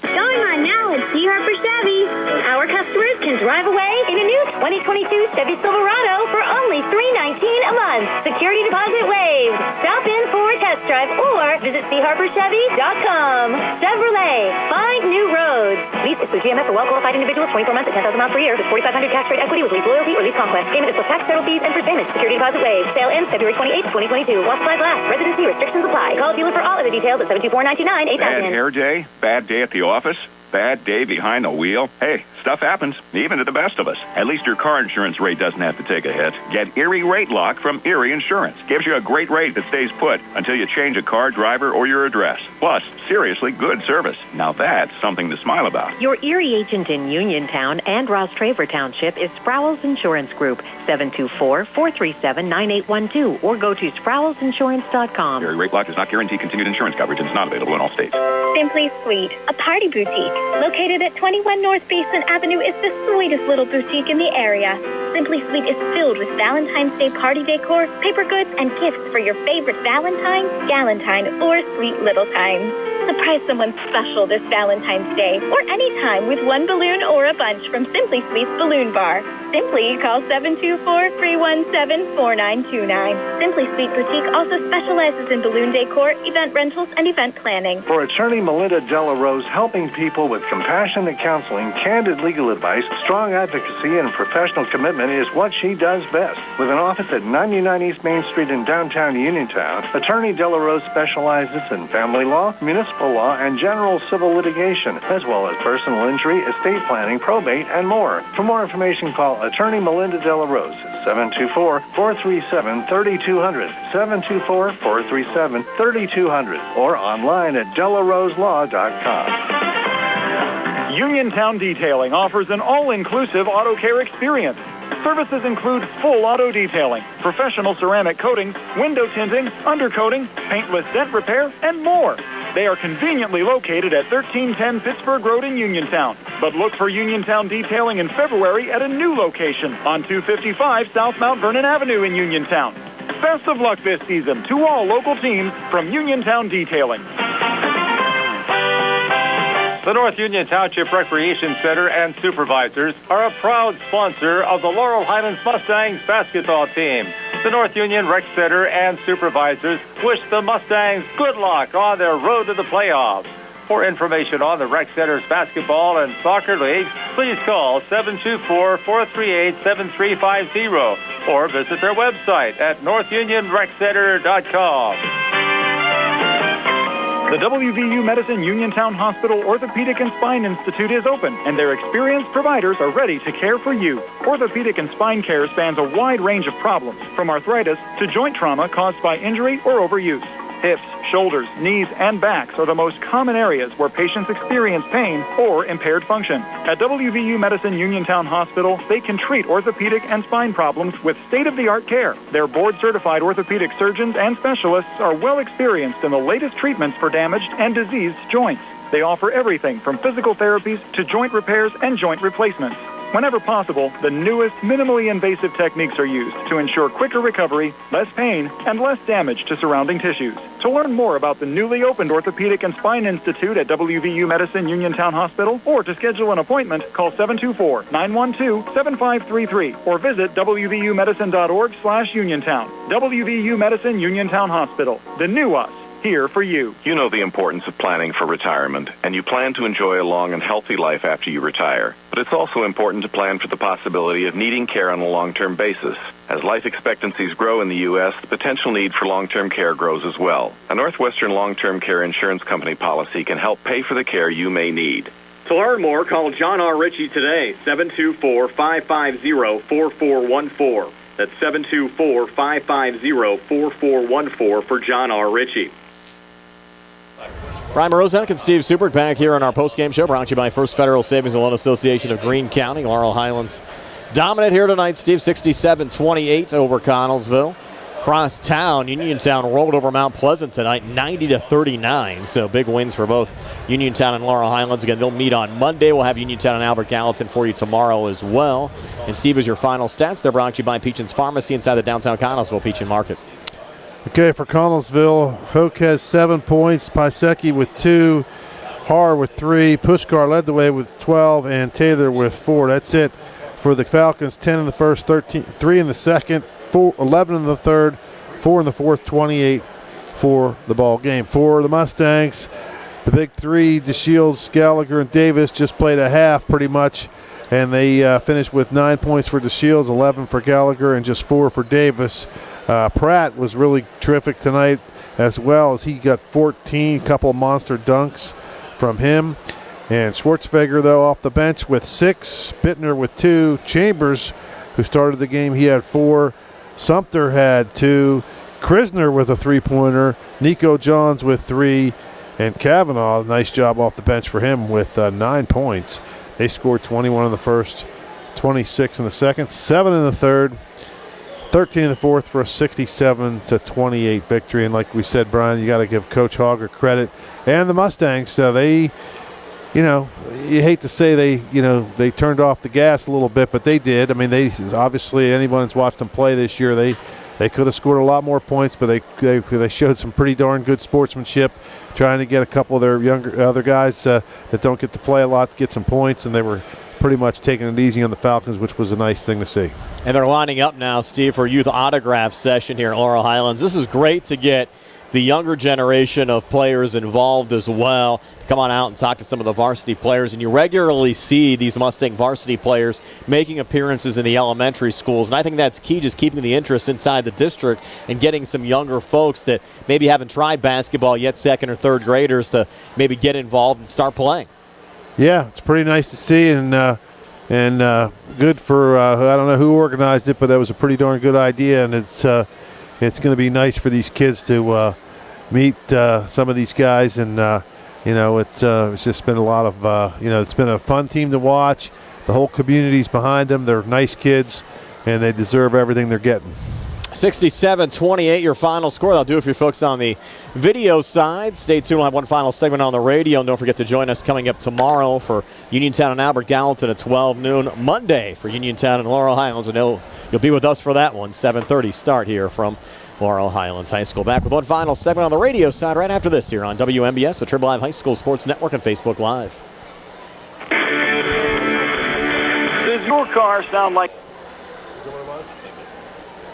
Going on now at C. Harper Chevy. Our customers can drive away in a new 2022 Chevy Silverado for only $319 a month. Security deposit waived. Stop in for a test drive or visit CHarperChevy.com. Chevrolet, find new roads. Lease is through GMF for well-qualified individuals, 24 months at 10,000 miles per year with 4,500 tax rate equity with lease loyalty or lease conquest. Payment is plus tax, federal fees, and first payment. Security deposit waived. Sale ends February 28, 2022. While supplies last. Residency restrictions apply. Call dealer for all other details at 724-929-8000. Bad hair day? Bad day at the office? Bad day behind the wheel? Hey, stuff happens, even to the best of us. At least your car insurance rate doesn't have to take a hit. Get Erie Rate Lock from Erie Insurance. Gives you a great rate that stays put until you change a car, driver, or your address. Plus, seriously good service. Now that's something to smile about. Your Erie agent in Uniontown and Ross Traver Township is Sproul's Insurance Group, 724-437-9812, or go to sproulsinsurance.com. Erie Rate Lock does not guarantee continued insurance coverage and is not available in all states. Simply Sweet, a party boutique. Located at 21 North Basin Avenue, is the sweetest little boutique in the area. Simply Sweet is filled with Valentine's Day party decor, paper goods, and gifts for your favorite Valentine, Galentine, or sweet little time. Surprise someone special this Valentine's Day or anytime with one balloon or a bunch from Simply Sweet's Balloon Bar. Simply call 724-317-4929. Simply Sweet Boutique also specializes in balloon decor, event rentals, and event planning. For attorney Melinda Delarose, helping people with compassionate counseling, candid legal advice, strong advocacy, and professional commitment is what she does best. With an office at 99 East Main Street in downtown Uniontown, attorney Delarose specializes in family law, municipal law, and general civil litigation, as well as personal injury, estate planning, probate, and more. For more information, call attorney Melinda Delarose at 724-437-3200, 724-437-3200, or online at delaroselaw.com. Uniontown Detailing offers an all-inclusive auto care experience. Services include full auto detailing, professional ceramic coatings, window tinting, undercoating, paintless dent repair, and more. They are conveniently located at 1310 Pittsburgh Road in Uniontown. But look for Uniontown Detailing in February at a new location on 255 South Mount Vernon Avenue in Uniontown. Best of luck this season to all local teams from Uniontown Detailing. The North Union Township Recreation Center and supervisors are a proud sponsor of the Laurel Highlands Mustangs basketball team. The North Union Rec Center and supervisors wish the Mustangs good luck on their road to the playoffs. For information on the Rec Center's basketball and soccer leagues, please call 724-438-7350 or visit their website at northunionreccenter.com. The WVU Medicine Uniontown Hospital Orthopedic and Spine Institute is open, and their experienced providers are ready to care for you. Orthopedic and spine care spans a wide range of problems, from arthritis to joint trauma caused by injury or overuse. Hips, shoulders, knees, and backs are the most common areas where patients experience pain or impaired function. At WVU Medicine Uniontown Hospital, they can treat orthopedic and spine problems with state-of-the-art care. Their board-certified orthopedic surgeons and specialists are well experienced in the latest treatments for damaged and diseased joints. They offer everything from physical therapies to joint repairs and joint replacements. Whenever possible, the newest, minimally invasive techniques are used to ensure quicker recovery, less pain, and less damage to surrounding tissues. To learn more about the newly opened Orthopedic and Spine Institute at WVU Medicine Uniontown Hospital, or to schedule an appointment, call 724-912-7533 or visit wvumedicine.org/Uniontown. WVU Medicine Uniontown Hospital. The new us. Here for you. You know the importance of planning for retirement, and you plan to enjoy a long and healthy life after you retire. But it's also important to plan for the possibility of needing care on a long-term basis. As life expectancies grow in the U.S., the potential need for long-term care grows as well. A Northwestern long-term care insurance company policy can help pay for the care you may need. To learn more, call John R. Ritchie today, 724-550-4414. That's 724-550-4414 for John R. Ritchie. Brian Morozek and Steve Supert back here on our post-game show, brought to you by First Federal Savings and Loan Association of Greene County. Laurel Highlands dominant here tonight, Steve, 67-28 over Connellsville. across town. Uniontown rolled over Mount Pleasant tonight, 90-39. So big wins for both Uniontown and Laurel Highlands. Again, they'll meet on Monday. We'll have Uniontown and Albert Gallatin for you tomorrow as well. And Steve, is your final stats. They're brought to you by Peachin's Pharmacy inside the downtown Connellsville Peachin Market. Okay, for Connellsville, Hoke has 7 points, Pisecki with 2, Har with 3, Pushkar led the way with 12, and Taylor with 4. That's it for the Falcons. 10 in the first, 3 in the second, 11 in the third, 4 in the fourth, 28 for the ball game. For the Mustangs, the big three, DeShields, Gallagher, and Davis, just played a half pretty much, and they finished with 9 points for DeShields, 11 for Gallagher, and just 4 for Davis. Pratt was really terrific tonight as well, as he got 14, couple of monster dunks from him. And Schwartzfeger, though, off the bench with 6, Bittner with 2, Chambers, who started the game, he had 4, Sumter had 2, Krisner with a 3-pointer, Nico Johns with 3, and Kavanaugh, nice job off the bench for him with 9 points. They scored 21 in the first, 26 in the second, 7 in the third, 13 in the fourth for a 67-28 victory. And like we said, Brian, you got to give Coach Hogger credit. And the Mustangs, they, you hate to say they turned off the gas a little bit, but they did. I mean, they obviously, anyone that's watched them play this year, they could have scored a lot more points, but they showed some pretty darn good sportsmanship, trying to get a couple of their other guys that don't get to play a lot to get some points, and they were pretty much taking it easy on the Falcons, which was a nice thing to see. And they're lining up now, Steve, for a youth autograph session here at Laurel Highlands. This is great to get the younger generation of players involved as well. Come on out and talk to some of the varsity players, and you regularly see these Mustang varsity players making appearances in the elementary schools, and I think that's key, just keeping the interest inside the district and getting some younger folks that maybe haven't tried basketball yet, second or third graders, to maybe get involved and start playing. Yeah, it's pretty nice to see, and good for I don't know who organized it, but that was a pretty darn good idea, and it's going to be nice for these kids to meet some of these guys, and it's just been a lot of it's been a fun team to watch. The whole community's behind them. They're nice kids, and they deserve everything they're getting. 67-28 your final score. That'll do it for you folks on the video side. Stay tuned. We'll have one final segment on the radio. And don't forget to join us coming up tomorrow for Uniontown and Albert Gallatin at 12 noon. Monday for Uniontown and Laurel Highlands. We know you'll be with us for that one. 7:30 start here from Laurel Highlands High School. Back with one final segment on the radio side right after this here on WMBS, the Triple Live High School Sports Network, and Facebook Live. Does your car sound like...